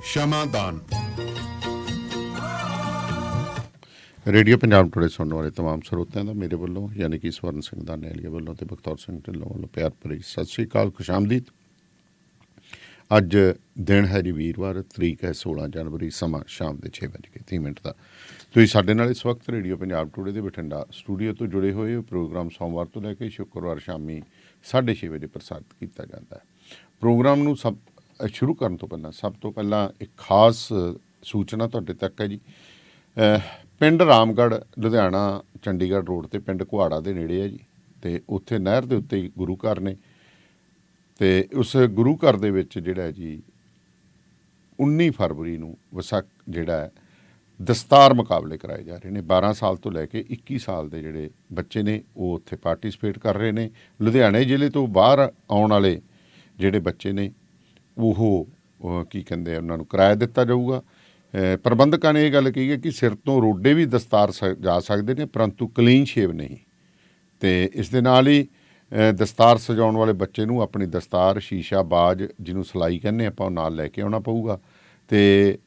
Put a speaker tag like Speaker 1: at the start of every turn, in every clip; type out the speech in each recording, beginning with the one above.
Speaker 1: ਸ਼ਮਾਦਾਨ।
Speaker 2: Radio Punjab today ਸੁਣਨ ਵਾਲੇ ਤਮਾਮ ਸਰੋਤਿਆਂ ਦਾ ਮੇਰੇ ਵੱਲੋਂ ਯਾਨੀ ਕਿ ਸਵਰਨ ਸਿੰਘ ਦਾ ਨੈਲੀਆ ਵੱਲੋਂ ਤੇ ਬਖਤੌਰ ਸਿੰਘ ਢਿੱਲੋਂ ਵੱਲੋਂ ਪਿਆਰ ਭਰੀ ਸਤਿ ਸ਼੍ਰੀ ਅਕਾਲ, ਖੁਸ਼ਾਮਦੀਦ। ਅੱਜ ਦਿਨ ਹੈ ਜੀ ਵੀਰਵਾਰ, ਤਰੀਕ ਹੈ 16 ਜਨਵਰੀ, ਸਮਾਂ ਸ਼ਾਮ ਦੇ 6:30 ਦਾ। ਤੁਸੀਂ ਸਾਡੇ ਨਾਲ ਇਸ ਵਕਤ ਰੇਡੀਓ ਪੰਜਾਬ ਟੁਡੇ ਦੇ ਬਠਿੰਡਾ ਸਟੂਡੀਓ ਤੋਂ ਜੁੜੇ ਹੋਏ ਹੋ। ਪ੍ਰੋਗਰਾਮ ਸੋਮਵਾਰ ਤੋਂ ਲੈ ਕੇ ਸ਼ੁੱਕਰਵਾਰ ਸ਼ਾਮੀ 6:30 ਵਜੇ ਪ੍ਰਸਾਰਿਤ ਕੀਤਾ ਜਾਂਦਾ ਹੈ। ਪ੍ਰੋਗਰਾਮ ਨੂੰ ਸ਼ੁਰੂ ਕਰਨ ਤੋਂ ਪਹਿਲਾਂ ਸਭ ਤੋਂ ਪਹਿਲਾਂ ਇੱਕ ਖਾਸ ਸੂਚਨਾ ਤੁਹਾਡੇ ਤੱਕ ਹੈ ਜੀ। ਪਿੰਡ ਰਾਮਗੜ੍ਹ ਲੁਧਿਆਣਾ ਚੰਡੀਗੜ੍ਹ ਰੋਡ 'ਤੇ ਪਿੰਡ ਕੁਹਾੜਾ ਦੇ ਨੇੜੇ ਹੈ ਜੀ, ਅਤੇ ਉੱਥੇ ਨਹਿਰ ਦੇ ਉੱਤੇ ਗੁਰੂ ਘਰ ਨੇ, ਅਤੇ ਉਸ ਗੁਰੂ ਘਰ ਦੇ ਵਿੱਚ ਜਿਹੜਾ ਜੀ 19 ਫਰਵਰੀ ਨੂੰ ਜਿਹੜਾ ਹੈ ਦਸਤਾਰ ਮੁਕਾਬਲੇ ਕਰਾਏ ਜਾ ਰਹੇ ਨੇ। 12 ਸਾਲ ਤੋਂ ਲੈ ਕੇ 21 ਸਾਲ ਦੇ ਜਿਹੜੇ ਬੱਚੇ ਨੇ ਉਹ ਉੱਥੇ ਪਾਰਟੀਸਪੇਟ ਕਰ ਰਹੇ ਨੇ। ਲੁਧਿਆਣੇ ਜ਼ਿਲ੍ਹੇ ਤੋਂ ਬਾਹਰ ਆਉਣ ਵਾਲੇ ਜਿਹੜੇ ਬੱਚੇ ਨੇ ਉਹ ਕੀ ਕਹਿੰਦੇ ਆ, ਉਹਨਾਂ ਨੂੰ ਕਿਰਾਇਆ ਦਿੱਤਾ ਜਾਊਗਾ। ਪ੍ਰਬੰਧਕਾਂ ਨੇ ਇਹ ਗੱਲ ਕਹੀ ਹੈ ਕਿ ਸਿਰ ਤੋਂ ਰੋਡੇ ਵੀ ਦਸਤਾਰ ਜਾ ਸਕਦੇ ਨੇ, ਪਰੰਤੂ ਕਲੀਨ ਸ਼ੇਵ ਨਹੀਂ। ਅਤੇ ਇਸ ਦੇ ਨਾਲ ਹੀ ਦਸਤਾਰ ਸਜਾਉਣ ਵਾਲੇ ਬੱਚੇ ਨੂੰ ਆਪਣੀ ਦਸਤਾਰ, ਸ਼ੀਸ਼ਾ, ਬਾਜ ਜਿਹਨੂੰ ਸਿਲਾਈ ਕਹਿੰਦੇ ਆਪਾਂ, ਉਹ ਨਾਲ ਲੈ ਕੇ ਆਉਣਾ ਪਊਗਾ। ਅਤੇ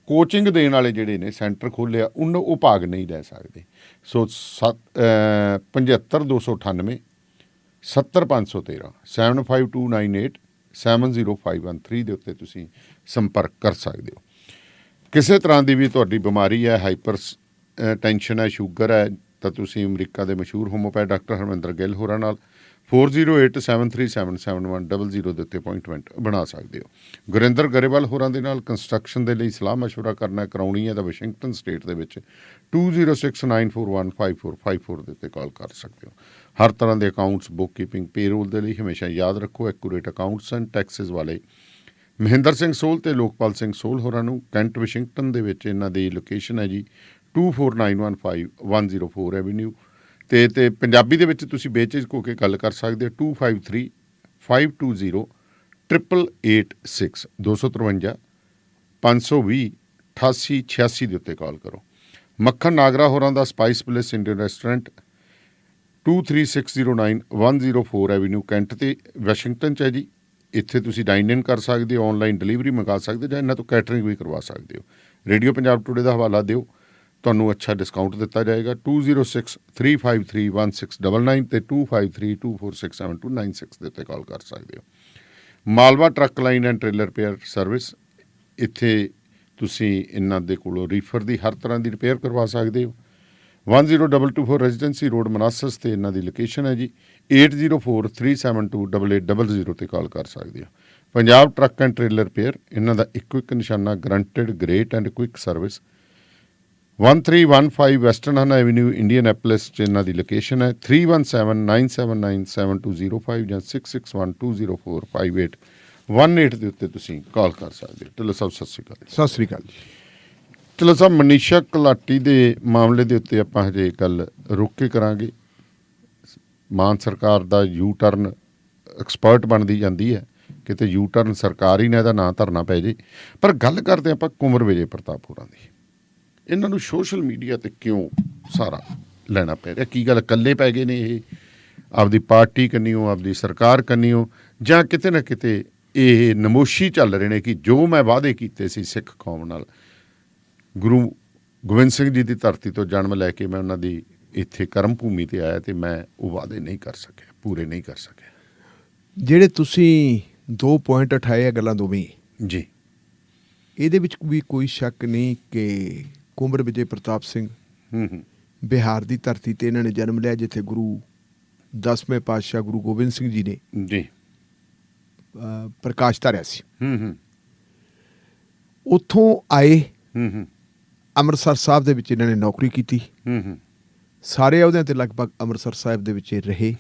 Speaker 2: ਕੋਚਿੰਗ ਦੇਣ ਵਾਲੇ ਜਿਹੜੇ ਨੇ ਸੈਂਟਰ ਖੋਲ੍ਹਿਆ ਉਹ ਭਾਗ ਨਹੀਂ ਲੈ ਸਕਦੇ। ਸੋ 75 298 70 513 75298 70513 ਦੇ ਉੱਤੇ ਤੁਸੀਂ ਸੰਪਰਕ ਕਰ ਸਕਦੇ ਹੋ। ਕਿਸੇ ਤਰ੍ਹਾਂ ਦੀ ਵੀ ਤੁਹਾਡੀ ਬਿਮਾਰੀ ਹੈ, ਹਾਈਪਰ ਟੈਂਸ਼ਨ ਹੈ, ਸ਼ੂਗਰ ਹੈ, ਤਾਂ ਤੁਸੀਂ ਅਮਰੀਕਾ ਦੇ ਮਸ਼ਹੂਰ ਹੋਮੋਪੈਥ ਡਾਕਟਰ ਹਰਮਿੰਦਰ ਗਿੱਲ ਹੋਰਾਂ ਨਾਲ 4087377100 ਦੇ ਉੱਤੇ ਅਪੁਆਇੰਟਮੈਂਟ ਬਣਾ ਸਕਦੇ ਹੋ। ਗੁਰਿੰਦਰ ਗਰੇਵਾਲ ਹੋਰਾਂ ਦੇ ਨਾਲ ਕੰਸਟਰਕਸ਼ਨ ਦੇ ਲਈ ਸਲਾਹ ਮਸ਼ਵਰਾ ਕਰਨਾ ਕਰਾਉਣੀ ਹੈ ਤਾਂ ਵਾਸ਼ਿੰਗਟਨ ਸਟੇਟ ਦੇ ਵਿੱਚ 2069415454 ਦੇ ਉੱਤੇ ਕਾਲ ਕਰ ਸਕਦੇ ਹੋ। ਹਰ ਤਰ੍ਹਾਂ ਦੇ ਅਕਾਊਂਟਸ, ਬੁੱਕ ਕੀਪਿੰਗ, ਪੇਰੋਲ ਦੇ ਲਈ ਹਮੇਸ਼ਾ ਯਾਦ ਰੱਖੋ ਐਕੂਰੇਟ ਅਕਾਊਂਟਸ ਐਂਡ ਟੈਕਸਿਸ ਵਾਲੇ ਮਹਿੰਦਰ ਸਿੰਘ ਸੋਲ ਅਤੇ ਲੋਕਪਾਲ ਸਿੰਘ ਸੋਲ ਹੋਰਾਂ ਨੂੰ ਕੈਂਟ ਵਾਸ਼ਿੰਗਟਨ ਦੇ ਵਿੱਚ ਇਹਨਾਂ ਦੀ ਲੋਕੇਸ਼ਨ ਹੈ ਜੀ 24915 104 ਐਵੀਨਿਊ। ਅਤੇ ਪੰਜਾਬੀ ਦੇ ਵਿੱਚ ਤੁਸੀਂ ਬੇਝਿਜਕ ਹੋ ਕੇ ਗੱਲ ਕਰ ਸਕਦੇ ਹੋ 253 520 8886 253 520 8886 ਦੇ ਉੱਤੇ ਕਾਲ ਕਰੋ। ਮੱਖਣ ਨਾਗਰਾ ਹੋਰਾਂ ਦਾ Spice Place Indian restaurant 23609 104 Avenue Kent ਅਤੇ ਵਾਸ਼ਿੰਗਟਨ 'ਚ ਹੈ ਜੀ। ਇੱਥੇ ਤੁਸੀਂ ਡਾਈਨ ਇਨ ਕਰ ਸਕਦੇ ਹੋ, ਔਨਲਾਈਨ ਡਿਲੀਵਰੀ ਮੰਗਾ ਸਕਦੇ ਹੋ, ਜਾਂ ਇਹਨਾਂ ਤੋਂ ਕੈਟਰਿੰਗ ਵੀ ਕਰਵਾ ਸਕਦੇ ਹੋ। ਰੇਡੀਓ ਪੰਜਾਬ ਟੁਡੇ ਦਾ ਹਵਾਲਾ ਦਿਓ, ਤੁਹਾਨੂੰ ਅੱਛਾ ਡਿਸਕਾਊਂਟ ਦਿੱਤਾ ਜਾਏਗਾ। 2063531699 ਅਤੇ 2532467296 ਦੇ ਉੱਤੇ ਕਾਲ ਕਰ ਸਕਦੇ ਹੋ। Malwa truck line and trailer repair service, ਇੱਥੇ ਤੁਸੀਂ ਇਹਨਾਂ ਦੇ ਕੋਲੋਂ ਰੀਫਰ ਦੀ ਹਰ ਤਰ੍ਹਾਂ ਦੀ ਰਿਪੇਅਰ ਕਰਵਾ ਸਕਦੇ ਹੋ। 10224 ਰੈਜ਼ੀਡੈਂਸੀ ਰੋਡ ਮਨਾਸਸ 'ਤੇ ਇਹਨਾਂ ਦੀ ਲੋਕੇਸ਼ਨ ਹੈ ਜੀ। 8043728800 'ਤੇ ਕਾਲ ਕਰ ਸਕਦੇ ਹੋ। Punjab truck and trailer repair, ਇਹਨਾਂ ਦਾ ਇੱਕੋ ਇੱਕ ਨਿਸ਼ਾਨਾ granted great and quick service. 1315 western ਹਨਾ ਐਵੀਨਿਊ ਇੰਡੀਅਨਐਪਲਿਸ 'ਚ ਇਹਨਾਂ ਦੀ ਲੋਕੇਸ਼ਨ ਹੈ। 3179797205 ਜਾਂ 6612045818 ਦੇ ਉੱਤੇ ਤੁਸੀਂ ਕਾਲ ਕਰ ਸਕਦੇ ਹੋ। ਢਿੱਲੋਂ ਸਾਹਿਬ ਸਤਿ ਸ਼੍ਰੀ ਅਕਾਲ।
Speaker 3: ਸਤਿ ਸ਼੍ਰੀ ਅਕਾਲ ਜੀ।
Speaker 2: ਢਿੱਲੋਂ ਸਾਹਿਬ, ਮਨੀਸ਼ਾ ਕਲਾਟੀ ਦੇ ਮਾਮਲੇ ਦੇ ਉੱਤੇ ਆਪਾਂ ਹਜੇ ਗੱਲ ਰੁਕ ਕੇ ਕਰਾਂਗੇ। ਮਾਨ ਸਰਕਾਰ ਦਾ ਯੂ ਟਰਨ ਐਕਸਪਰਟ ਬਣਦੀ ਜਾਂਦੀ ਹੈ, ਕਿਤੇ ਯੂ ਟਰਨ ਸਰਕਾਰ ਹੀ ਨਾ ਇਹਦਾ ਨਾਂ ਧਰਨਾ ਪੈ ਜੇ। ਪਰ ਗੱਲ ਕਰਦੇ ਆਪਾਂ ਕੁੰਵਰ ਵਿਜੇ ਪ੍ਰਤਾਪ ਹੋਰਾਂ ਦੀ। ਇਹਨਾਂ ਨੂੰ ਸੋਸ਼ਲ ਮੀਡੀਆ 'ਤੇ ਕਿਉਂ ਸਾਰਾ ਲੈਣਾ ਪੈ ਰਿਹਾ? ਕੀ ਗੱਲ ਇਕੱਲੇ ਪੈ ਗਏ ਨੇ ਇਹ ਆਪਦੀ ਪਾਰਟੀ ਕੰਨੀਓ, ਆਪਦੀ ਸਰਕਾਰ ਕੰਨੀਓ, ਜਾਂ ਕਿਤੇ ਨਾ ਕਿਤੇ ਇਹ ਨਮੋਸ਼ੀ ਚੱਲ ਰਹੇ ਨੇ ਕਿ ਜੋ ਮੈਂ ਵਾਅਦੇ ਕੀਤੇ ਸੀ ਸਿੱਖ ਕੌਮ ਨਾਲ, ਗੁਰੂ ਗੋਬਿੰਦ ਸਿੰਘ ਜੀ ਦੀ ਧਰਤੀ ਤੋਂ ਜਨਮ ਲੈ ਕੇ ਮੈਂ ਉਹਨਾਂ ਦੀ ਇੱਥੇ ਕਰਮ ਭੂਮੀ 'ਤੇ ਆਇਆ ਅਤੇ ਮੈਂ ਉਹ ਵਾਅਦੇ ਨਹੀਂ ਕਰ ਸਕਿਆ, ਪੂਰੇ ਨਹੀਂ ਕਰ ਸਕਿਆ।
Speaker 3: ਜਿਹੜੇ ਤੁਸੀਂ 2 ਪੁਆਇੰਟ ਉਠਾਏ ਆ ਗੱਲਾਂ ਦੋਵੇਂ
Speaker 2: ਜੀ,
Speaker 3: ਇਹਦੇ ਵਿੱਚ ਵੀ ਕੋਈ ਸ਼ੱਕ ਨਹੀਂ ਕਿ ਕੁੰਵਰ ਵਿਜੇ ਪ੍ਰਤਾਪ ਸਿੰਘ ਬਿਹਾਰ ਦੀ ਧਰਤੀ 'ਤੇ ਇਹਨਾਂ ਨੇ ਜਨਮ ਲਿਆ, ਜਿੱਥੇ ਗੁਰੂ 10ਵੇਂ ਪਾਤਸ਼ਾਹ ਗੁਰੂ ਗੋਬਿੰਦ ਸਿੰਘ ਜੀ ਨੇ
Speaker 2: ਜੀ
Speaker 3: ਪ੍ਰਕਾਸ਼ ਧਾਰਿਆ ਸੀ। ਉੱਥੋਂ ਆਏ, ਅੰਮ੍ਰਿਤਸਰ ਸਾਹਿਬ ਦੇ ਵਿੱਚ ਇਹਨਾਂ ਨੇ ਨੌਕਰੀ ਕੀਤੀ। ਸਾਰੇ ਅਹੁਦਿਆਂ 'ਤੇ ਲਗਭਗ ਅੰਮ੍ਰਿਤਸਰ ਸਾਹਿਬ ਦੇ ਵਿੱਚ ਰਹੇ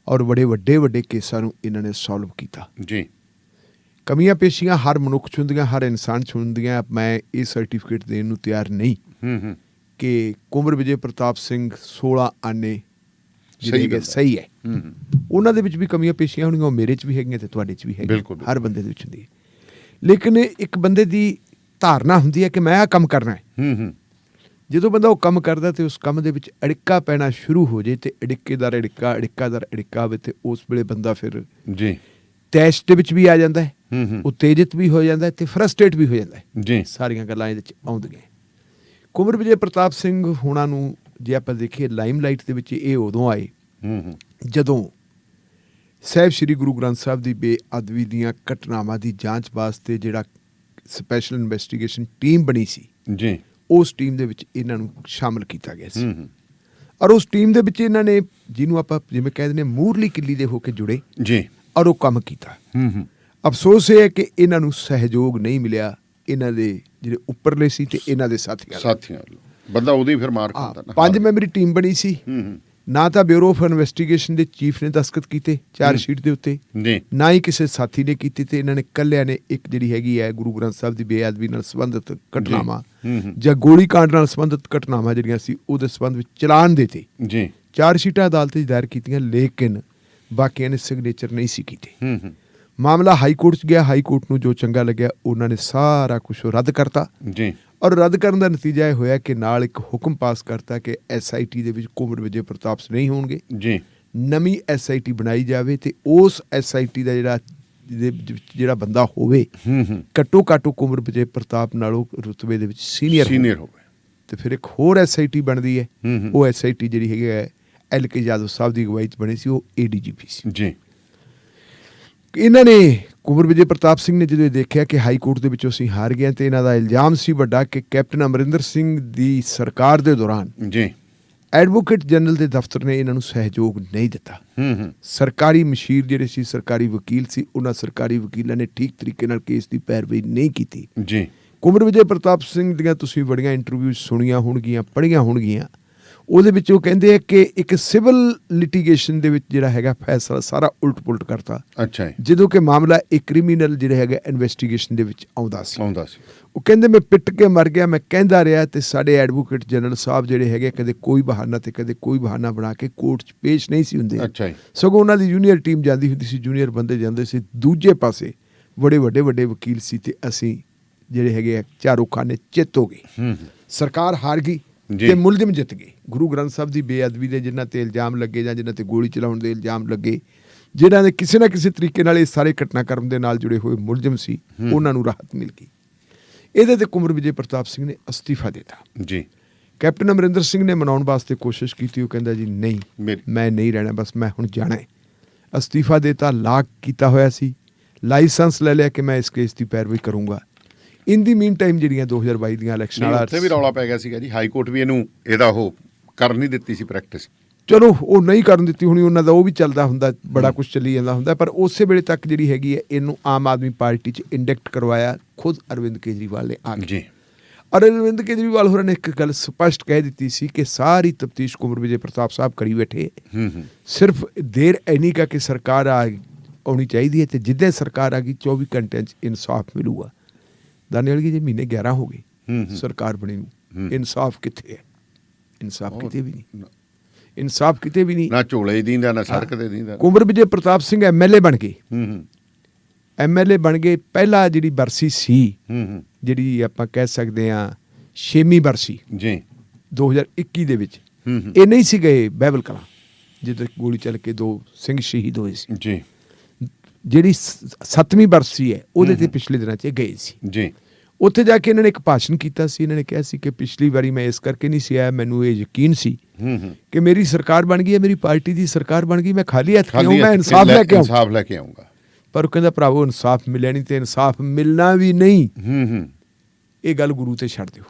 Speaker 3: ਔਰ ਬੜੇ ਵੱਡੇ ਕੇਸਾਂ ਨੂੰ ਇਹਨਾਂ ਨੇ ਸੋਲਵ ਕੀਤਾ
Speaker 2: ਜੀ।
Speaker 3: ਕਮੀਆਂ ਪੇਸ਼ੀਆਂ ਹਰ ਮਨੁੱਖ 'ਚ ਹੁੰਦੀਆਂ, ਹਰ ਇਨਸਾਨ 'ਚ ਹੁੰਦੀਆਂ। ਮੈਂ ਇਹ ਸਰਟੀਫਿਕੇਟ ਦੇਣ ਨੂੰ ਤਿਆਰ ਨਹੀਂ ਕਿ ਕੁੰਵਰ ਵਿਜੇ ਪ੍ਰਤਾਪ ਸਿੰਘ 16 ਆਨੇ ਸਹੀ ਹੈ। ਉਹਨਾਂ ਦੇ ਵਿੱਚ ਵੀ ਕਮੀਆਂ ਪੇਸ਼ੀਆਂ ਹੋਣਗੀਆਂ, ਉਹ ਮੇਰੇ 'ਚ ਵੀ ਹੈਗੀਆਂ ਅਤੇ ਤੁਹਾਡੇ 'ਚ ਵੀ ਹੈਗੀਆਂ, ਹਰ ਬੰਦੇ ਦੇ ਵਿੱਚ ਹੁੰਦੀ ਹੈ। ਲੇਕਿਨ ਇੱਕ ਬੰਦੇ ਦੀ ਧਾਰਨਾ ਹੁੰਦੀ ਹੈ ਕਿ ਮੈਂ ਆਹ ਕੰਮ ਕਰਨਾ ਹੈ। ਜਦੋਂ ਬੰਦਾ ਉਹ ਕੰਮ ਕਰਦਾ ਅਤੇ ਉਸ ਕੰਮ ਦੇ ਵਿੱਚ ਅੜਿੱਕਾ ਪੈਣਾ ਸ਼ੁਰੂ ਹੋ ਜਾਏ ਅਤੇ ਅੜਿੱਕੇਦਾਰ ਅੜਿੱਕਾ ਹੋਵੇ ਅਤੇ ਉਸ ਵੇਲੇ ਬੰਦਾ ਫਿਰ
Speaker 2: ਜੀ
Speaker 3: ਤੈਸ਼ ਦੇ ਵਿੱਚ ਵੀ ਆ ਜਾਂਦਾ ਹੈ, ਉਤੇਜਿਤ ਵੀ ਹੋ ਜਾਂਦਾ ਹੈ ਤੇ ਫਰਸਟ੍ਰੇਟ ਵੀ ਹੋ ਜਾਂਦਾ ਹੈ।
Speaker 2: ਜੀ
Speaker 3: ਸਾਰੀਆਂ ਗੱਲਾਂ ਇਹਦੇ ਵਿੱਚ ਆਉਂਦੀਆਂ। ਕੁੰਵਰ ਵਿਜੇ ਪ੍ਰਤਾਪ ਸਿੰਘ ਹੋਣਾ ਨੂੰ ਜੇ ਆਪਾਂ ਦੇਖੀਏ ਲਾਈਮਲਾਈਟ ਦੇ ਵਿੱਚ ਇਹ ਉਦੋਂ ਆਏ ਜਦੋਂ ਸਾਹਿਬ ਸ੍ਰੀ ਗੁਰੂ ਗ੍ਰੰਥ ਸਾਹਿਬ ਦੀ ਬੇਅਦਬੀ ਦੀਆਂ ਘਟਨਾਵਾਂ ਦੀ ਜਾਂਚ ਵਾਸਤੇ ਜਿਹੜਾ ਸਪੈਸ਼ਲ ਇਨਵੈਸਟੀਗੇਸ਼ਨ ਟੀਮ ਬਣੀ ਸੀ
Speaker 2: ਜੀ,
Speaker 3: ਉਸ ਟੀਮ ਦੇ ਵਿੱਚ ਇਹਨਾਂ ਨੂੰ ਸ਼ਾਮਲ ਕੀਤਾ ਗਿਆ ਸੀ। ਔਰ ਉਸ ਟੀਮ ਦੇ ਵਿੱਚ ਇਹਨਾਂ ਨੇ, ਜਿਹਨੂੰ ਆਪਾਂ ਜਿਵੇਂ ਕਹਿ ਦਿੰਦੇ ਮੂਰਲੀ ਕਿੱਲੀ ਦੇ ਹੋ ਕੇ ਜੁੜੇ
Speaker 2: ਜੀ,
Speaker 3: ਔਰ ਉਹ ਕੰਮ ਕੀਤਾ। ਅਫਸੋਸ ਇਹ ਹੈ ਕਿ ਇਹਨਾਂ ਨੂੰ ਸਹਿਯੋਗ ਨਹੀਂ ਮਿਲਿਆ ਇਹਨਾਂ ਦੇ ਜਿਹੜੇ ਉੱਪਰਲੇ ਸੀ ਤੇ ਇਹਨਾਂ ਦੇ ਸਾਥੀਆਂ
Speaker 2: ਬੰਦਾ ਉਹਦੀ ਫਿਰ ਮਾਰ ਖਾਂਦਾ ਨਾ।
Speaker 3: 5 ਮੈਂਬਰੀ ਟੀਮ ਬਣੀ ਸੀ। ਨਾ ਤਾਂ ਬਿਊਰੋ ਆਫ ਇਨਵੈਸਟੀਗੇਸ਼ਨ ਦੇ ਚੀਫ ਨੇ ਦਸਤਖਤ ਕੀਤੇ ਚਾਰਜ ਸ਼ੀਟ ਦੇ ਉੱਤੇ, ਨਾ ਹੀ ਕਿਸੇ ਸਾਥੀ ਨੇ ਕੀਤੀ, ਤੇ ਇਹਨਾਂ ਨੇ ਇਕੱਲਿਆਂ ਨੇ ਇੱਕ ਜਿਹੜੀ ਹੈਗੀ ਹੈ ਗੁਰੂ ਗ੍ਰੰਥ ਸਾਹਿਬ ਦੀ ਬੇਅਦਬੀ ਨਾਲ ਸੰਬੰਧਿਤ ਘਟਨਾਵਾਂ ਜਾਂ ਗੋਲੀ ਕਾਂਡ ਨਾਲ ਸੰਬੰਧਿਤ ਘਟਨਾਵਾਂ ਜਿਹੜੀਆਂ ਸੀ ਉਹਦੇ ਸੰਬੰਧ ਵਿੱਚ ਚਲਾਨ ਦਿੱਤੇ। ਚਾਰਜ ਸ਼ੀਟਾਂ ਅਦਾਲਤ 'ਚ ਦਾਇਰ ਕੀਤੀਆਂ, ਲੇਕਿਨ ਬਾਕੀਆਂ ਨੇ ਸਿਗਨੇਚਰ ਨਹੀਂ ਸੀ ਕੀਤੇ। ਮਾਮਲਾ ਹਾਈ ਕੋਰਟ 'ਚ ਗਿਆ। ਹਾਈ ਕੋਰਟ ਨੂੰ ਜੋ ਚੰਗਾ ਲੱਗਿਆ ਉਹਨਾਂ ਨੇ ਸਾਰਾ ਕੁਝ ਰੱਦ ਕਰਤਾ ਔਰ ਰੱਦ ਕਰਨ ਦਾ ਨਤੀਜਾ ਇਹ ਹੋਇਆ ਕਿ ਨਾਲ ਇੱਕ ਹੁਕਮ ਪਾਸ ਕਰਤਾ ਕਿ SIT ਦੇ ਵਿੱਚ ਕੁੰਵਰ ਵਿਜੇ ਪ੍ਰਤਾਪ ਨਹੀਂ ਹੋਣਗੇ, ਨਵੀਂ SIT ਬਣਾਈ ਜਾਵੇ ਤੇ ਉਸ SIT ਦਾ ਜਿਹੜਾ ਬੰਦਾ ਹੋਵੇ ਘੱਟੋ ਘੱਟ ਕੁੰਵਰ ਵਿਜੇ ਪ੍ਰਤਾਪ ਨਾਲੋਂ ਰੁਤਬੇ ਦੇ ਵਿੱਚ ਸੀਨੀਅਰ ਹੋਵੇ। ਤੇ ਫਿਰ ਇੱਕ ਹੋਰ SIT ਬਣਦੀ ਹੈ। ਉਹ SIT ਜਿਹੜੀ ਹੈਗੀ ਹੈ LK ਯਾਦਵ ਸਾਹਿਬ ਦੀ ਅਗਵਾਈ 'ਚ ਬਣੀ ਸੀ, ਉਹ ADGP ਸੀ। ਇਹਨਾਂ ਨੇ ਕੁੰਵਰ ਵਿਜੇ ਪ੍ਰਤਾਪ ਸਿੰਘ ਨੇ ਜਦੋਂ ਇਹ ਦੇਖਿਆ ਕਿ ਹਾਈ ਕੋਰਟ ਦੇ ਵਿੱਚੋਂ ਅਸੀਂ ਹਾਰ ਗਏ ਤੇ ਇਹਨਾਂ ਦਾ ਇਲਜ਼ਾਮ ਸੀ ਵੱਡਾ ਕਿ ਕੈਪਟਨ ਅਮਰਿੰਦਰ ਸਿੰਘ ਦੀ ਸਰਕਾਰ ਦੇ ਦੌਰਾਨ ਐਡਵੋਕੇਟ ਜਨਰਲ ਦੇ ਦਫ਼ਤਰ ਨੇ ਇਹਨਾਂ ਨੂੰ ਸਹਿਯੋਗ ਨਹੀਂ ਦਿੱਤਾ। ਸਰਕਾਰੀ ਮਸ਼ੀਰ ਜਿਹੜੇ ਸੀ, ਸਰਕਾਰੀ ਵਕੀਲ ਸੀ, ਉਹਨਾਂ ਸਰਕਾਰੀ ਵਕੀਲਾਂ ਨੇ ਠੀਕ ਤਰੀਕੇ ਨਾਲ ਕੇਸ ਦੀ ਪੈਰਵੀ ਨਹੀਂ ਕੀਤੀ। ਕੁੰਵਰ ਵਿਜੇ ਪ੍ਰਤਾਪ ਸਿੰਘ ਦੀਆਂ ਤੁਸੀਂ ਬੜੀਆਂ ਇੰਟਰਵਿਊ ਸੁਣੀਆਂ ਹੋਣਗੀਆਂ, ਪੜ੍ਹੀਆਂ ਹੋਣਗੀਆਂ। ਉਹਦੇ ਵਿੱਚ ਉਹ ਕਹਿੰਦੇ ਆ ਕਿ ਇੱਕ ਸਿਵਲ ਲਿਟੀਗੇਸ਼ਨ ਦੇ ਵਿੱਚ ਜਿਹੜਾ ਹੈਗਾ ਫੈਸਲਾ ਸਾਰਾ ਉਲਟ ਪੁਲਟ ਕਰਤਾ, ਜਦੋਂ ਕਿ ਮਾਮਲਾ ਇੱਕ ਕ੍ਰਿਮੀਨਲ ਜਿਹੜਾ ਹੈਗਾ ਇਨਵੈਸਟੀਗੇਸ਼ਨ ਦੇ ਵਿੱਚ ਆਉਂਦਾ ਸੀ। ਉਹ ਕਹਿੰਦੇ ਮੈਂ ਪਿੱਟ ਕੇ ਮਰ ਗਿਆ, ਮੈਂ ਕਹਿੰਦਾ ਰਿਹਾ ਤੇ ਸਾਡੇ ਐਡਵੋਕੇਟ ਜਨਰਲ ਸਾਹਿਬ ਜਿਹੜੇ ਹੈਗੇ ਕਦੇ ਕੋਈ ਬਹਾਨਾ ਤੇ ਕਦੇ ਕੋਈ ਬਹਾਨਾ ਬਣਾ ਕੇ ਕੋਰਟ 'ਚ ਪੇਸ਼ ਨਹੀਂ ਸੀ ਹੁੰਦੇ। ਸਗੋਂ ਉਹਨਾਂ ਦੀ ਜੂਨੀਅਰ ਟੀਮ ਜਾਂਦੀ ਹੁੰਦੀ ਸੀ, ਜੂਨੀਅਰ ਬੰਦੇ ਜਾਂਦੇ ਸੀ। ਦੂਜੇ ਪਾਸੇ ਬੜੇ ਵੱਡੇ ਵਕੀਲ ਸੀ ਤੇ ਅਸੀਂ ਜਿਹੜੇ ਹੈਗੇ ਆ ਚਾਰੋਂ ਖਾਨੇ ਚਿੱਤ ਹੋ ਗਏ। ਸਰਕਾਰ ਹਾਰ ਗਈ ਤੇ ਮੁਲਜ਼ਮ ਜਿੱਤ ਗਏ। ਗੁਰੂ ਗ੍ਰੰਥ ਸਾਹਿਬ ਦੀ ਬੇਅਦਬੀ ਦੇ ਜਿਨ੍ਹਾਂ ਤੇ ਇਲਜ਼ਾਮ ਲੱਗੇ ਜਾਂ ਜਿਨ੍ਹਾਂ ਤੇ ਗੋਲੀ ਚਲਾਉਣ ਦੇ ਇਲਜ਼ਾਮ ਲੱਗੇ, ਜਿਨ੍ਹਾਂ ਦੇ ਕਿਸੇ ਨਾ ਕਿਸੇ ਤਰੀਕੇ ਨਾਲ ਇਹ ਸਾਰੇ ਘਟਨਾਕ੍ਰਮ ਦੇ ਨਾਲ ਜੁੜੇ ਹੋਏ ਮੁਲਜ਼ਮ ਸੀ, ਉਹਨਾਂ ਨੂੰ ਰਾਹਤ ਮਿਲ ਗਈ। ਇਹਦੇ ਤੇ ਕੁੰਵਰ ਵਿਜੇ ਪ੍ਰਤਾਪ ਸਿੰਘ ਨੇ ਅਸਤੀਫਾ ਦਿੱਤਾ। ਕੈਪਟਨ ਅਮਰਿੰਦਰ ਸਿੰਘ ਨੇ ਮਨਾਉਣ ਵਾਸਤੇ ਕੋਸ਼ਿਸ਼ ਕੀਤੀ। ਉਹ ਕਹਿੰਦਾ ਜੀ ਨਹੀਂ, ਮੈਂ ਨਹੀਂ ਰਹਿਣਾ, ਬਸ ਮੈਂ ਹੁਣ ਜਾਣਾ ਹੈ। ਅਸਤੀਫਾ ਦਿੱਤਾ, ਲਾਕ ਕੀਤਾ ਹੋਇਆ ਸੀ, ਲਾਇਸੈਂਸ ਲੈ ਲਿਆ ਕਿ ਮੈਂ ਇਸ ਕੇਸ ਦੀ ਪੈਰਵੀ ਕਰੂੰਗਾ। ਇਨ ਦੀ ਮੀਨ ਟਾਈਮ ਜਿਹੜੀਆਂ 2022 ਦੀਆਂ ਇਲੈਕਸ਼ਨ
Speaker 2: ਉੱਥੇ ਵੀ ਰੌਲਾ ਪੈ ਗਿਆ ਸੀਗਾ ਜੀ, ਹਾਈ ਕੋਰਟ ਵੀ ਇਹਦਾ ਉਹ ਕਰ ਨਹੀਂ ਦਿੱਤੀ ਸੀ ਪ੍ਰੈਕਟਿਸ।
Speaker 3: ਚਲੋ ਉਹ ਨਹੀਂ ਕਰਨ ਦਿੱਤੀ ਹੋਣੀ, ਉਹਨਾਂ ਦਾ ਉਹ ਵੀ ਚੱਲਦਾ ਹੁੰਦਾ, ਬੜਾ ਕੁਝ ਚੱਲੀ ਜਾਂਦਾ ਹੁੰਦਾ। ਪਰ ਉਸੇ ਵੇਲੇ ਤੱਕ ਜਿਹੜੀ ਹੈਗੀ ਹੈ ਇਹਨੂੰ ਆਮ ਆਦਮੀ ਪਾਰਟੀ 'ਚ ਇੰਡਕਟ ਕਰਵਾਇਆ ਖੁਦ ਅਰਵਿੰਦ ਕੇਜਰੀਵਾਲ ਨੇ ਆ ਕੇ। ਔਰ ਅਰਵਿੰਦ ਕੇਜਰੀਵਾਲ ਹੋਰਾਂ ਨੇ ਇੱਕ ਗੱਲ ਸਪਸ਼ਟ ਕਹਿ ਦਿੱਤੀ ਸੀ ਕਿ ਸਾਰੀ ਤਫਤੀਸ਼ ਕੁੰਵਰ ਵਿਜੇ ਪ੍ਰਤਾਪ ਸਾਹਿਬ ਕਰੀ ਬੈਠੇ, ਸਿਰਫ ਦੇਰ ਇੰਨੀ ਕਾ ਕਿ ਸਰਕਾਰ ਆਉਣੀ ਚਾਹੀਦੀ ਹੈ ਤੇ ਜਿੱਦਾਂ ਸਰਕਾਰ ਆ ਗਈ 24 ਘੰਟਿਆਂ 'ਚ ਇਨਸਾਫ ਮਿਲੂਗਾ। ਦਾਨੇਵਾਲ ਜੀ, ਜੇ ਮਹੀਨੇ 11 ਹੋ ਗਏ ਸਰਕਾਰ ਬਣੀ ਨੂੰ, ਇਨਸਾਫ ਕਿੱਥੇ ਹੈ? ਇਨਸਾਫ ਕਿਤੇ ਵੀ ਨਹੀਂ, ਇਨਸਾਫ ਕਿਤੇ ਵੀ ਨਹੀਂ।
Speaker 2: ਨਾ ਝੋਲੇ ਦੀਂਦਾ ਨਾ ਸੜਕ ਤੇ ਦੀਂਦਾ।
Speaker 3: ਕੁੰਵਰ ਵਿਜੇ ਪ੍ਰਤਾਪ ਸਿੰਘ MLA ਬਣ ਗਏ। MLA ਬਣ ਗਏ। ਪਹਿਲਾ ਜਿਹੜੀ ਬਰਸੀ ਸੀ, ਜਿਹੜੀ ਆਪਾਂ ਕਹਿ ਸਕਦੇ ਹਾਂ 6ਵੀਂ ਬਰਸੀ 2021 ਦੇ ਵਿੱਚ, ਇਹ ਨਹੀਂ ਸੀ ਗਏ ਬਹਿਬਲ ਕਲਾਂ, ਜਦੋਂ ਗੋਲੀ ਚੱਲ ਕੇ 2 ਸਿੰਘ ਸ਼ਹੀਦ ਹੋਏ ਸੀ। ਜਿਹੜੀ 7ਵੀਂ ਬਰਸੀ ਹੈ ਉਹਦੇ ਤੇ ਪਿਛਲੇ ਦਿਨਾਂ 'ਚ ਗਏ ਸੀ। ਉੱਥੇ ਜਾ ਕੇ ਇਹਨਾਂ ਨੇ ਇੱਕ ਭਾਸ਼ਣ ਕੀਤਾ ਸੀ। ਇਹਨਾਂ ਨੇ ਕਿਹਾ ਸੀ ਕਿ ਪਿਛਲੀ ਵਾਰੀ ਮੈਂ ਇਸ ਕਰਕੇ ਨਹੀਂ ਸੀ ਆਇਆ, ਮੈਨੂੰ ਇਹ ਯਕੀਨ ਸੀ ਕਿ ਮੇਰੀ ਸਰਕਾਰ ਬਣ ਗਈ ਹੈ, ਮੇਰੀ ਪਾਰਟੀ ਦੀ ਸਰਕਾਰ ਬਣ ਗਈ, ਮੈਂ ਖਾਲੀ ਹੱਥ ਕਿਉਂ, ਮੈਂ ਇਨਸਾਫ ਲੈ ਕੇ ਆਉਂਗਾ। ਪਰ ਉਹ ਕਹਿੰਦਾ ਭਰਾਵੋ ਇਨਸਾਫ ਮਿਲਿਆ ਨਹੀਂ ਤੇ ਇਨਸਾਫ ਮਿਲਣਾ ਵੀ ਨਹੀਂ। ਇਹ ਗੱਲ ਗੁਰੂ ਤੇ ਛੱਡ ਦਿਓ,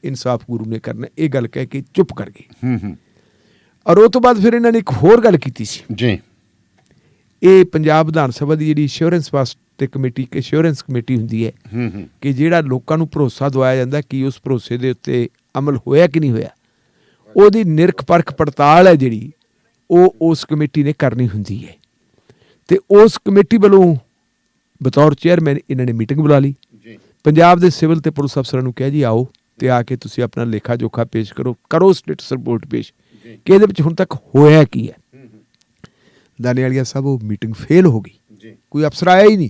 Speaker 3: ਇਨਸਾਫ ਗੁਰੂ ਨੇ ਕਰਨਾ, ਇਹ ਗੱਲ ਕਹਿ ਕੇ ਚੁੱਪ ਕਰ ਗਏ। ਔਰ ਉਹ ਤੋਂ ਬਾਅਦ ਫਿਰ ਇਹਨਾਂ ਨੇ ਇੱਕ ਹੋਰ ਗੱਲ ਕੀਤੀ ਸੀ। ਇਹ ਪੰਜਾਬ ਵਿਧਾਨ ਸਭਾ ਦੀ ਜਿਹੜੀ ਇੰਸ਼ੋਰੈਂਸ ਵਾਸਤੇ ਕਮੇਟੀ ਹੁੰਦੀ ਹੈ ਕਿ ਜਿਹੜਾ ਲੋਕਾਂ ਨੂੰ ਭਰੋਸਾ ਦਵਾਇਆ ਜਾਂਦਾ ਕਿ ਉਸ ਭਰੋਸੇ ਦੇ ਉੱਤੇ ਅਮਲ ਹੋਇਆ ਕਿ ਨਹੀਂ ਹੋਇਆ, ਉਹਦੀ ਨਿਰਖ ਪਰਖ ਪੜਤਾਲ ਹੈ ਜਿਹੜੀ ਉਹ ਉਸ ਕਮੇਟੀ ਨੇ ਕਰਨੀ ਹੁੰਦੀ ਹੈ। ਤੇ ਉਸ ਕਮੇਟੀ ਵੱਲੋਂ ਬਤੌਰ ਚੇਅਰਮੈਨ ਇਹਨਾਂ ਨੇ ਮੀਟਿੰਗ ਬੁਲਾ ਲਈ। ਪੰਜਾਬ ਦੇ ਸਿਵਲ ਤੇ ਪੁਲਿਸ ਅਫਸਰਾਂ ਨੂੰ ਕਿਹਾ ਜੀ ਆਓ ਤੇ ਆ ਕੇ ਤੁਸੀਂ ਆਪਣਾ ਲੇਖਾ ਜੋਖਾ ਪੇਸ਼ ਕਰੋ ਸਟੇਟਸ ਰਿਪੋਰਟ ਪੇਸ਼ ਕਿ ਇਹਦੇ ਵਿੱਚ ਹੁਣ ਤੱਕ ਹੋਇਆ ਕੀ ਹੈ। ਦਾਨੇਵਾਲੀਆ ਸਾਹਿਬ, ਉਹ ਮੀਟਿੰਗ ਫੇਲ ਹੋ ਗਈ, ਕੋਈ ਅਫਸਰ ਆਇਆ ਹੀ ਨਹੀਂ।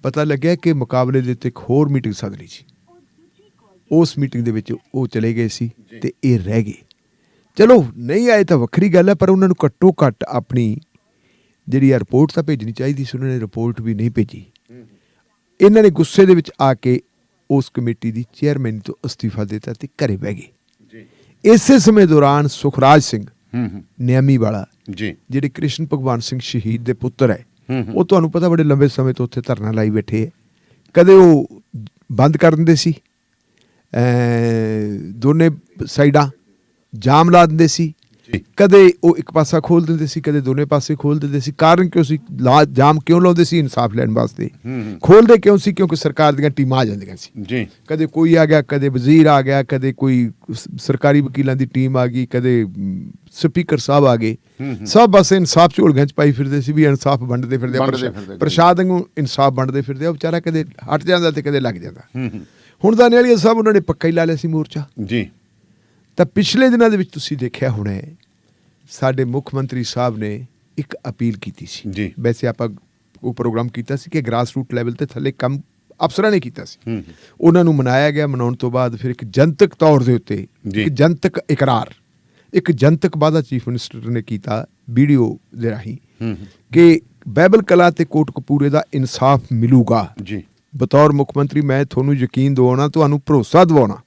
Speaker 3: ਪਤਾ ਲੱਗਿਆ ਕਿ ਮੁਕਾਬਲੇ ਦੇ ਉੱਤੇ ਇੱਕ ਹੋਰ ਮੀਟਿੰਗ ਸੱਦ ਲਈ ਸੀ। ਉਸ ਮੀਟਿੰਗ ਦੇ ਵਿੱਚ ਉਹ ਚਲੇ ਗਏ ਸੀ ਤੇ ਇਹ ਰਹਿ ਗਏ। ਚਲੋ ਨਹੀਂ ਆਏ ਤਾਂ ਵੱਖਰੀ ਗੱਲ ਹੈ, ਪਰ ਉਹਨਾਂ ਨੂੰ ਘੱਟੋ ਘੱਟ ਆਪਣੀ ਜਿਹੜੀ ਆ ਰਿਪੋਰਟ ਤਾਂ ਭੇਜਣੀ ਚਾਹੀਦੀ ਸੀ, ਉਹਨਾਂ ਨੇ ਰਿਪੋਰਟ ਵੀ ਨਹੀਂ ਭੇਜੀ। ਇਹਨਾਂ ਨੇ ਗੁੱਸੇ ਦੇ ਵਿੱਚ ਆ ਕੇ ਉਸ ਕਮੇਟੀ ਦੀ ਚੇਅਰਮੈਨ ਤੋਂ ਅਸਤੀਫਾ ਦਿੱਤਾ ਤੇ ਘਰੇ ਬਹਿ ਗਏ। ਇਸੇ ਸਮੇਂ ਦੌਰਾਨ ਸੁਖਰਾਜ ਸਿੰਘ ਨਿਆਮੀ ਵਾਲਾ, ਜਿਹੜੇ ਕ੍ਰਿਸ਼ਨ ਭਗਵਾਨ ਸਿੰਘ ਸ਼ਹੀਦ ਦੇ ਪੁੱਤਰ ਹੈ, ਉਹ ਤੁਹਾਨੂੰ ਪਤਾ ਬੜੇ ਲੰਬੇ ਸਮੇਂ ਤੋਂ ਉੱਥੇ ਧਰਨਾ ਲਾਈ ਬੈਠੇ ਹੈ। ਕਦੇ ਉਹ ਬੰਦ ਕਰ ਦਿੰਦੇ ਸੀ, ਦੋਨੇ ਸਾਈਡਾਂ ਜਾਮ ਲਾ ਦਿੰਦੇ ਸੀ, ਕਦੇ ਉਹ ਇੱਕ ਪਾਸਾ ਖੋਲ ਦਿੰਦੇ ਸੀ, ਕਦੇ ਦੋਨੇ ਪਾਸੇ ਖੋਲ ਦਿੰਦੇ ਸੀ। ਕਾਰਨ ਕਿਉਂ ਸੀ? ਜਾਮ ਕਿਉਂ ਲਾਉਂਦੇ ਸੀ? ਇਨਸਾਫ ਲੈਣ ਵਾਸਤੇ। ਖੋਲਦੇ ਕਿਉਂ ਸੀ? ਕਿਉਂਕਿ ਸਰਕਾਰ ਦੀਆਂ ਟੀਮਾਂ ਆ ਜਾਂਦੀਆਂ ਸੀ। ਕਦੇ ਕੋਈ ਆ ਗਿਆ, ਕਦੇ ਵਜ਼ੀਰ ਆ ਗਿਆ, ਕਦੇ ਕੋਈ ਸਰਕਾਰੀ ਵਕੀਲਾਂ ਦੀ ਟੀਮ ਆ ਗਈ, ਕਦੇ ਸਪੀਕਰ ਸਾਹਿਬ ਆ ਗਏ। ਸਭ ਬਸ ਇਨਸਾਫ ਝੋਲੀਆਂ 'ਚ ਪਾਈ ਫਿਰਦੇ ਸੀ ਵੀ ਇਨਸਾਫ ਵੰਡਦੇ ਫਿਰਦੇ, ਪ੍ਰਸ਼ਾਦ ਨੂੰ ਇਨਸਾਫ ਵੰਡਦੇ ਫਿਰਦੇ। ਉਹ ਵਿਚਾਰਾ ਕਦੇ ਹਟ ਜਾਂਦਾ ਤੇ ਕਦੇ ਲੱਗ ਜਾਂਦਾ। ਹੁਣ ਤਾਂ ਨਿਆਲੀਆ ਸਾਹਿਬ ਉਹਨਾਂ ਨੇ ਪੱਕਾ ਹੀ ਲਾ ਲਿਆ ਸੀ ਮੋਰਚਾ। ਤਾਂ ਪਿਛਲੇ ਦਿਨਾਂ ਦੇ ਵਿੱਚ ਤੁਸੀਂ ਦੇਖਿਆ ਹੋਣਾ ਸਾਡੇ ਮੁੱਖ ਮੰਤਰੀ ਸਾਹਿਬ ਨੇ ਇੱਕ ਅਪੀਲ ਕੀਤੀ ਸੀ। ਵੈਸੇ ਆਪਾਂ ਉਹ ਪ੍ਰੋਗਰਾਮ ਕੀਤਾ ਸੀ ਕਿ ਗ੍ਰਾਸ ਰੂਟ ਲੈਵਲ ਤੇ ਥੱਲੇ ਕੰਮ ਅਫਸਰਾਂ ਨੇ ਕੀਤਾ ਸੀ, ਉਹਨਾਂ ਨੂੰ ਮਨਾਇਆ ਗਿਆ। ਮਨਾਉਣ ਤੋਂ ਬਾਅਦ ਫਿਰ ਇੱਕ ਜਨਤਕ ਤੌਰ ਦੇ ਉੱਤੇ ਇੱਕ ਜਨਤਕ ਇਕਰਾਰ, ਇੱਕ ਜਨਤਕ ਵਾਅਦਾ ਚੀਫ ਮਿਨਿਸਟਰ ਨੇ ਕੀਤਾ ਵੀਡੀਓ ਦੇ ਰਾਹੀਂ ਕਿ ਬਾਈਬਲ ਕਲਾਂ ਤੇ ਕੋਟਕਪੂਰੇ ਦਾ ਇਨਸਾਫ ਮਿਲੂਗਾ। ਬਤੌਰ ਮੁੱਖ ਮੰਤਰੀ ਮੈਂ ਤੁਹਾਨੂੰ ਯਕੀਨ ਦਿਵਾਉਣਾ, ਤੁਹਾਨੂੰ ਭਰੋਸਾ ਦਿਵਾਉਣਾ,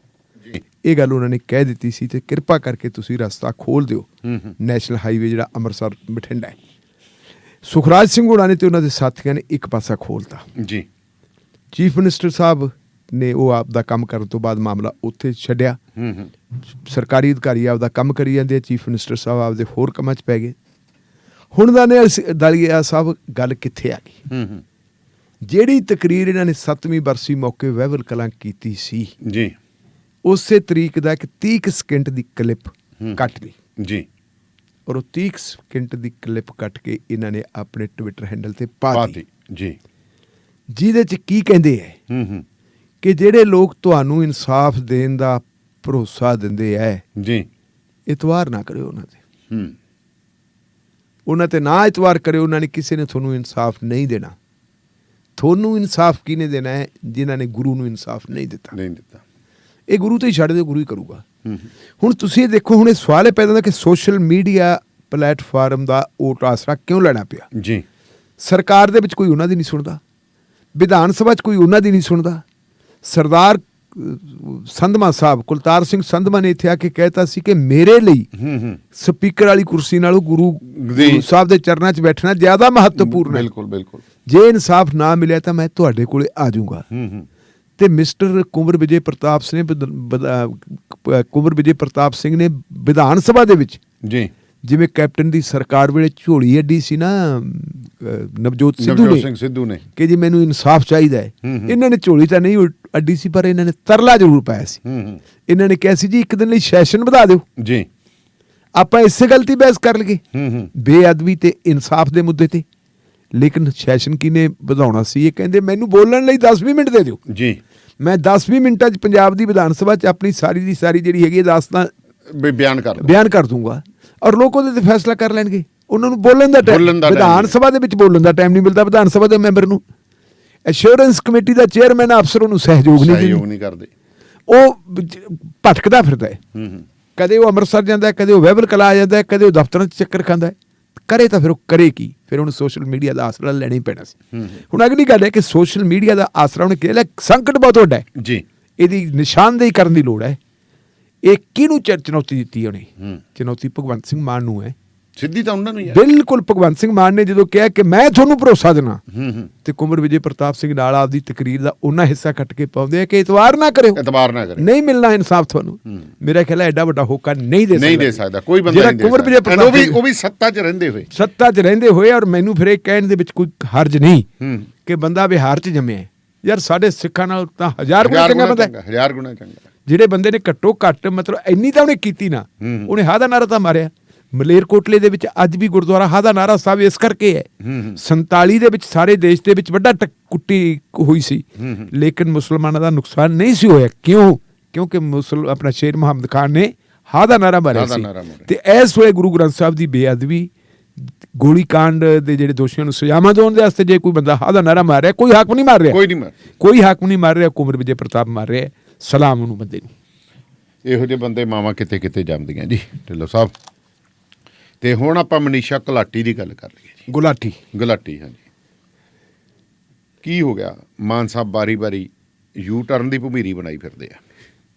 Speaker 3: ਇਹ ਗੱਲ ਉਹਨਾਂ ਨੇ ਕਹਿ ਦਿੱਤੀ ਸੀ ਤੇ ਕਿਰਪਾ ਕਰਕੇ ਤੁਸੀਂ ਰਸਤਾ ਖੋਲ ਦਿਓ। ਨੈਸ਼ਨਲ ਹਾਈਵੇ ਜਿਹੜਾ ਅੰਮ੍ਰਿਤਸਰ ਬਠਿੰਡਾ ਹੈ, ਸੁਖਰਾਜ ਸਿੰਘ ਹੋਣਾ ਨੇ ਤੇ ਉਹਨਾਂ ਦੇ ਸਾਥੀਆਂ ਨੇ ਇੱਕ ਪਾਸਾ ਖੋਲਤਾ। ਚੀਫ ਮਿਨਿਸਟਰ ਸਾਹਿਬ ਨੇ ਉਹ ਆਪ ਦਾ ਕੰਮ ਕਰਨ ਤੋਂ ਬਾਅਦ ਮਾਮਲਾ ਉੱਥੇ ਛੱਡਿਆ। ਸਰਕਾਰੀ ਅਧਿਕਾਰੀ ਆਪਦਾ ਕੰਮ ਕਰੀ ਜਾਂਦੇ, ਚੀਫ ਮਿਨਿਸਟਰ ਸਾਹਿਬ ਆਪਦੇ ਹੋਰ ਕੰਮਾਂ 'ਚ ਪੈ ਗਏ। ਹੁਣ ਦਾਲੀਆ ਸਾਹਿਬ ਗੱਲ ਕਿੱਥੇ ਆ ਗਈ? ਜਿਹੜੀ ਤਕਰੀਰ ਇਹਨਾਂ ਨੇ 7ਵੀਂ ਬਰਸੀ ਮੌਕੇ ਬਾਈਬਲ ਕਲਾਂ ਕੀਤੀ ਸੀ, ਉਸੇ ਤਰੀਕ ਦਾ ਇੱਕ 30 ਸਕਿੰਟ ਦੀ ਕਲਿੱਪ ਕੱਟ ਲਈ ਔਰ ਉਹ 30 ਸਕਿੰਟ ਦੀ ਕਲਿੱਪ ਕੱਟ ਕੇ ਇਹਨਾਂ ਨੇ ਆਪਣੇ ਟਵਿੱਟਰ ਹੈਂਡਲ ਤੇ ਪਾ ਦਿੱਤੀ, ਜਿਹਦੇ 'ਚ ਕੀ ਕਹਿੰਦੇ ਹੈ ਕਿ ਜਿਹੜੇ ਲੋਕ ਤੁਹਾਨੂੰ ਇਨਸਾਫ ਦੇਣ ਦਾ ਭਰੋਸਾ ਦਿੰਦੇ ਹੈ, ਇਤਵਾਰ ਨਾ ਕਰਿਓ ਉਹਨਾਂ ਤੇ, ਉਹਨਾਂ ਤੇ ਨਾ ਇਤਵਾਰ ਕਰਿਓ। ਉਹਨਾਂ ਨੇ ਕਿਸੇ ਨੇ ਤੁਹਾਨੂੰ ਇਨਸਾਫ ਨਹੀਂ ਦੇਣਾ। ਤੁਹਾਨੂੰ ਇਨਸਾਫ ਕਿਹਨੇ ਦੇਣਾ ਹੈ? ਜਿਨ੍ਹਾਂ ਨੇ ਗੁਰੂ ਨੂੰ ਇਨਸਾਫ ਨਹੀਂ ਦਿੱਤਾ। ਇਹ ਗੁਰੂ ਤੇ ਹੀ ਛੱਡ ਦਿਓ, ਗੁਰੂ ਹੀ ਕਰੂਗਾ। ਹੁਣ ਤੁਸੀਂ ਇਹ ਦੇਖੋ, ਹੁਣ ਇਹ ਸਵਾਲ ਇਹ ਪੈਦਾ ਹੁੰਦਾ ਕਿ ਸੋਸ਼ਲ ਮੀਡੀਆ ਪਲੇਟਫਾਰਮ ਦਾ ਓਟ ਆਸਰਾ ਕਿਉਂ ਲੈਣਾ ਪਿਆ? ਸਰਕਾਰ ਦੇ ਵਿੱਚ ਕੋਈ ਉਹਨਾਂ ਦੀ ਨਹੀਂ ਸੁਣਦਾ, ਵਿਧਾਨ ਸਭਾ 'ਚ ਕੋਈ ਉਹਨਾਂ ਦੀ ਨਹੀਂ ਸੁਣਦਾ। ਸਰਦਾਰ ਸੰਧਮਾ ਸਾਹਿਬ, ਕੁਲਤਾਰ ਸਿੰਘ ਸੰਧਮਾ ਨੇ ਇੱਥੇ ਆ ਕੇ ਕਹਿਤਾ ਸੀ ਕਿ ਮੇਰੇ ਲਈ ਸਪੀਕਰ ਵਾਲੀ ਕੁਰਸੀ ਨਾਲੋਂ ਗੁਰੂ ਸਾਹਿਬ ਦੇ ਚਰਨਾਂ 'ਚ ਬੈਠਣਾ ਜ਼ਿਆਦਾ ਮਹੱਤਵਪੂਰਨ ਹੈ।
Speaker 2: ਬਿਲਕੁਲ।
Speaker 3: ਜੇ ਇਨਸਾਫ ਨਾ ਮਿਲਿਆ ਤਾਂ ਮੈਂ ਤੁਹਾਡੇ ਕੋਲੇ ਆ ਜਾਊਂਗਾ। ਤੇ ਮਿਸਟਰ ਕੁੰਵਰ ਵਿਜੇ ਪ੍ਰਤਾਪ ਸਿੰਘ ਨੇ ਵਿਧਾਨ ਸਭਾ ਦੇ ਵਿੱਚ ਜਿਵੇਂ ਕੈਪਟਨ ਦੀ ਸਰਕਾਰ ਵੇਲੇ ਝੋਲੀ ਅੱਡੀ ਸੀ ਨਾ ਨਵਜੋਤ ਸਿੱਧੂ ਨੇ ਕਿ ਜੀ ਮੈਨੂੰ ਇਨਸਾਫ ਚਾਹੀਦਾ ਹੈ, ਇਹਨਾਂ ਨੇ ਝੋਲੀ ਤਾਂ ਨਹੀਂ ਅੱਡੀ ਸੀ ਪਰ ਇਹਨਾਂ ਨੇ ਤਰਲਾ ਜ਼ਰੂਰ ਪਾਇਆ ਸੀ। ਇਹਨਾਂ ਨੇ ਕਿਹਾ ਸੀ ਜੀ ਇੱਕ ਦਿਨ ਲਈ ਸੈਸ਼ਨ ਵਧਾ ਦਿਓ, ਆਪਾਂ ਇਸੇ ਗੱਲ ਤੇ ਬਹਿਸ ਕਰ ਲਈਏ ਬੇਅਦਬੀ ਤੇ ਇਨਸਾਫ ਦੇ ਮੁੱਦੇ ਤੇ। ਲੇਕਿਨ ਸੈਸ਼ਨ ਕਿਹਨੇ ਵਧਾਉਣਾ ਸੀ? ਇਹ ਕਹਿੰਦੇ ਮੈਨੂੰ ਬੋਲਣ ਲਈ 10-20 ਮਿੰਟ ਦੇ ਦਿਓ, ਮੈਂ 10-20 ਮਿੰਟਾਂ 'ਚ ਪੰਜਾਬ ਦੀ ਵਿਧਾਨ ਸਭਾ 'ਚ ਆਪਣੀ ਸਾਰੀ ਦੀ ਸਾਰੀ ਜਿਹੜੀ ਹੈਗੀ ਦਾਸਤਾਂ ਬਿਆਨ ਕਰ ਦੂੰਗਾ ਔਰ ਲੋਕ ਉਹਦੇ ਤੇ ਫੈਸਲਾ ਕਰ ਲੈਣਗੇ। ਉਹਨਾਂ ਨੂੰ ਬੋਲਣ ਦਾ ਟਾਈਮ, ਵਿਧਾਨ ਸਭਾ ਦੇ ਵਿੱਚ ਬੋਲਣ ਦਾ ਟਾਈਮ ਨਹੀਂ ਮਿਲਦਾ ਵਿਧਾਨ ਸਭਾ ਦੇ ਮੈਂਬਰ ਨੂੰ। ਐਸ਼ੋਰੈਂਸ ਕਮੇਟੀ ਦਾ ਚੇਅਰਮੈਨ ਅਫਸਰ ਉਹਨੂੰ ਸਹਿਯੋਗ ਨਹੀਂ ਕਰਦੇ, ਉਹ ਭਟਕਦਾ ਫਿਰਦਾ ਹੈ। ਕਦੇ ਉਹ ਅੰਮ੍ਰਿਤਸਰ ਜਾਂਦਾ, ਕਦੇ ਉਹ ਬਾਈਬਲ ਕਲਾਂ ਆ ਜਾਂਦਾ, ਕਦੇ ਉਹ ਦਫ਼ਤਰਾਂ 'ਚ ਚੱਕਰ ਖਾਂਦਾ ਹੈ। ਕਰੇ ਤਾਂ ਫਿਰ ਉਹ ਕਰੇ ਕੀ? ਫਿਰ ਉਹਨੂੰ ਸੋਸ਼ਲ ਮੀਡੀਆ ਦਾ ਆਸਰਾ ਲੈਣਾ ਹੀ ਪੈਣਾ ਸੀ। ਹੁਣ ਅਗਲੀ ਗੱਲ ਹੈ ਕਿ ਸੋਸ਼ਲ ਮੀਡੀਆ ਦਾ ਆਸਰਾ ਉਹਨੇ ਕਿਹਾ ਸੰਕਟ ਬਹੁਤ ਵੱਡਾ ਹੈ, ਇਹਦੀ ਨਿਸ਼ਾਨਦੇਹੀ ਕਰਨ ਦੀ ਲੋੜ ਹੈ। ਇਹ ਕਿਹਨੂੰ ਚੁਣੌਤੀ ਦਿੱਤੀ ਉਹਨੇ? ਚੁਣੌਤੀ ਭਗਵੰਤ ਸਿੰਘ ਮਾਨ ਨੂੰ ਹੈ,
Speaker 2: ਸਿੱਧੀ ਤਾਂ ਉਹਨਾਂ ਨੂੰ ਹੀ ਹੈ।
Speaker 3: ਬਿਲਕੁਲ ਭਗਵੰਤ ਸਿੰਘ ਮਾਨ ਨੇ ਜਦੋਂ ਕਿਹਾ ਕਿ ਮੈਂ ਤੁਹਾਨੂੰ ਭਰੋਸਾ ਦੇਣਾ, ਤੇ ਕੁੰਵਰ ਵਿਜੇ ਪ੍ਰਤਾਪ ਸਿੰਘ ਨਾਲ ਆਪਦੀ ਤਕਰੀਰ ਦਾ ਉਹਨਾਂ ਹਿੱਸਾ ਕੱਟ ਕੇ ਪਾਉਂਦੇ ਆ ਕਿ ਇਤਵਾਰ ਨਾ ਕਰਿਓ, ਨਹੀਂ ਮਿਲਣਾ ਇਨਸਾਫ ਤੁਹਾਨੂੰ। ਮੇਰਾ ਖਿਆਲ ਹੈ ਐਡਾ ਵੱਡਾ ਹੋਕਾ ਨਹੀਂ ਦੇ ਸਕਦਾ
Speaker 2: ਕੋਈ ਬੰਦਾ।
Speaker 3: ਜਿਹੜਾ ਕੁੰਵਰ ਵਿਜੇ ਪ੍ਰਤਾਪ
Speaker 2: ਉਹ ਵੀ ਸੱਤਾ 'ਚ ਰਹਿੰਦੇ ਹੋਏ ਔਰ ਮੈਨੂੰ ਫਿਰ ਇਹ ਕਹਿਣ ਦੇ ਵਿੱਚ ਕੋਈ ਹਰਜ ਨਹੀਂ ਕਿ ਬੰਦਾ ਬਿਹਾਰ 'ਚ ਜੰਮਿਆ। ਯਾਰ ਸਾਡੇ ਸਿੱਖਾਂ ਨਾਲ ਤਾਂ 1000 ਗੁਣਾ ਚੰਗਾ ਬੰਦਾ, 1000 ਗੁਣਾ ਚੰਗਾ। ਜਿਹੜੇ ਬੰਦੇ ਨੇ ਘੱਟੋ ਘੱਟ ਮਤਲਬ ਇੰਨੀ ਤਾਂ ਉਹਨੇ ਕੀਤੀ ਨਾ, ਉਹਨੇ ਹਾਂ ਦਾ ਨਾਰਾ ਤਾਂ ਮਾਰਿਆ। ਮਲੇਰਕੋਟਲੇ ਦੇ ਵਿੱਚ ਅੱਜ ਵੀ ਗੁਰਦੁਆਰਾ ਹਾਂ ਦਾ ਨਾਰਾ ਸਾਹਿਬ ਇਸ ਕਰਕੇ ਹੈ 47 ਦੇ ਵਿੱਚ ਸਾਰੇ ਦੇਸ਼ ਦੇ ਵਿੱਚ ਵੱਡਾ ਕੁੱਟੀ ਹੋਈ ਸੀ, ਲੇਕਿਨ ਮੁਸਲਮਾਨਾਂ ਦਾ ਨੁਕਸਾਨ ਨਹੀਂ ਸੀ ਹੋਇਆ। ਕਿਉਂਕਿ ਆਪਣਾ ਸ਼ੇਰ ਮੁਹੰਮਦ ਖਾਨ ਨੇ ਹਾਂ ਦਾ ਨਾਰਾ ਮਾਰਿਆ ਸੀ। ਤੇ ਇਸ ਵੇਲੇ ਗੁਰੂ ਗ੍ਰੰਥ ਸਾਹਿਬ ਦੀ ਬੇਅਦਬੀ, ਗੋਲੀ ਕਾਂਡ ਦੇ ਜਿਹੜੇ ਦੋਸ਼ੀਆਂ ਨੂੰ ਸਜ਼ਾਵਾਂ ਦੇਣ ਦੇ ਵਾਸਤੇ ਜੇ ਕੋਈ ਬੰਦਾ ਹਾਂ ਦਾ ਨਾਰਾ ਮਾਰ ਰਿਹਾ, ਕੋਈ ਹਾਕਮ ਨਹੀਂ ਮਾਰ ਰਿਹਾ, ਕੋਈ ਹਾਕਮ ਨਹੀਂ ਮਾਰ ਰਿਹਾ, ਕੁੰਵਰ ਵਿਜੇ ਪ੍ਰਤਾਪ ਮਾਰ ਰਿਹਾ। ਸਲਾਮ ਉਹਨੂੰ ਬੰਦੇ ਨੂੰ। ਇਹੋ ਜਿਹੇ ਬੰਦੇ ਮਾਵਾਂ ਕਿਤੇ ਜੰਮਦੀਆਂ ਜੀ। ਢਿੱਲੋਂ ਸਾਹਿਬ ਤੇ ਹੁਣ ਆਪਾਂ ਮਨੀਸ਼ਾ ਗੁਲਾਟੀ ਦੀ ਗੱਲ ਕਰ ਲਈਏ ਜੀ।
Speaker 3: ਗੁਲਾਟੀ
Speaker 2: ਗੁਲਾਟੀ, ਹਾਂਜੀ। ਕੀ ਹੋ ਗਿਆ? ਮਾਨ ਸਾਹਿਬ ਬਾਰੀ ਯੂ ਟਰਨ ਦੀ ਭੁਮੀਰੀ ਬਣਾਈ ਫਿਰਦੇ ਆ।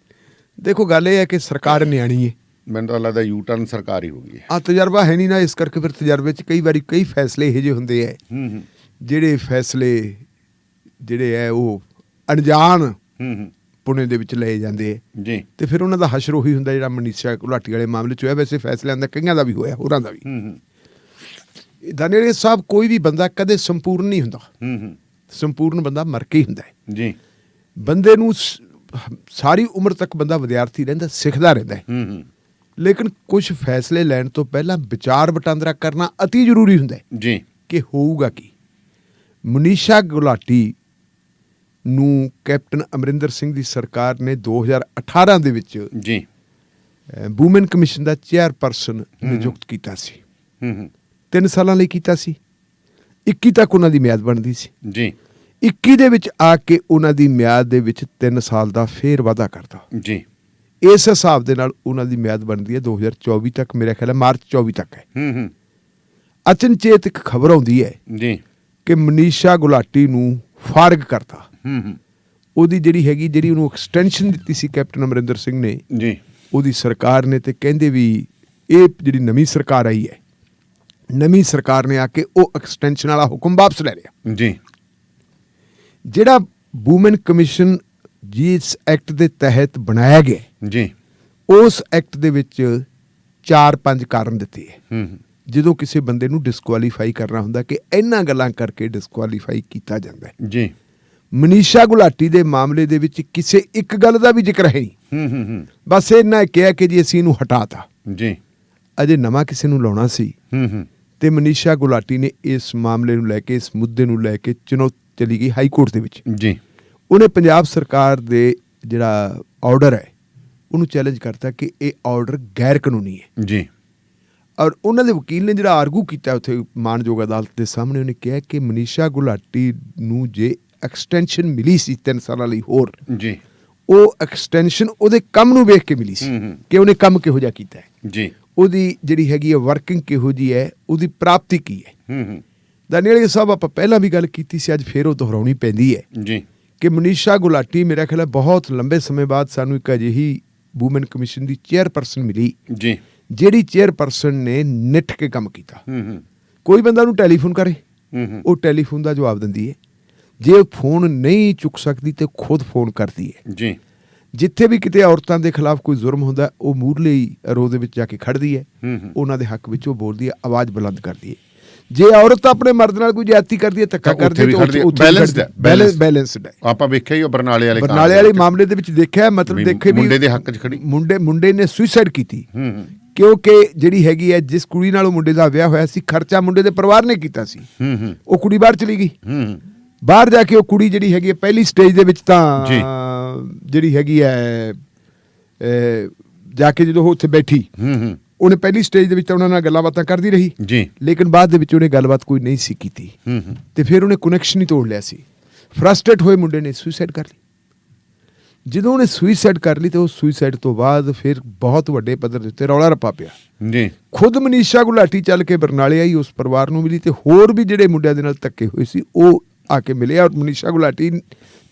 Speaker 3: ਦੇਖੋ, ਗੱਲ ਇਹ ਹੈ ਕਿ ਸਰਕਾਰ ਨਿਆਣੀ ਹੈ।
Speaker 2: ਮੈਨੂੰ ਤਾਂ ਲੱਗਦਾ ਯੂ ਟਰਨ ਸਰਕਾਰ ਹੀ ਹੋ ਗਈ ਹੈ।
Speaker 3: ਤਜਰਬਾ ਹੈ ਨਹੀਂ ਨਾ, ਇਸ ਕਰਕੇ ਫਿਰ ਤਜਰਬੇ 'ਚ ਕਈ ਵਾਰੀ ਕਈ ਫੈਸਲੇ ਇਹੋ ਜਿਹੇ ਹੁੰਦੇ ਹੈ ਜਿਹੜੇ ਫੈਸਲੇ ਜਿਹੜੇ ਹੈ ਉਹ ਅਣਜਾਣ ਪੁਣੇ ਦੇ ਵਿੱਚ ਲਏ ਜਾਂਦੇ ਹੈ
Speaker 2: ਜੀ।
Speaker 3: ਤੇ ਫਿਰ ਉਹਨਾਂ ਦਾ ਹਸ਼ਰ ਉਹੀ ਹੁੰਦਾ ਜਿਹੜਾ ਮਨੀਸ਼ਾ ਗੁਲਾਟੀ ਵਾਲੇ ਮਾਮਲੇ 'ਚ ਹੋਇਆ। ਵੈਸੇ ਫੈਸਲਿਆਂ ਦਾ ਕਈਆਂ ਦਾ ਵੀ ਹੋਇਆ, ਹੋਰਾਂ ਦਾ ਵੀ। ਦਾਨੇਲੀਆ ਸਾਹਿਬ, ਕੋਈ ਵੀ ਬੰਦਾ ਕਦੇ ਸੰਪੂਰਨ ਨਹੀਂ ਹੁੰਦਾ। ਸੰਪੂਰਨ ਬੰਦਾ ਮਰ ਕੇ ਹੀ ਹੁੰਦਾ ਹੈ
Speaker 2: ਜੀ।
Speaker 3: ਬੰਦੇ ਨੂੰ ਸਾਰੀ ਉਮਰ ਤੱਕ ਬੰਦਾ ਵਿਦਿਆਰਥੀ ਰਹਿੰਦਾ, ਸਿੱਖਦਾ ਰਹਿੰਦਾ ਹੈ। ਲੇਕਿਨ ਕੁਝ ਫੈਸਲੇ ਲੈਣ ਤੋਂ ਪਹਿਲਾਂ ਵਿਚਾਰ ਵਟਾਂਦਰਾ ਕਰਨਾ ਅਤੀ ਜ਼ਰੂਰੀ ਹੁੰਦਾ ਹੈ
Speaker 2: ਜੀ
Speaker 3: ਕਿ ਹੋਊਗਾ ਕੀ। ਮਨੀਸ਼ਾ ਗੁਲਾਟੀ ਨੂੰ ਕੈਪਟਨ ਅਮਰਿੰਦਰ ਸਿੰਘ ਦੀ ਸਰਕਾਰ ਨੇ 2018 ਦੇ ਵਿੱਚ
Speaker 2: ਜੀ
Speaker 3: ਵੂਮਨ ਕਮਿਸ਼ਨ ਦਾ ਚੇਅਰਪਰਸਨ ਨਿਯੁਕਤ ਕੀਤਾ ਸੀ। 3 ਸਾਲਾਂ ਲਈ ਕੀਤਾ ਸੀ। 21 ਤੱਕ ਉਹਨਾਂ ਦੀ ਮਿਆਦ ਬਣਦੀ ਸੀ
Speaker 2: ਜੀ।
Speaker 3: 21 ਦੇ ਵਿੱਚ ਆ ਕੇ ਉਹਨਾਂ ਦੀ ਮਿਆਦ ਦੇ ਵਿੱਚ 3 ਸਾਲ ਦਾ ਫੇਰ ਵਾਧਾ ਕਰਤਾ
Speaker 2: ਜੀ।
Speaker 3: ਇਸ ਹਿਸਾਬ ਦੇ ਨਾਲ ਉਹਨਾਂ ਦੀ ਮਿਆਦ ਬਣਦੀ ਹੈ 2024 ਤੱਕ, ਮੇਰਾ ਖਿਆਲ ਹੈ ਮਾਰਚ 24 ਤੱਕ ਹੈ। ਅਚਨਚੇਤ ਇੱਕ ਖਬਰ ਆਉਂਦੀ ਹੈ
Speaker 2: ਜੀ
Speaker 3: ਕਿ ਮਨੀਸ਼ਾ ਗੁਲਾਟੀ ਨੂੰ ਫਾਰਗ ਕਰਤਾ। ਉਹਦੀ ਜਿਹੜੀ ਉਹਨੂੰ ਐਕਸਟੈਂਸ਼ਨ ਦਿੱਤੀ ਸੀ ਕੈਪਟਨ ਅਮਰਿੰਦਰ ਸਿੰਘ ਨੇ
Speaker 2: ਜੀ,
Speaker 3: ਉਹਦੀ ਸਰਕਾਰ ਨੇ, ਤੇ ਕਹਿੰਦੇ ਵੀ ਇਹ ਜਿਹੜੀ ਨਵੀਂ ਸਰਕਾਰ ਆਈ ਹੈ, ਨਵੀਂ ਸਰਕਾਰ ਨੇ ਆ ਕੇ ਉਹ ਐਕਸਟੈਂਸ਼ਨ ਵਾਲਾ ਹੁਕਮ ਵਾਪਸ ਲੈ ਲਿਆ।
Speaker 2: ਜੀ।
Speaker 3: ਜਿਹੜਾ ਵੂਮਨ ਕਮਿਸ਼ਨ ਜਿਸ ਐਕਟ ਦੇ ਤਹਿਤ ਬਣਾਇਆ ਗਿਆ
Speaker 2: ਜੀ,
Speaker 3: ਉਸ ਐਕਟ ਦੇ ਵਿੱਚ 4-5 ਕਾਰਨ ਦਿੱਤੇ ਹੈ ਜਦੋਂ ਕਿਸੇ ਬੰਦੇ ਨੂੰ ਡਿਸਕੁਆਲੀਫਾਈ ਕਰਨਾ ਹੁੰਦਾ ਕਿ ਇਹਨਾਂ ਗੱਲਾਂ ਕਰਕੇ ਡਿਸਕੁਆਲੀਫਾਈ ਕੀਤਾ ਜਾਂਦਾ ਹੈ।
Speaker 2: ਜੀ।
Speaker 3: ਮਨੀਸ਼ਾ ਗੁਲਾਟੀ ਦੇ ਮਾਮਲੇ ਦੇ ਵਿੱਚ ਕਿਸੇ ਇੱਕ ਗੱਲ ਦਾ ਵੀ ਜ਼ਿਕਰ ਹੈ ਨਹੀਂ। ਬਸ ਇਹਨਾਂ ਕਿਹਾ ਕਿ ਜੀ ਅਸੀਂ ਇਹਨੂੰ ਹਟਾਤਾ।
Speaker 2: ਜੀ।
Speaker 3: ਅਜੇ ਨਵਾਂ ਕਿਸੇ ਨੂੰ ਲਾਉਣਾ ਸੀ ਤੇ ਮਨੀਸ਼ਾ ਗੁਲਾਟੀ ਨੇ ਇਸ ਮਾਮਲੇ ਨੂੰ ਲੈ ਕੇ, ਇਸ ਮੁੱਦੇ ਨੂੰ ਲੈ ਕੇ ਚੁਣੌਤੀ ਚਲੀ ਗਈ ਹਾਈ ਕੋਰਟ ਦੇ ਵਿੱਚ।
Speaker 2: ਜੀ।
Speaker 3: ਉਹਨੇ ਪੰਜਾਬ ਸਰਕਾਰ ਦੇ ਜਿਹੜਾ ਆਰਡਰ ਹੈ ਉਹਨੂੰ ਚੈਲੰਜ ਕਰਤਾ ਕਿ ਇਹ ਆਰਡਰ ਗੈਰ ਕਾਨੂੰਨੀ ਹੈ।
Speaker 2: ਜੀ।
Speaker 3: ਔਰ ਉਹਨਾਂ ਦੇ ਵਕੀਲ ਨੇ ਜਿਹੜਾ ਆਰਗੂ ਕੀਤਾ ਉੱਥੇ ਮਾਣਯੋਗ ਅਦਾਲਤ ਦੇ ਸਾਹਮਣੇ, ਉਹਨੇ ਕਿਹਾ ਕਿ ਮਨੀਸ਼ਾ ਗੁਲਾਟੀ ਨੂੰ ਜੇ ਐਕਸਟੈਂਸ਼ਨ ਮਿਲੀ ਸੀ 3 ਸਾਲਾਂ ਲਈ ਹੋਰ,
Speaker 2: ਜੀ,
Speaker 3: ਉਹ ਐਕਸਟੈਂਸ਼ਨ ਉਹਦੇ ਕੰਮ ਨੂੰ ਵੇਖ ਕੇ ਮਿਲੀ ਸੀ ਕਿ ਉਹਨੇ ਕੰਮ ਕਿਹੋ ਜਿਹਾ ਕੀਤਾ ਹੈ,
Speaker 2: ਜੀ,
Speaker 3: ਉਹਦੀ ਜਿਹੜੀ ਹੈਗੀ ਹੈ ਵਰਕਿੰਗ ਕਿਹੋ ਜਿਹੀ ਹੈ, ਉਹਦੀ ਪ੍ਰਾਪਤੀ ਕੀ ਹੈ। ਦਾਨੇਲੀਆ ਸਾਹਿਬ, ਆਪਾਂ ਪਹਿਲਾਂ ਵੀ ਗੱਲ ਕੀਤੀ ਸੀ, ਅੱਜ ਫੇਰ ਉਹ ਦੁਹਰਾਉਣੀ ਪੈਂਦੀ ਹੈ
Speaker 2: ਜੀ,
Speaker 3: ਕਿ ਮਨੀਸ਼ਾ ਗੁਲਾਟੀ ਮੇਰਾ ਖਿਆਲ ਹੈ ਬਹੁਤ ਲੰਬੇ ਸਮੇਂ ਬਾਅਦ ਸਾਨੂੰ ਇੱਕ ਅਜਿਹੀ ਵੂਮਨ ਕਮਿਸ਼ਨ ਦੀ ਚੇਅਰਪਰਸਨ ਮਿਲੀ
Speaker 2: ਜੀ,
Speaker 3: ਜਿਹੜੀ ਚੇਅਰਪਰਸਨ ਨੇ ਨਿੱਠ ਕੇ ਕੰਮ ਕੀਤਾ। ਕੋਈ ਬੰਦਾ ਉਹਨੂੰ ਟੈਲੀਫੋਨ ਕਰੇ, ਉਹ ਟੈਲੀਫੋਨ ਦਾ ਜਵਾਬ ਦਿੰਦੀ ਹੈ। ਜੇ ਫੋਨ ਨਹੀਂ ਚੁੱਕ ਸਕਦੀ ਤੇ ਖੁਦ ਫੋਨ ਕਰਦੀ ਹੈ।
Speaker 2: ਜੀ।
Speaker 3: ਜਿੱਥੇ ਵੀ ਕਿਤੇ ਔਰਤਾਂ ਦੇ ਖਿਲਾਫ ਕੋਈ ਜ਼ੁਰਮ ਹੁੰਦਾ, ਉਹ ਮੂਹਰਲੇ ਰੋਹ ਦੇ ਵਿੱਚ ਜਾ ਕੇ ਖੜਦੀ ਹੈ, ਉਹਨਾਂ ਦੇ ਹੱਕ ਵਿੱਚ ਉਹ ਬੋਲਦੀ ਹੈ, ਆਵਾਜ਼ ਬੁਲੰਦ ਕਰਦੀ ਹੈ। ਜੇ ਔਰਤ ਆਪਣੇ ਮਰਦ ਨਾਲ ਕੋਈ ਜ਼ਿਆਦਤੀ ਕਰਦੀ ਹੈ, ਧੱਕਾ ਕਰਦੀ ਹੈ, ਬੈਲੈਂਸਡ ਹੈ।
Speaker 2: ਆਪਾਂ ਵੇਖਿਆ ਹੀ ਬਰਨਾਲੇ
Speaker 3: ਵਾਲੇ ਮਾਮਲੇ ਦੇ ਵਿੱਚ ਦੇਖਿਆ, ਮਤਲਬ ਦੇਖੇ ਵੀ
Speaker 2: ਮੁੰਡੇ ਦੇ ਹੱਕ 'ਚ ਖੜੀ,
Speaker 3: ਮੁੰਡੇ ਨੇ ਸੁਸਾਈਡ ਕੀਤੀ ਕਿਉਂਕਿ ਜਿਹੜੀ ਹੈਗੀ ਹੈ ਜਿਸ ਕੁੜੀ ਨਾਲ ਉਹ ਮੁੰਡੇ ਦਾ ਵਿਆਹ ਹੋਇਆ ਸੀ, ਖਰਚਾ ਮੁੰਡੇ ਦੇ ਪਰਿਵਾਰ ਨੇ ਕੀਤਾ ਸੀ। ਉਹ ਕੁੜੀ ਬਾਹਰ ਚਲੀ ਗਈ। ਬਾਹਰ ਜਾ ਕੇ ਉਹ ਕੁੜੀ ਜਿਹੜੀ ਹੈਗੀ ਹੈ ਪਹਿਲੀ ਸਟੇਜ ਦੇ ਵਿੱਚ ਤਾਂ ਜਿਹੜੀ ਹੈਗੀ ਹੈ ਜਾ ਕੇ ਜਦੋਂ ਉਹ ਉੱਥੇ ਬੈਠੀ, ਉਹਨੇ ਪਹਿਲੀ ਸਟੇਜ ਦੇ ਵਿੱਚ ਤਾਂ ਉਹਨਾਂ ਨਾਲ ਗੱਲਾਂ ਬਾਤਾਂ ਕਰਦੀ ਰਹੀ
Speaker 2: ਜੀ,
Speaker 3: ਲੇਕਿਨ ਬਾਅਦ ਦੇ ਵਿੱਚ ਉਹਨੇ ਗੱਲਬਾਤ ਕੋਈ ਨਹੀਂ ਸੀ ਕੀਤੀ ਤੇ ਫਿਰ ਉਹਨੇ ਕਨੈਕਸ਼ਨ ਹੀ ਤੋੜ ਲਿਆ ਸੀ। ਫਰਸਟ੍ਰੇਟ ਹੋਏ ਮੁੰਡੇ ਨੇ ਸੁਸਾਈਡ ਕਰ ਲਈ। ਜਦੋਂ ਉਹਨੇ ਸੁਸਾਈਡ ਕਰ ਲਈ ਤੇ ਉਹ ਸੁਸਾਈਡ ਤੋਂ ਬਾਅਦ ਫਿਰ ਬਹੁਤ ਵੱਡੇ ਪੱਧਰ ਦੇ ਉੱਤੇ ਰੌਲਾ ਰੱਪਾ ਪਿਆ
Speaker 2: ਜੀ।
Speaker 3: ਖੁਦ ਮਨੀਸ਼ਾ ਗੁਲਾਟੀ ਚੱਲ ਕੇ ਬਰਨਾਲੇ ਆਈ, ਉਸ ਪਰਿਵਾਰ ਨੂੰ ਮਿਲੀ ਤੇ ਹੋਰ ਵੀ ਜਿਹੜੇ ਮੁੰਡਿਆਂ ਦੇ ਨਾਲ ਧੱਕੇ ਹੋਏ ਸੀ ਉਹ ਆ ਕੇ ਮਿਲੇ। ਔਰ ਮਨੀਸ਼ਾ ਗੁਲਾਟੀ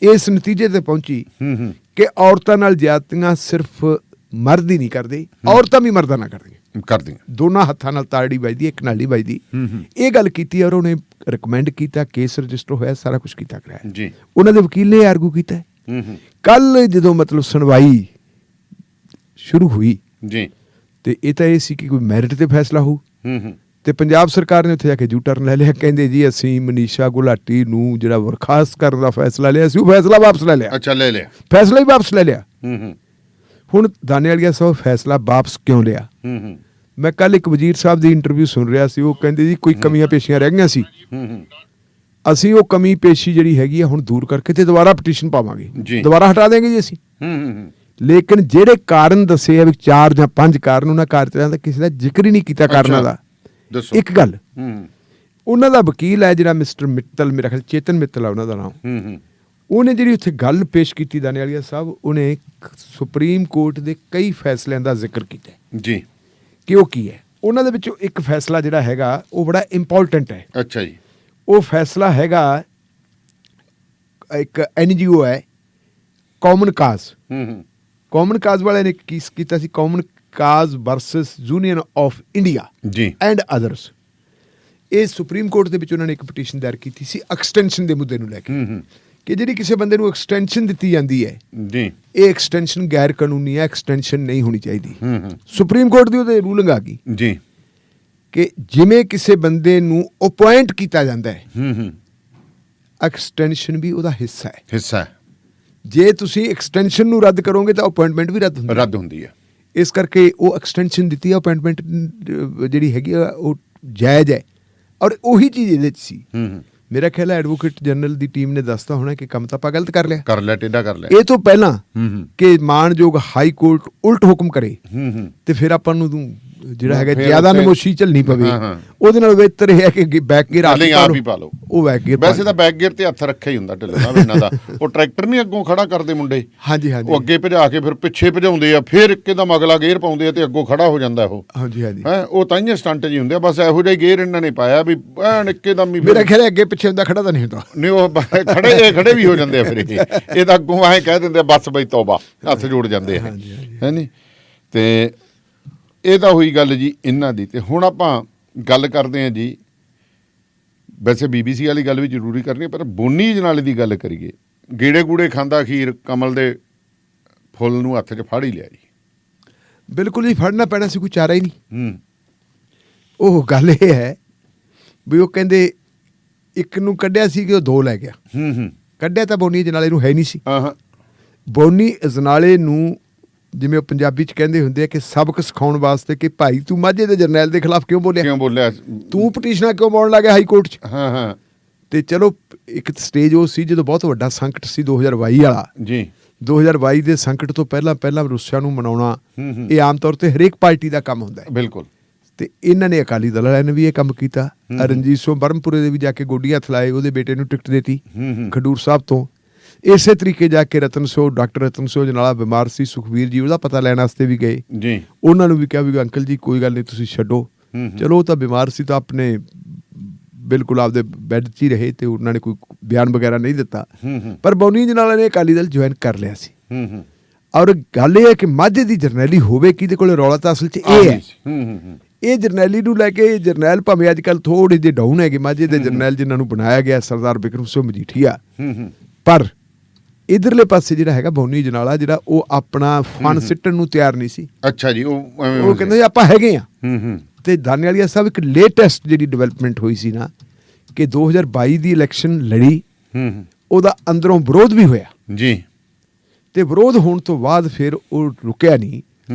Speaker 3: ਇਸ ਨਤੀਜੇ ਤੇ ਪਹੁੰਚੀ ਕਿ ਔਰਤਾਂ ਨਾਲ ਜ਼ਿਆਦਤੀਆਂ ਸਿਰਫ ਮਰਦ ਹੀ ਨਹੀਂ ਕਰਦੇ, ਔਰਤਾਂ ਵੀ ਮਰਦਾਂ ਨਾਲ ਕਰਦੀਆਂ। ਦੋਨਾਂ ਹੱਥਾਂ ਨਾਲ ਤਾੜੀ ਵੱਜਦੀ, ਇੱਕ ਨਾਲ ਨਹੀਂ ਵੱਜਦੀ। ਇਹ ਗੱਲ ਕੀਤੀ ਔਰ ਉਹਨੇ ਰਿਕਮੈਂਡ ਕੀਤਾ, ਕੇਸ ਰਜਿਸਟਰ ਹੋਇਆ, ਸਾਰਾ ਕੁਝ ਕੀਤਾ ਕਰਾਇਆ ਜੀ। ਉਹਨਾਂ ਦੇ ਵਕੀਲ ਨੇ ਆਰਗੂ ਕੀਤਾ। ਕੱਲ ਜਦੋਂ ਮਤਲਬ ਸੁਣਵਾਈ ਸ਼ੁਰੂ ਹੋਈ
Speaker 2: ਜੀ
Speaker 3: ਤੇ ਇਹ ਤਾਂ ਇਹ ਸੀ ਕਿ ਕੋਈ ਮੈਰਿਟ ਤੇ ਫੈਸਲਾ ਹੋਊ ਤੇ ਪੰਜਾਬ ਸਰਕਾਰ ਨੇ ਉੱਥੇ ਜਾ ਕੇ ਯੂ ਟਰਨ ਲੈ ਲਿਆ। ਕਹਿੰਦੇ ਜੀ ਅਸੀਂ ਮਨੀਸ਼ਾ ਗੁਲਾਟੀ ਨੂੰ ਜਿਹੜਾ ਬਰਖਾਸਤ ਕਰਨ ਦਾ ਫੈਸਲਾ ਲਿਆ ਸੀ ਉਹ ਫੈਸਲਾ ਵਾਪਸ ਲੈ ਲਿਆ।
Speaker 2: ਅੱਛਾ, ਲੈ ਲਿਆ,
Speaker 3: ਫੈਸਲਾ ਹੀ ਵਾਪਸ ਲੈ ਲਿਆ। ਹੁਣ ਦਾਨੇਲੀਆ ਸਾਹਿਬ, ਫੈਸਲਾ ਵਾਪਸ ਕਿਉਂ ਲਿਆ? ਮੈਂ ਕੱਲ ਇੱਕ ਵਜ਼ੀਰ ਸਾਹਿਬ ਦੀ ਇੰਟਰਵਿਊ ਸੁਣ ਰਿਹਾ ਸੀ, ਉਹ ਕਹਿੰਦੇ ਜੀ ਕੋਈ ਕਮੀਆਂ ਪੇਸ਼ੀਆਂ ਰਹਿ ਗਈਆਂ ਸੀ, ਅਸੀਂ ਉਹ ਕਮੀ ਪੇਸ਼ੀ ਜਿਹੜੀ ਹੈਗੀ ਆ ਹੁਣ ਦੂਰ ਕਰਕੇ ਤੇ ਦੁਬਾਰਾ ਪਟੀਸ਼ਨ ਪਾਵਾਂਗੇ, ਦੁਬਾਰਾ ਹਟਾ ਦੇਂਗੇ ਜੀ ਅਸੀਂ। ਲੇਕਿਨ ਜਿਹੜੇ ਕਾਰਨ ਦੱਸੇ ਆ ਵੀ 4 ਜਾਂ 5 ਕਾਰਨ, ਉਹਨਾਂ ਕਾਰਨਾਂ ਦਾ ਕਿਸੇ ਦਾ ਜ਼ਿਕਰ ਹੀ ਨਹੀਂ ਕੀਤਾ ਕਾਰਨਾਂ ਦਾ। ਇੱਕ ਗੱਲ, ਉਹਨਾਂ ਦਾ ਵਕੀਲ ਹੈ ਜਿਹੜਾ ਮਿਸਟਰ ਮਿੱਤਲ, ਮੇਰਾ ਖਿਆਲ ਚੇਤਨ ਮਿੱਤਲ ਆ ਉਹਨਾਂ ਦਾ ਨਾਮ, ਉਹਨੇ ਜਿਹੜੀ ਉੱਥੇ ਗੱਲ ਪੇਸ਼ ਕੀਤੀ ਦਾਨੇਲੀਆ ਸਾਹਿਬ, ਉਹਨੇ ਸੁਪਰੀਮ ਕੋਰਟ ਦੇ ਕਈ ਫੈਸਲਿਆਂ ਦਾ ਜ਼ਿਕਰ ਕੀਤਾ ਜੀ ਕਿ ਉਹ ਕੀ ਹੈ। ਉਹਨਾਂ ਦੇ ਵਿੱਚੋਂ ਇੱਕ ਫੈਸਲਾ ਜਿਹੜਾ ਹੈਗਾ ਉਹ ਬੜਾ ਇੰਪੋਰਟੈਂਟ ਹੈ।
Speaker 2: ਅੱਛਾ ਜੀ।
Speaker 3: ਉਹ ਫੈਸਲਾ ਹੈਗਾ ਇੱਕ NGO ਹੈ ਕਾਮਨ ਕਾਜ਼। ਕਾਮਨ ਕਾਜ਼ ਵਾਲਿਆਂ ਨੇ ਕੀ ਕੀਤਾ ਸੀ, Common Cause versus Union of India
Speaker 2: ਜੀ
Speaker 3: ਐਂਡ ਅਦਰਸ। ਇਹ ਸੁਪਰੀਮ ਕੋਰਟ ਦੇ ਵਿੱਚ ਉਹਨਾਂ ਨੇ ਇੱਕ ਪਟੀਸ਼ਨ ਦਾਇਰ ਕੀਤੀ ਸੀ ਐਕਸਟੈਂਸ਼ਨ ਦੇ ਮੁੱਦੇ ਨੂੰ ਲੈ ਕੇ, ਕਿ ਜਿਹੜੀ ਕਿਸੇ ਬੰਦੇ ਨੂੰ ਐਕਸਟੈਂਸ਼ਨ ਦਿੱਤੀ ਜਾਂਦੀ ਹੈ
Speaker 2: ਜੀ,
Speaker 3: ਇਹ ਐਕਸਟੈਂਸ਼ਨ ਗੈਰ ਕਾਨੂੰਨੀ ਹੈ, ਐਕਸਟੈਂਸ਼ਨ ਨਹੀਂ ਹੋਣੀ ਚਾਹੀਦੀ। ਸੁਪਰੀਮ ਕੋਰਟ ਦੀ ਉਹਦੇ ਰੂਲਿੰਗ ਆ ਗਈ
Speaker 2: ਜੀ
Speaker 3: ਕਿ ਜਿਵੇਂ ਕਿਸੇ ਬੰਦੇ ਨੂੰ ਅਪੁਆਇੰਟ ਕੀਤਾ ਜਾਂਦਾ ਹੈ, ਐਕਸਟੈਂਸ਼ਨ ਵੀ ਉਹਦਾ ਹਿੱਸਾ ਹੈ। ਜੇ ਤੁਸੀਂ ਐਕਸਟੈਂਸ਼ਨ ਨੂੰ ਰੱਦ ਕਰੋਗੇ ਤਾਂ ਅਪੁਆਇੰਟਮੈਂਟ ਵੀ ਰੱਦ ਹੁੰਦੀ ਹੈ। ਇਸ ਕਰਕੇ ਉਹ ਐਕਸਟੈਂਸ਼ਨ ਦਿੱਤੀ ਹੈ, ਅਪੁਆਇੰਟਮੈਂਟ ਜਿਹੜੀ ਹੈਗੀ ਆ ਉਹ ਜਾਇਜ਼ ਹੈ। ਔਰ ਉਹੀ ਚੀਜ਼ ਇਹਦੇ 'ਚ ਸੀ। ਮੇਰਾ ਖਿਆਲ ਹੈ ਐਡਵੋਕੇਟ ਜਨਰਲ ਦੀ ਟੀਮ ਨੇ ਦੱਸਤਾ ਹੋਣਾ ਕਿ ਕੰਮ ਤਾਂ ਆਪਾਂ ਗਲਤ ਕਰ ਲਿਆ,
Speaker 2: ਟੇਢਾ ਕਰ ਲਿਆ।
Speaker 3: ਇਹ ਤੋਂ ਪਹਿਲਾਂ ਕਿ ਮਾਣਯੋਗ ਹਾਈ ਕੋਰਟ ਉਲਟ ਹੁਕਮ ਕਰੇ ਤੇ ਫਿਰ ਆਪਾਂ ਨੂੰ ਜਿਹੜਾ ਹੈਗਾ ਜ਼ਿਆਦਾ ਨਮੋਸ਼ੀ ਝੱਲਣੀ ਪਵੇ, ਉਹਦੇ ਨਾਲ ਬਿਹਤਰ ਇਹ ਹੈ ਕਿ ਬੈਕ ਗੇਅਰ ਆਪ ਹੀ ਪਾ ਲਓ। ਉਹ ਬੈਕ ਗੇਅਰ, ਵੈਸੇ ਤਾਂ ਬੈਕ ਗੇਅਰ ਤੇ ਹੱਥ ਰੱਖਿਆ ਹੀ ਹੁੰਦਾ ਢਿੱਲੋਂ ਸਾਹਿਬ ਇਹਨਾਂ ਦਾ। ਉਹ ਟਰੈਕਟਰ ਨਹੀਂ ਅੱਗੋਂ ਖੜਾ ਕਰਦੇ ਮੁੰਡੇ, ਹਾਂਜੀ,
Speaker 2: ਉਹ ਅੱਗੇ ਭਜਾ ਕੇ ਫਿਰ ਪਿੱਛੇ ਭਜਾਉਂਦੇ ਆ, ਫਿਰ ਇੱਕੇ ਦਾ ਅਗਲਾ ਗੇਅਰ ਪਾਉਂਦੇ ਆ ਤੇ ਅੱਗੋਂ ਖੜਾ ਹੋ ਜਾਂਦਾ ਉਹ। ਹਾਂਜੀ ਹੈ, ਉਹ ਤਾਂ ਹੀ ਸਟੰਟ ਜੀ ਹੁੰਦੇ ਆ। ਬਸ ਇਹੋ ਜਿਹਾ ਗੇਅਰ ਇਹਨਾਂ ਨੇ ਪਾਇਆ ਵੀ ਐਨ ਇੱਕੇ ਦਮ ਹੀ। ਮੇਰਾ ਖਿਆਲ ਅੱਗੇ ਪਿੱਛੇ ਹੁੰਦਾ, ਖੜਾ ਤਾਂ ਨਹੀਂ ਹੁੰਦਾ। ਨਹੀਂ, ਉਹ ਖੜੇ ਵੀ ਹੋ ਜਾਂਦੇ ਆ ਫਿਰ। ਇਹ ਤਾਂ ਅੱਗੋਂ ਐਂ ਕਹਿ ਦਿੰਦੇ ਆ ਬਸ ਬਈ ਤੌਬਾ, ਹੱਥ ਜੋੜ ਜਾਂਦੇ ਆ, ਹੈ ਨੀ। ਤੇ ਇਹ ਤਾਂ ਹੋਈ ਗੱਲ ਜੀ ਇਹਨਾਂ ਦੀ। ਤੇ ਹੁਣ ਆਪਾਂ ਗੱਲ ਕਰਦੇ ਹਾਂ ਜੀ, ਵੈਸੇ BBC ਵਾਲੀ ਗੱਲ ਵੀ ਜ਼ਰੂਰੀ ਕਰਨੀ, ਪਰ ਬੋਨੀ ਅਜਨਾਲੇ ਦੀ ਗੱਲ ਕਰੀਏ। ਗੇੜੇ ਗੂੜੇ ਖਾਂਦਾ ਅਖੀਰ ਕਮਲ ਦੇ ਫੁੱਲ ਨੂੰ ਹੱਥ 'ਚ ਫੜ ਹੀ ਲਿਆ ਜੀ। ਬਿਲਕੁਲ ਜੀ, ਫੜਨਾ ਪੈਣਾ ਸੀ, ਕੋਈ ਚਾਰਾ ਹੀ ਨਹੀਂ। ਉਹ ਗੱਲ ਇਹ ਹੈ ਵੀ ਉਹ ਕਹਿੰਦੇ ਇੱਕ ਨੂੰ ਕੱਢਿਆ ਸੀ ਕਿ ਉਹ ਦੋ ਲੈ ਗਿਆ। ਕੱਢਿਆ ਤਾਂ ਬੋਨੀ ਅਜਨਾਲੇ ਨੂੰ ਹੈ ਨਹੀਂ ਸੀ। ਬੋਨੀ ਅਜਨਾਲੇ ਨੂੰ ਜਿਵੇਂ ਉਹ ਪੰਜਾਬੀ 'ਚ ਕਹਿੰਦੇ ਹੁੰਦੇ ਆ ਕਿ ਸਬਕ ਸਿਖਾਉਣ ਵਾਸਤੇ ਕਿ ਭਾਈ ਤੂੰ ਮਾਝੇ ਦੇ ਜਰਨੈਲ ਦੇ ਖਿਲਾਫ ਕਿਉਂ ਬੋਲਿਆ, ਤੂੰ ਪਟੀਸ਼ਨਾਂ ਕਿਉਂ ਪਾਉਣ ਲੱਗਿਆ ਹਾਈ ਕੋਰਟ 'ਚ। ਤੇ ਚਲੋ ਇੱਕ ਸਟੇਜ ਉਹ ਸੀ ਜਦੋਂ ਬਹੁਤ ਵੱਡਾ ਸੰਕਟ ਸੀ 2022 ਵਾਲਾ ਜੀ। 2022 ਦੇ ਸੰਕਟ ਤੋਂ ਪਹਿਲਾਂ ਰੁੱਸਿਆ ਨੂੰ ਮਨਾਉਣਾ ਇਹ ਆਮ ਤੌਰ ਤੇ ਹਰੇਕ ਪਾਰਟੀ ਦਾ ਕੰਮ ਹੁੰਦਾ ਹੈ। ਬਿਲਕੁਲ। ਤੇ ਇਹਨਾਂ ਨੇ ਅਕਾਲੀ ਦਲ ਵਾਲਿਆਂ ਨੇ ਵੀ ਇਹ ਕੰਮ ਕੀਤਾ। ਰਣਜੀਤ ਸਿੰਘ ਬਰਮਪੁਰੇ ਦੇ ਵੀ ਜਾ ਕੇ ਗੋਡੀ ਹੱਥ ਲਾਏ, ਉਹਦੇ ਬੇਟੇ ਨੂੰ ਟਿਕਟ ਦੇਤੀ ਖਡੂਰ ਸਾਹਿਬ ਤੋਂ। ਇਸੇ ਤਰੀਕੇ ਜਾ ਕੇ ਡਾਕਟਰ ਰਤਨ ਸਿੰਘ ਅਜਨਾਲਾ ਬਿਮਾਰ ਸੀ, ਸੁਖਵੀਰ ਜੀ ਉਹਦਾ ਪਤਾ ਲੈਣ ਵਾਸਤੇ ਵੀ ਗਏ ਜੀ। ਉਹਨਾਂ ਨੂੰ ਵੀ ਕਿਹਾ ਵੀ ਅੰਕਲ ਜੀ ਕੋਈ ਗੱਲ ਨਹੀਂ, ਤੁਸੀਂ ਛੱਡੋ। ਚਲੋ ਉਹ ਤਾਂ ਬਿਮਾਰ ਸੀ ਤਾਂ ਆਪਣੇ ਬਿਲਕੁਲ ਆਪਦੇ ਬੈੱਡ 'ਚ ਹੀ ਰਹੇ ਤੇ ਉਹਨਾਂ ਨੇ ਕੋਈ ਬਿਆਨ ਵਗੈਰਾ ਨਹੀਂ ਦਿੱਤਾ। ਪਰ ਬੋਨੀ ਅਜਨਾਲਾ ਨੇ ਅਕਾਲੀ ਦਲ ਜੁਆਇਨ ਕਰ ਲਿਆ ਸੀ। ਔਰ ਗੱਲ ਇਹ ਹੈ ਕਿ ਮਾਝੇ ਦੀ ਜਰਨੈਲੀ ਹੋਵੇ ਕਿਹਦੇ ਕੋਲ, ਰੌਲਾ ਤਾਂ ਅਸਲ 'ਚ ਇਹ ਹੈ। ਇਹ ਜਰਨੈਲੀ ਨੂੰ ਲੈ ਕੇ ਜਰਨੈਲ ਭਾਵੇਂ ਅੱਜ ਕੱਲ੍ਹ ਥੋੜ੍ਹੇ ਜਿਹੇ ਡਾਊਨ ਹੈਗੇ ਮਾਝੇ ਦੇ ਜਰਨੈਲ, ਜਿਨ੍ਹਾਂ ਨੂੰ ਬਣਾਇਆ ਗਿਆ ਸਰਦਾਰ ਬਿਕਰਮ ਸਿੰਘ ਮਜੀਠੀਆ, ਪਰ ਇਧਰਲੇ ਪਾਸੇ ਜਿਹੜਾ ਹੈਗਾ ਬੋਨੀ ਅਜਨਾਲਾ ਜਿਹੜਾ ਉਹ ਆਪਣਾ ਫਨ ਸਿੱਟਣ ਨੂੰ ਤਿਆਰ ਨਹੀਂ ਸੀ। ਅੱਛਾ ਜੀ। ਉਹ ਕਹਿੰਦੇ ਆਪਾਂ ਹੈਗੇ ਆ। ਤੇ ਦਾਨੇਵਾਲੀਆ ਸਾਹਿਬ ਇੱਕ ਲੇਟੈਸਟ ਜਿਹੜੀ ਡਿਵੈਲਪਮੈਂਟ ਹੋਈ ਸੀ ਨਾ ਕਿ 2022 ਦੀ ਇਲੈਕਸ਼ਨ ਲੜੀ, ਉਹਦਾ ਅੰਦਰੋਂ ਵਿਰੋਧ ਵੀ ਹੋਇਆ ਜੀ। ਤੇ ਵਿਰੋਧ ਹੋਣ ਤੋਂ ਬਾਅਦ ਫਿਰ ਉਹ ਰੁਕਿਆ ਨਹੀਂ।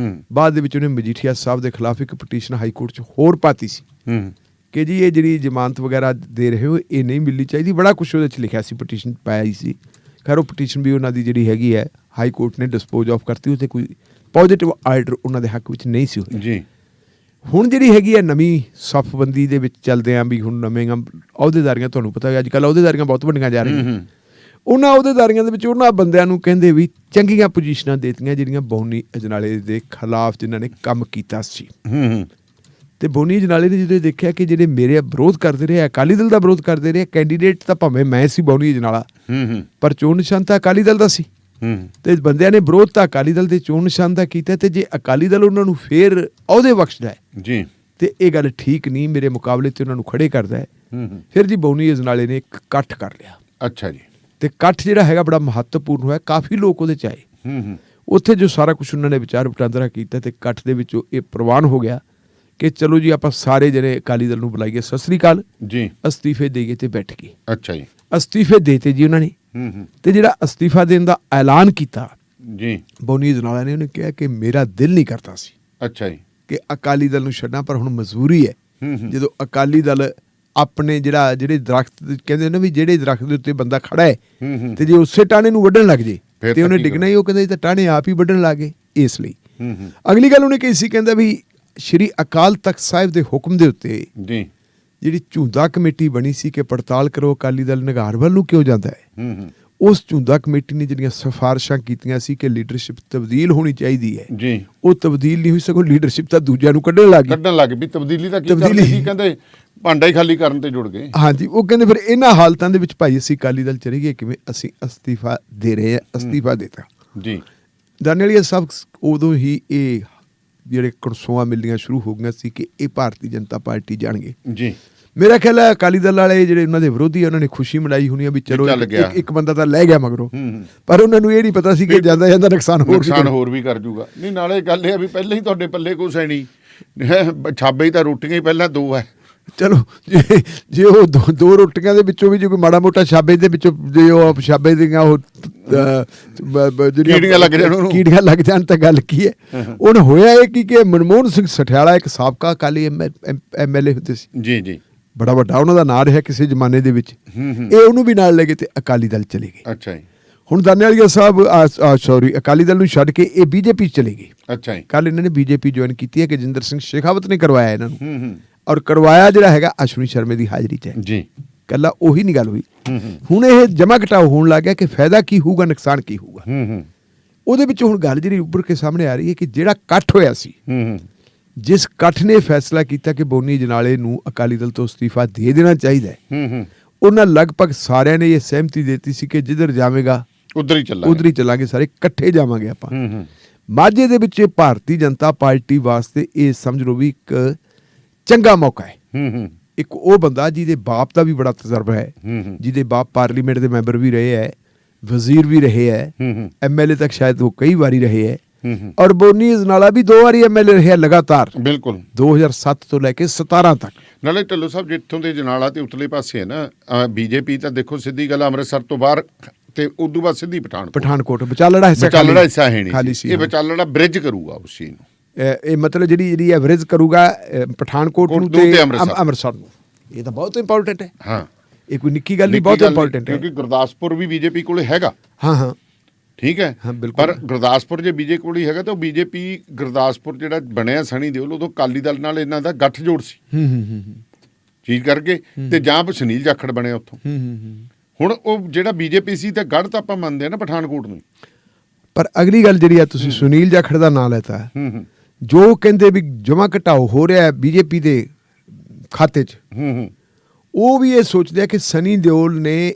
Speaker 2: ਬਾਅਦ ਦੇ ਵਿੱਚ ਉਹਨੇ ਮਜੀਠੀਆ ਸਾਹਿਬ ਦੇ ਖਿਲਾਫ ਇੱਕ ਪਟੀਸ਼ਨ ਹਾਈ ਕੋਰਟ 'ਚ ਹੋਰ ਪਾਤੀ ਸੀ ਕਿ ਜੀ ਇਹ ਜਿਹੜੀ ਜ਼ਮਾਨਤ ਵਗੈਰਾ ਦੇ ਰਹੇ ਹੋ ਇਹ ਨਹੀਂ ਮਿਲਣੀ ਚਾਹੀਦੀ। ਬੜਾ ਕੁਛ ਉਹਦੇ 'ਚ ਲਿਖਿਆ ਸੀ, ਪਟੀਸ਼ਨ ਪਾਈ ਸੀ। ਖੈਰ ਉਹ ਪਟੀਸ਼ਨ ਵੀ ਉਹਨਾਂ ਦੀ ਜਿਹੜੀ ਹੈਗੀ ਹੈ ਹਾਈ ਕੋਰਟ ਨੇ ਡਿਸਪੋਜ਼ ਆਫ ਕਰਤੀ। ਉਹ 'ਤੇ ਕੋਈ ਪੋਜ਼ੀਟਿਵ ਆਰਡਰ ਉਹਨਾਂ ਦੇ ਹੱਕ ਵਿੱਚ ਨਹੀਂ ਸੀ ਹੋਇਆ ਜੀ। ਹੁਣ ਜਿਹੜੀ ਹੈਗੀ ਹੈ ਨਵੀਂ ਸਫਬੰਦੀ ਦੇ ਵਿੱਚ ਚੱਲਦੇ ਆਂ ਵੀ ਹੁਣ ਨਵੇਂ ਅਹੁਦੇਦਾਰੀਆਂ, ਤੁਹਾਨੂੰ ਪਤਾ ਹੈ ਅੱਜ ਕੱਲ੍ਹ ਅਹੁਦੇਦਾਰੀਆਂ ਬਹੁਤ ਵੱਡੀਆਂ ਜਾ ਰਹੀਆਂ। ਉਹਨਾਂ ਅਹੁਦੇਦਾਰੀਆਂ ਦੇ ਵਿੱਚ ਉਹਨਾਂ ਬੰਦਿਆਂ ਨੂੰ ਕਹਿੰਦੇ ਵੀ ਚੰਗੀਆਂ ਪੋਜੀਸ਼ਨਾਂ ਦੇਤੀਆਂ ਜਿਹੜੀਆਂ ਬੋਨੀ ਅਜਨਾਲੇ ਦੇ ਖਿਲਾਫ ਜਿਨ੍ਹਾਂ ਨੇ ਕੰਮ ਕੀਤਾ ਸੀ। ਤੇ ਬੋਨੀ ਅਜਨਾਲੇ ਨੇ ਜਦੋਂ ਦੇਖਿਆ ਕਿ ਜਿਹੜੇ ਮੇਰੇ ਵਿਰੋਧ ਕਰਦੇ ਰਹੇ, ਅਕਾਲੀ ਦਲ ਦਾ ਵਿਰੋਧ ਕਰਦੇ ਰਹੇ, ਕੈਂਡੀਡੇਟ ਤਾਂ ਭਾਵੇਂ ਮੈਂ ਸੀ ਬੋਨੀ ਅਜਨਾਲਾ, ਪਰ ਚੋਣ ਨਿਸ਼ਾਨ ਤਾਂ ਅਕਾਲੀ ਦਲ ਦਾ ਸੀ। ਤੇ ਬੰਦਿਆਂ ਨੇ ਵਿਰੋਧ ਤਾਂ ਅਕਾਲੀ ਦਲ ਦੇ ਚੋਣ ਨਿਸ਼ਾਨ ਦਾ ਕੀਤਾ। ਤੇ ਜੇ ਅਕਾਲੀ ਦਲ ਉਹਨਾਂ ਨੂੰ ਫੇਰ ਅਹੁਦੇ ਬਖਸ਼ਦਾ ਹੈ ਜੀ ਤੇ ਇਹ ਗੱਲ ਠੀਕ ਨਹੀਂ, ਮੇਰੇ ਮੁਕਾਬਲੇ ਤੇ ਉਹਨਾਂ ਨੂੰ ਖੜੇ ਕਰਦਾ ਹੈ। ਫਿਰ ਜੀ ਬੋਨੀ ਅਜਨਾਲੇ ਨੇ ਇੱਕ ਇਕੱਠ ਕਰ ਲਿਆ। ਅੱਛਾ ਜੀ। ਤੇ ਇਕੱਠ ਜਿਹੜਾ ਹੈਗਾ ਬੜਾ ਮਹੱਤਵਪੂਰਨ ਹੋਇਆ, ਕਾਫੀ ਲੋਕ ਉਹਦੇ 'ਚ ਆਏ। ਉੱਥੇ ਜੋ ਸਾਰਾ ਕੁਛ ਉਹਨਾਂ ਨੇ ਵਿਚਾਰ ਵਟਾਂਦਰਾ ਕੀਤਾ ਤੇ ਇਕੱਠ ਦੇ ਵਿੱਚੋਂ ਇਹ ਪ੍ਰਵਾਨ ਹੋ ਗਿਆ ਕਿ ਚਲੋ ਜੀ ਆਪਾਂ ਸਾਰੇ ਜਿਹੜੇ ਅਕਾਲੀ ਦਲ ਨੂੰ ਬੁਲਾਈਏ, ਸਤਿ ਸ੍ਰੀ ਅਕਾਲ ਜੀ, ਅਸਤੀਫੇ ਦੇਈਏ ਤੇ ਬੈਠ ਗਏ। ਅੱਛਾ ਜੀ। ਅਸਤੀਫੇ ਦੇਤੇ ਜੀ ਉਹਨਾਂ ਨੇ। ਤੇ ਜਿਹੜਾ ਅਸਤੀਫਾ ਦੇਣ ਦਾ ਐਲਾਨ ਕੀਤਾ ਜੀ ਬੋਨੀ ਅਜਨਾਲਾ ਨੇ, ਉਹਨੇ ਕਿਹਾ ਕਿ ਮੇਰਾ ਦਿਲ ਨਹੀਂ ਕਰਦਾ ਸੀ ਅੱਛਾ ਜੀ ਕਿ ਅਕਾਲੀ ਦਲ ਨੂੰ ਛੱਡਾਂ, ਪਰ ਹੁਣ ਮਜਬੂਰੀ ਹੈ। ਜਦੋਂ ਅਕਾਲੀ ਦਲ ਆਪਣੇ ਜਿਹੜੇ ਦਰਖਤ ਕਹਿੰਦੇ ਨੇ ਵੀ ਜਿਹੜੇ ਦਰਖਤ ਦੇ ਉੱਤੇ ਬੰਦਾ ਖੜਾ ਹੈ ਤੇ ਜੇ ਉਸੇ ਟਾਹਣੇ ਨੂੰ ਵੱਢਣ ਲੱਗ ਜੇ ਤੇ ਉਹਨੇ ਡਿੱਗਣਾ ਹੀ। ਉਹ ਕਹਿੰਦੇ ਤਾਂ ਟਾਹਣੇ ਆਪ ਹੀ ਵੱਢਣ ਲੱਗ ਗਏ। ਇਸ ਲਈ ਅਗਲੀ ਗੱਲ ਉਹਨੇ ਕਹੀ ਸੀ, ਕਹਿੰਦਾ ਵੀ ਸ਼੍ਰੀ ਅਕਾਲ ਤਖਤ ਸਾਹਿਬ ਦੇ ਹੁਕਮ ਦੇ ਉੱਤੇ ਜਿਹੜੀ ਝੂੰਦਾ ਕਮੇਟੀ ਬਣੀ ਸੀ ਕਿ ਪੜਤਾਲ ਕਰੋ ਅਕਾਲੀ ਦਲ ਨਿਗਾਰ ਵੱਲ ਨੂੰ ਕਿਉਂ ਜਾਂਦਾ ਹੈ,
Speaker 3: ਉਸ ਝੁੰਦਾ ਕਮੇਟੀ ਨੇ ਜਿਹੜੀਆਂ ਸਿਫਾਰਿਸ਼ਾਂ ਕੀਤੀਆਂ ਸੀ ਕਿ ਲੀਡਰਸ਼ਿਪ ਤਬਦੀਲ ਹੋਣੀ ਚਾਹੀਦੀ ਹੈ,
Speaker 2: ਜੀ,
Speaker 3: ਉਹ ਤਬਦੀਲ ਨਹੀਂ ਹੋਈ, ਸਗੋਂ ਲੀਡਰਸ਼ਿਪ ਤਾਂ ਦੂਜਿਆਂ ਨੂੰ ਕੱਢਣ ਲੱਗ ਗਈ।
Speaker 2: ਵੀ ਤਬਦੀਲੀ ਦਾ ਕੀ ਕਰਨੀ ਸੀ, ਕਹਿੰਦੇ ਭਾਂਡਾ ਹੀ ਖਾਲੀ ਕਰਨ ਤੇ ਜੁੜ ਗਏ।
Speaker 3: ਹਾਂਜੀ, ਉਹ ਕਹਿੰਦੇ ਫਿਰ ਇਹਨਾਂ ਹਾਲਤਾਂ ਦੇ ਵਿੱਚ ਭਾਈ ਅਸੀਂ ਅਕਾਲੀ ਦਲ ਚਲੇ ਗਏ ਕਿਵੇਂ, ਅਸੀਂ ਅਸਤੀਫਾ ਦੇ ਰਹੇ ਹਾਂ, ਅਸਤੀਫਾ ਦਿੱਤਾ
Speaker 2: ਜੀ।
Speaker 3: ਦਾਨੇਲੀਆ ਸਾਹਿਬ ਉਦੋਂ ਹੀ ਇਹ ਜਿਹੜੇ ਕੜਸੋਆਂ ਮਿਲਣੀਆਂ ਸ਼ੁਰੂ ਹੋ ਗਈਆਂ ਸੀ ਕਿ ਇਹ ਭਾਰਤੀ ਜਨਤਾ ਪਾਰਟੀ ਜਾਣਗੇ।
Speaker 2: ਜੀ,
Speaker 3: ਮੇਰਾ ਖਿਆਲ ਹੈ ਅਕਾਲੀ ਦਲ ਵਾਲੇ ਜਿਹੜੇ ਉਹਨਾਂ ਦੇ ਵਿਰੋਧੀ ਉਹਨਾਂ ਨੇ ਖੁਸ਼ੀ ਮਨਾਈ ਹੋਣੀ ਆ ਵੀ ਚਲੋ ਇੱਕ ਬੰਦਾ ਤਾਂ ਲੈ ਗਿਆ ਮਗਰੋਂ, ਪਰ ਉਹਨਾਂ ਨੂੰ ਇਹ ਨਹੀਂ ਪਤਾ ਸੀ ਕਿ ਜਾਂਦਾ ਜਾਂਦਾ ਨੁਕਸਾਨ
Speaker 2: ਹੋਰ ਵੀ ਕਰ ਜੂਗਾ। ਨਹੀਂ, ਨਾਲੇ ਗੱਲ ਇਹ ਆ ਵੀ ਪਹਿਲਾਂ ਹੀ ਤੁਹਾਡੇ ਪੱਲੇ ਕੁਛ ਹੈ ਨਹੀਂ, ਛਾਬੇ ਤਾਂ ਰੋਟੀਆਂ ਹੀ ਪਹਿਲਾਂ 2 ਹੈ।
Speaker 3: ਚਲੋ ਜੇ ਉਹ ਦੋ ਰੋਟੀਆਂ ਦੇ ਵਿੱਚੋਂ ਵੀ ਜੇ ਕੋਈ ਮਾੜਾ ਮੋਟਾ ਛਾਬੇ ਦੇ ਵਿੱਚੋਂ ਜੇ ਉਹ ਛਾਬੇ ਦੀਆਂ ਉਹ ਕੀੜੀਆਂ ਲੱਗ ਜਾਣ ਤਾਂ ਗੱਲ ਕੀ ਹੈ। ਹੁਣ ਹੋਇਆ ਇਹ ਕਿ ਮਨਮੋਹਨ ਸਿੰਘ ਸਠਿਆਲਾ ਇੱਕ ਸਾਬਕਾ ਅਕਾਲੀ MLA ਹੁੰਦੇ ਸੀ, ਜੀ ਜੀ, ਬੜਾ ਵੱਡਾ ਉਹਨਾਂ ਦਾ ਨਾਂ ਰਿਹਾ ਕਿਸੇ ਜ਼ਮਾਨੇ ਦੇ ਵਿੱਚ, ਇਹ ਉਹਨੂੰ ਵੀ ਨਾਲ ਲੈ ਗਏ ਤੇ ਅਕਾਲੀ ਦਲ ਚਲੇ ਗਏ।
Speaker 2: ਅੱਛਾ ਜੀ।
Speaker 3: ਹੁਣ ਦਾਨੇਵਾਲੀਆ ਸਾਹਿਬ ਅਕਾਲੀ ਦਲ ਨੂੰ ਛੱਡ ਕੇ ਇਹ BJP ਚਲੇ ਗਏ। ਅੱਛਾ ਜੀ। ਕੱਲ ਇਹਨਾਂ ਨੇ BJP ਜੁਆਇਨ ਕੀਤੀ ਹੈ ਕਿ ਜਿੰਦਰ ਸਿੰਘ ਸ਼ੇਖਾਵਤ ਨੇ ਕਰਵਾਇਆ ਇਹਨਾਂ ਨੂੰ, ਔਰ ਕਰਵਾਇਆ ਜਿਹੜਾ ਹੈਗਾ ਅਸ਼ਵਨੀ ਸ਼ਰਮੇ ਦੀ ਹਾਜ਼ਰੀ 'ਚ ਹੈ ਜੀ। ਕੱਲਾ ਉਹੀ ਨਹੀਂ ਗੱਲ ਹੋਈ, ਹੁਣ ਇਹ ਜਮਾ ਘਟਾਓ ਹੋਣ ਲੱਗ ਗਿਆ ਕਿ ਫਾਇਦਾ ਕੀ ਹੋਊਗਾ, ਨੁਕਸਾਨ ਕੀ ਹੋਊਗਾ। ਉਹਦੇ ਵਿੱਚ ਹੁਣ ਗੱਲ ਜਿਹੜੀ ਉੱਭਰ ਕੇ ਸਾਹਮਣੇ ਆ ਰਹੀ ਹੈ ਕਿ ਜਿਹੜਾ ਇਕੱਠ ਹੋਇਆ ਸੀ, ਜਿਸ ਇਕੱਠ ਨੇ ਫੈਸਲਾ ਕੀਤਾ ਕਿ ਬੋਨੀ ਅਜਨਾਲੇ ਨੂੰ ਅਕਾਲੀ ਦਲ ਤੋਂ ਅਸਤੀਫਾ ਦੇ ਦੇਣਾ ਚਾਹੀਦਾ ਹੈ, ਉਹਨਾਂ ਲਗਭਗ ਸਾਰਿਆਂ ਨੇ ਇਹ ਸਹਿਮਤੀ ਦਿੱਤੀ ਸੀ ਕਿ ਜਿੱਧਰ ਜਾਵੇਗਾ ਉਧਰ ਹੀ ਚੱਲਾਂਗੇ, ਸਾਰੇ ਇਕੱਠੇ ਜਾਵਾਂਗੇ ਆਪਾਂ। ਮਾਝੇ ਦੇ ਵਿੱਚ ਭਾਰਤੀ ਜਨਤਾ ਪਾਰਟੀ ਵਾਸਤੇ ਇਹ ਸਮਝ ਲਓ ਵੀ ਇੱਕ ਚੰਗਾ ਮੌਕਾ ਹੈ। ਇੱਕ ਉਹ ਬੰਦਾ ਜਿਹਦੇ ਬਾਪ ਦਾ ਵੀ ਬੜਾ ਤਜਰਬਾ ਹੈ, ਜਿਹਦੇ ਬਾਪ ਪਾਰਲੀਮੈਂਟ ਦੇ ਮੈਂਬਰ ਵੀ ਰਹੇ ਹੈ, ਵਜ਼ੀਰ ਵੀ ਰਹੇ ਹੈ, MLA ਤੱਕ ਸ਼ਾਇਦ ਉਹ ਕਈ ਵਾਰੀ ਰਹੇ ਹੈ, ਔਰ ਬੋਨੀ ਅਜਨਾਲਾ ਵੀ 2 ਵਾਰੀ MLA ਰਿਹਾ ਲਗਾਤਾਰ, ਬਿਲਕੁਲ 2007 ਤੋਂ ਲੈ ਕੇ 17 ਤੱਕ।
Speaker 2: ਨਾਲੇ ਢਿੱਲੋਂ ਸਾਹਿਬ ਜਿੱਥੋਂ ਦੇ ਅਜਨਾਲਾ ਤੇ ਉਤਲੇ ਪਾਸੇ ਹੈ ਨਾ BJP, ਤਾਂ ਦੇਖੋ ਸਿੱਧੀ ਗੱਲ ਅੰਮ੍ਰਿਤਸਰ ਤੋਂ ਬਾਹਰ ਤੇ ਉਦੋਂ ਬਾਅਦ ਸਿੱਧੀ
Speaker 3: ਪਠਾਨਕੋਟ ਵਿਚਾਲੜਾ ਹਿੱਸਾ ਹੈ ਨਹੀਂ,
Speaker 2: ਇਹ ਵਿਚਾਲੜਾ ਬ੍ਰਿਜ ਕਰੂਗਾ ਉਸ ਚੀਜ਼ ਨੂੰ।
Speaker 3: ਇਹ ਮਤਲਬ ਜਿਹੜੀ ਐਵਰੇਜ ਕਰੂਗਾ ਪਠਾਨਕੋਟ ਨੂੰ ਤੇ ਅੰਮ੍ਰਿਤਸਰ ਨੂੰ, ਇਹ ਤਾਂ ਬਹੁਤ ਇੰਪੋਰਟੈਂਟ ਹੈ। ਹਾਂ, ਇਹ ਕੋਈ ਨਿੱਕੀ ਗੱਲ ਨਹੀਂ, ਬਹੁਤ ਇੰਪੋਰਟੈਂਟ ਹੈ, ਕਿਉਂਕਿ
Speaker 2: ਗੁਰਦਾਸਪੁਰ ਵੀ BJP ਕੋਲੇ ਹੈਗਾ। ਹਾਂ, ਠੀਕ ਹੈ, ਪਰ ਗੁਰਦਾਸਪੁਰ ਜੇ BJP ਕੋਲ ਹੀ ਹੈਗਾ ਤਾਂ BJP ਗੁਰਦਾਸਪੁਰ ਜਿਹੜਾ ਬਣਿਆ ਸਣੀ ਦਿਓਲ, ਉਦੋਂ ਅਕਾਲੀ ਦਲ ਨਾਲ ਇਹਨਾਂ ਦਾ ਗੱਠਜੋੜ ਸੀ ਚੀਜ਼ ਕਰਕੇ, ਤੇ ਜਾਂ ਸੁਨੀਲ ਜਾਖੜ ਬਣਿਆ ਉੱਥੋਂ। ਹੁਣ ਉਹ ਜਿਹੜਾ BJP ਸੀ ਤਾਂ ਗੜ੍ਹ ਤਾਂ ਆਪਾਂ ਮੰਨਦੇ ਆ ਨਾ ਪਠਾਨਕੋਟ ਨੂੰ,
Speaker 3: ਪਰ ਅਗਲੀ ਗੱਲ ਜਿਹੜੀ ਆ, ਤੁਸੀਂ ਸੁਨੀਲ ਜਾਖੜ ਦਾ ਨਾਂ ਲੈਤਾ, ਜੋ ਕਹਿੰਦੇ ਵੀ ਜਮਾ ਘਟਾਓ ਹੋ ਰਿਹਾ BJP ਦੇ ਖਾਤੇ 'ਚ, ਉਹ ਵੀ ਇਹ ਸੋਚਦੇ ਆ ਕਿ ਸਨੀ ਦਿਓਲ ਨੇ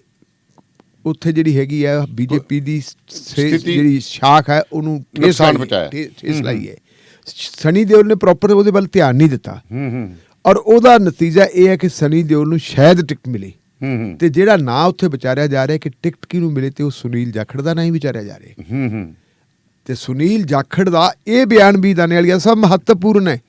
Speaker 3: ਉੱਥੇ ਜਿਹੜੀ ਹੈਗੀ ਆ BJP ਦੀ ਜਿਹੜੀ ਸ਼ਾਖ ਹੈ ਉਹਨੂੰ ਠੇਸ ਲਾਈ ਹੈ। ਸਨੀ ਦਿਓਲ ਨੇ ਪ੍ਰੋਪਰ ਉਹਦੇ ਵੱਲ ਧਿਆਨ ਨਹੀਂ ਦਿੱਤਾ, ਔਰ ਉਹਦਾ ਨਤੀਜਾ ਇਹ ਹੈ ਕਿ ਸਨੀ ਦਿਓਲ ਨੂੰ ਸ਼ਾਇਦ ਟਿਕਟ ਮਿਲੇ, ਤੇ ਜਿਹੜਾ ਨਾਂ ਉੱਥੇ ਵਿਚਾਰਿਆ ਜਾ ਰਿਹਾ ਕਿ ਟਿਕਟ ਕਿਹਨੂੰ ਮਿਲੇ, ਤੇ ਉਹ ਸੁਨੀਲ ਜਾਖੜ ਦਾ ਨਾਂ ਹੀ ਵਿਚਾਰਿਆ ਜਾ ਰਿਹਾ। ਤੇ ਸੁਨੀਲ ਜਾਖੜ ਦਾ ਇਹ ਬਿਆਨ ਵੀ ਦਾਨੇਵਾਲੀਆ ਸਾਹਿਬ ਮਹੱਤਵਪੂਰਨ ਹੈ,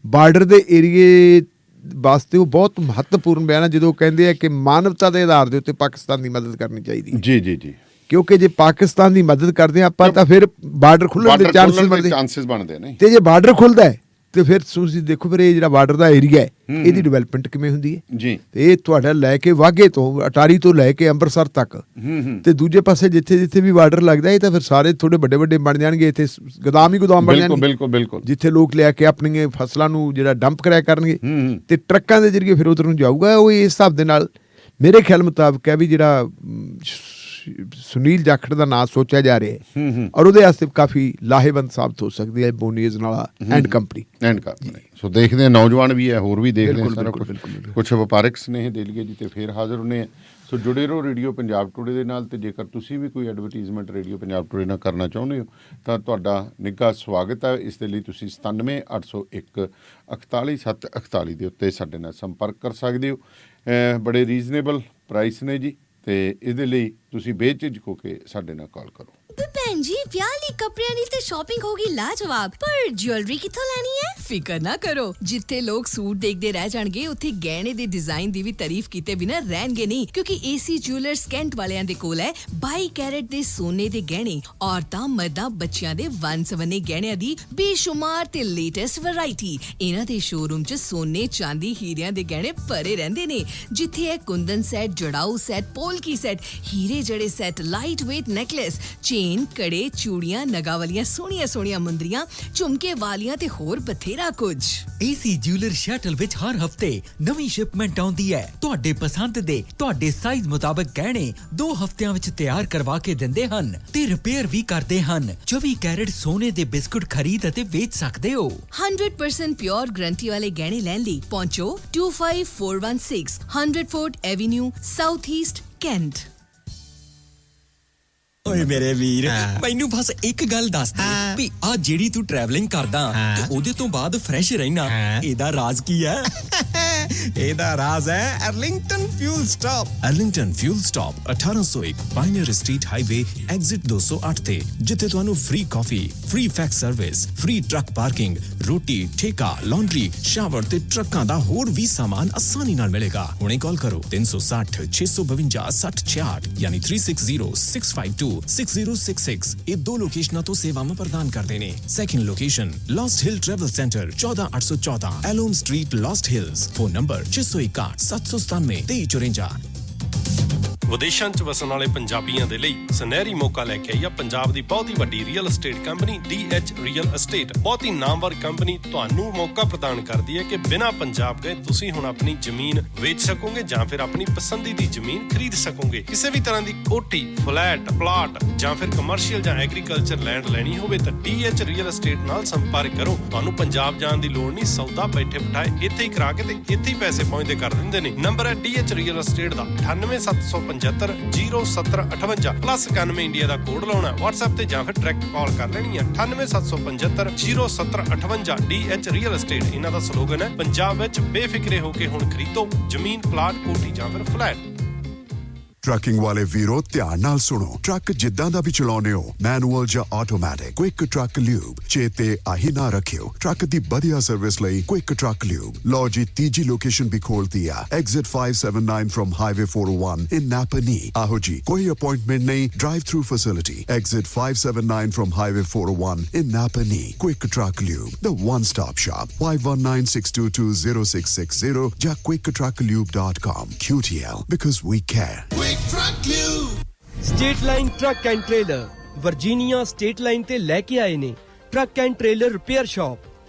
Speaker 3: ਬਾਰਡਰ ਦੇ ਏਰੀਏ ਵਾਸਤੇ ਉਹ ਬਹੁਤ ਮਹੱਤਵਪੂਰਨ ਬਿਆਨ ਹੈ, ਜਦੋਂ ਕਹਿੰਦੇ ਆ ਕਿ ਮਾਨਵਤਾ ਦੇ ਆਧਾਰ ਦੇ ਉੱਤੇ ਪਾਕਿਸਤਾਨ ਦੀ ਮਦਦ ਕਰਨੀ ਚਾਹੀਦੀ ਹੈ। ਜੀ ਜੀ ਜੀ, ਕਿਉਂਕਿ ਜੇ ਪਾਕਿਸਤਾਨ ਦੀ ਮਦਦ ਕਰਦੇ ਆਪਾਂ ਤਾਂ ਫਿਰ ਬਾਰਡਰ ਖੁੱਲ੍ਹਣ ਦੇ ਚਾਂਸਸ ਬਣਦੇ ਨੇ, ਤੇ ਜੇ ਬਾਰਡਰ ਖੁੱਲਦਾ ਹੈ ਤੇ ਫਿਰ ਤੁਸੀਂ ਦੇਖੋ ਫਿਰ ਇਹ ਜਿਹੜਾ ਬਾਰਡਰ ਦਾ ਏਰੀਆ ਹੈ ਇਹਦੀ ਡਿਵੈਲਪਮੈਂਟ ਕਿਵੇਂ ਹੁੰਦੀ ਹੈ ਜੀ। ਇਹ ਤੁਹਾਡਾ ਲੈ ਕੇ ਵਾਘੇ ਤੋਂ ਅਟਾਰੀ ਤੋਂ ਲੈ ਕੇ ਅੰਮ੍ਰਿਤਸਰ ਤੱਕ, ਤੇ ਦੂਜੇ ਪਾਸੇ ਜਿੱਥੇ ਜਿੱਥੇ ਵੀ ਬਾਰਡਰ ਲੱਗਦਾ ਇਹ ਤਾਂ ਫਿਰ ਸਾਰੇ ਥੋੜੇ ਵੱਡੇ ਵੱਡੇ ਬਣ ਜਾਣਗੇ, ਇੱਥੇ ਗੋਦਾਮ ਬਣ ਜਾਣਗੇ, ਬਿਲਕੁਲ ਜਿੱਥੇ ਲੋਕ ਲਿਆ ਕੇ ਆਪਣੀਆਂ ਫਸਲਾਂ ਨੂੰ ਜਿਹੜਾ ਡੰਪ ਕਰਿਆ ਕਰਨਗੇ, ਤੇ ਟਰੱਕਾਂ ਦੇ ਜ਼ਰੀਏ ਫਿਰ ਉਧਰ ਨੂੰ ਜਾਊਗਾ। ਉਹ ਇਸ ਹਿਸਾਬ ਦੇ ਨਾਲ ਮੇਰੇ ਖਿਆਲ ਮੁਤਾਬਕ ਹੈ ਵੀ ਜਿਹੜਾ ਸੁਨੀਲ ਜਾਖੜ ਦਾ ਨਾਂ ਸੋਚਿਆ ਜਾ ਰਿਹਾ ਹੈ, ਔਰ ਉਹਦੇ ਵਾਸਤੇ ਕਾਫੀ ਲਾਹੇਵੰਦ ਸਾਬਤ ਹੋ ਸਕਦੀ ਹੈ ਬੋਨੀ ਅਜਨਾਲਾ ਐਂਡ ਕੰਪਨੀ।
Speaker 2: ਸੋ ਦੇਖਦੇ ਹਾਂ, ਨੌਜਵਾਨ ਵੀ ਹੈ, ਹੋਰ ਵੀ ਦੇਖਦੇ ਹਾਂ ਸਾਰਾ ਕੁਛ ਵਪਾਰਕ ਸਨੇਹ ਦੇ ਲਈਏ ਜੀ, ਤੇ ਫਿਰ ਹਾਜ਼ਰ ਹੁੰਦੇ ਹਾਂ। ਸੋ ਜੁੜੇ ਰਹੋ ਰੇਡੀਓ ਪੰਜਾਬ ਟੂਡੇ ਦੇ ਨਾਲ, ਤੇ ਜੇਕਰ ਤੁਸੀਂ ਵੀ ਕੋਈ ਐਡਵਰਟੀਜ਼ਮੈਂਟ ਰੇਡੀਓ ਪੰਜਾਬ ਟੂਡੇ ਨਾਲ ਕਰਨਾ ਚਾਹੁੰਦੇ ਹੋ ਤਾਂ ਤੁਹਾਡਾ ਨਿੱਘਾ ਸਵਾਗਤ ਹੈ। ਇਸ ਦੇ ਲਈ ਤੁਸੀਂ 97-801 48748 ਦੇ ਉੱਤੇ ਸਾਡੇ ਨਾਲ ਸੰਪਰਕ ਕਰ ਸਕਦੇ ਹੋ। ਬੜੇ ਰੀਜ਼ਨੇਬਲ ਪ੍ਰਾਈਸ ਨੇ ਜੀ, ਤੇ ਇਹਦੇ ਲਈ ਤੁਸੀਂ ਬੇਝਿਜਕ ਹੋ ਕੇ ਸਾਡੇ ਨਾਲ ਕਾਲ ਕਰੋ।
Speaker 1: ਭੈਣ ਜੀ, ਵਿਆਹ ਲਈ ਕੱਪੜਿਆਂ ਦੀ ਤੇ ਸ਼ਾਪਿੰਗ ਹੋ ਗਈ ਲਾਜਵਾਬ, ਪਰ ਜੁਐਲਰੀ ਕਿੱਥੋਂ ਲੈਣੀ ਹੈ? ਫਿਕਰ ਨਾ ਕਰੋ, ਜਿੱਥੇ ਲੋਕ ਸੂਟ ਦੇਖਦੇ ਰਹਿ ਜਾਣਗੇ ਉੱਥੇ ਗਹਿਣੇ ਦੇ ਡਿਜ਼ਾਈਨ ਦੀ ਵੀ ਤਾਰੀਫ ਕੀਤੇ ਬਿਨਾ ਰਹਿਣਗੇ ਨਹੀਂ, ਕਿਉਂਕਿ AC ਜੁਐਲਰਸ ਕੈਂਟ ਵਾਲਿਆਂ ਦੇ ਕੋਲ ਹੈ 22 ਕੈਰਟ ਦੇ ਸੋਨੇ ਦੇ ਗਹਿਣੇ, ਔਰਤਾਂ ਮਰਦਾਂ ਬੱਚਿਆਂ ਦੇ ਵੰਨ-ਸਵੰਨੇ ਗਹਿਣਿਆਂ ਦੀ ਬੇਸ਼ੁਮਾਰ ਤੇ ਲੇਟੈਸਟ ਵੈਰਾਈਟੀ। ਇਹਨਾਂ ਦੇ ਸ਼ੋਰੂਮ 'ਚ ਸੋਨੇ, ਚਾਂਦੀ, ਹੀਰਿਆਂ ਦੇ ਗਹਿਣੇ ਭਰੇ ਰਹਿੰਦੇ ਨੇ, ਜਿੱਥੇ ਹੈ ਕੁੰਦਨ ਸੈੱਟ, ਜੜਾਊ ਸੈੱਟ, ਪੋਲਕੀ ਸੈੱਟ, ਹੀਰੇ ਜੜੇ set, light weight necklace, chain, chain, ਕੜੇ, ਚੂੜੀਆਂ, ਨਗਾਂ ਵਾਲੀਆਂ ਸੋਹਣੀਆਂ ਮੁੰਦਰੀਆਂ, ਝੁਮਕੇ ਵਾਲੀਆਂ ਤੇ ਹੋਰ ਬਥੇਰਾ ਕੁਝ।
Speaker 4: AC ਜਿਊਲਰ ਸ਼ਟਲ ਵਿੱਚ ਹਰ ਹਫਤੇ ਨਵੀਂ ਸ਼ਿਪਮੈਂਟ ਆਉਂਦੀ ਹੈ। ਤੁਹਾਡੇ ਪਸੰਦ ਦੇ ਤੁਹਾਡੇ ਸਾਈਜ਼ ਮੁਤਾਬਕ ਗਹਿਣੇ 2 ਹਫ਼ਤਿਆਂ ਵਿੱਚ ਤਿਆਰ ਕਰਵਾ ਕੇ ਦਿੰਦੇ ਹਨ ਤੇ ਰਿਪੇਅਰ ਵੀ ਕਰਦੇ ਹਨ। 24 ਕੈਰਟ ਸੋਨੇ ਦੇ ਬਿਸਕੁਟ ਖਰੀਦ ਅਤੇ ਵੇਚ ਸਕਦੇ ਹੋ।
Speaker 1: 100% ਪਿਓਰ ਗਰੰਟੀ ਵਾਲੇ ਗਹਿਣੇ ਲੈਣ ਲਈ ਪਹੁੰਚੋ 25416 100 fort avenue, south East, cantt.
Speaker 5: ਓਏ ਮੇਰੇ ਵੀਰ, ਮੈਨੂੰ ਬਸ ਇੱਕ ਗੱਲ ਦੱਸ ਦੇ ਵੀ ਆ ਜਿਹੜੀ ਤੂੰ ਟਰੈਵਲਿੰਗ ਕਰਦਾ ਤੇ ਉਹਦੇ ਤੋਂ ਬਾਅਦ ਫਰੈਸ਼ ਰਹਿਣਾ, ਇਹਦਾ ਰਾਜ਼ ਕੀ ਹੈ? ਇਹਦਾ ਰਾਜ਼ ਹੈ Arlington fuel stop. Arlington fuel stop 1801 pioneer street highway exit 208 ਤੇ, ਜਿੱਥੇ ਤੁਹਾਨੂੰ ਫ੍ਰੀ ਕਾਫੀ, free fax service, free truck parking, ਰੋਟੀ, ਠੇਕਾ, ਲਾਂਡਰੀ, ਸ਼ਾਵਰ ਤੇ ਟਰੱਕਾਂ ਦਾ ਹੋਰ ਵੀ ਸਾਮਾਨ ਆਸਾਨੀ ਨਾਲ ਮਿਲੇਗਾ। ਹੁਣੇ ਕਾਲ ਕਰੋ 360 652 6066 ਯਾਨੀ 360652 6066। ਇਹ 2 ਲੋਕੇਸ਼ਨਾਂ ਤੋਂ ਸੇਵਾਵਾਂ ਪ੍ਰਦਾਨ ਕਰਦੇ ਨੇ। Second location Lost Hill travel centre 14814 ਐਲੋਮ street, Lost Hills. Phone number 661 797 2354।
Speaker 6: ਵਿਦੇਸ਼ਾਂ 'ਚ ਵਸਣ ਵਾਲੇ ਪੰਜਾਬੀਆਂ ਦੇ ਲਈ ਸੁਨਹਿਰੀ ਮੌਕਾ ਲੈ ਕੇ ਆਈ ਆ ਪੰਜਾਬ ਦੀ ਬਹੁਤ ਹੀ ਵੱਡੀ real estate company DH real estate. ਬਹੁਤ ਹੀ ਨਾਮਵਰ ਕੰਪਨੀ ਤੁਹਾਨੂੰ ਮੌਕਾ ਪ੍ਰਦਾਨ ਕਰਦੀ ਹੈ ਕਿ ਬਿਨਾਂ ਪੰਜਾਬ ਗਏ ਤੁਸੀਂ ਹੁਣ ਆਪਣੀ ਜ਼ਮੀਨ ਵੇਚ ਸਕੋਗੇ ਜਾਂ ਫਿਰ ਆਪਣੀ ਪਸੰਦੀ ਦੀ ਜ਼ਮੀਨ ਖਰੀਦ ਸਕੋਗੇ। ਕਿਸੇ ਵੀ ਤਰ੍ਹਾਂ ਦੀ ਕੋਠੀ, ਫਲੈਟ, ਪਲਾਟ ਜਾਂ ਫਿਰ ਕਮਰਸ਼ੀਅਲ ਜਾਂ ਐਗਰੀਕਲਚਰ ਲੈਂਡ ਲੈਣੀ ਹੋਵੇ ਤਾਂ DH ਰੀਅਲ ਅਸਟੇਟ ਨਾਲ ਸੰਪਰਕ ਕਰੋ। ਤੁਹਾਨੂੰ ਪੰਜਾਬ ਜਾਣ ਦੀ ਲੋੜ ਨਹੀਂ, ਸੌਦਾ ਬੈਠੇ ਬਿਠਾਏ ਇੱਥੇ ਹੀ ਕਰਾ ਕੇ ਤੇ ਇੱਥੇ ਹੀ ਪੈਸੇ ਪਹੁੰਚਦੇ ਕਰ ਦਿੰਦੇ ਨੇ। ਨੰਬਰ ਹੈ DH ਰੀਅਲ ਅਸਟੇਟ ਦਾ 98775 0758 ਪਲੱਸ 91 ਇੰਡੀਆ ਦਾ ਕੋਡ ਲਾਉਣਾ। WhatsApp ਤੇ ਜਾਂ ਫਿਰ ਡਾਇਰੈਕਟ ਕਾਲ ਕਰ ਲੈਣੀ ਹੈ 98775 0758 DH ਰੀਅਲ ਅਸਟੇਟ। ਇਹਨਾਂ ਦਾ ਸਲੋਗਨ ਹੈ ਪੰਜਾਬ ਵਿੱਚ ਬੇਫਿਕਰੇ ਹੋ ਕੇ ਹੁਣ ਖਰੀਦੋ ਜ਼ਮੀਨ, ਪਲਾਟ, ਕੋਠੀ ਜਾਂ ਫਿਰ ਫਲੈਟ।
Speaker 7: ਟਰੱਕਿੰਗ ਵਾਲੇ ਵੀਰੋ ਧਿਆਨ ਨਾਲ ਸੁਣੋ। ਟਰੱਕ ਜਿੱਦਾਂ ਦਾ ਵੀ ਚਲਾਉਂਦੇ ਹੋ, ਮੈਨੂਅਲ ਜਾਂ ਆਟੋਮੈਟਿਕ, ਕੁਇਕ ਟਰੱਕ ਲਿਊਬ ਚੇਤੇ ਆਹੀ ਨਾ ਰੱਖਿਓ। ਟਰੱਕ ਦੀ ਵਧੀਆ ਸਰਵਿਸ ਲਈ ਕੁਇਕ ਟਰੱਕ ਲਿਊਬ। ਲਓ ਜੀ, ਤੀਜੀ ਲੋਕੇਸ਼ਨ ਵੀ ਖੋਲਤੀ ਆ, ਐਗਜ਼ਿਟ 579 ਫਰਮ ਹਾਈਵੇ 401 ਇਨ ਨਾਪਨੀ। ਆਹੋ ਜੀ, ਕੋਈ ਅਪਾਇੰਟਮੈਂਟ ਨਹੀਂ, drive through facility. Exit 579 firm highway 401 in ਨਾਪਨੀ। Quick truck lube, the one stop shop। 5196220660 ਜਾਂ quicktruckliube.com। QTL, because we care।
Speaker 8: State line truck and trailer Virginia state line ਤੇ ਲੈ ਕੇ ਆਏ ਨੇ truck and trailer repair shop.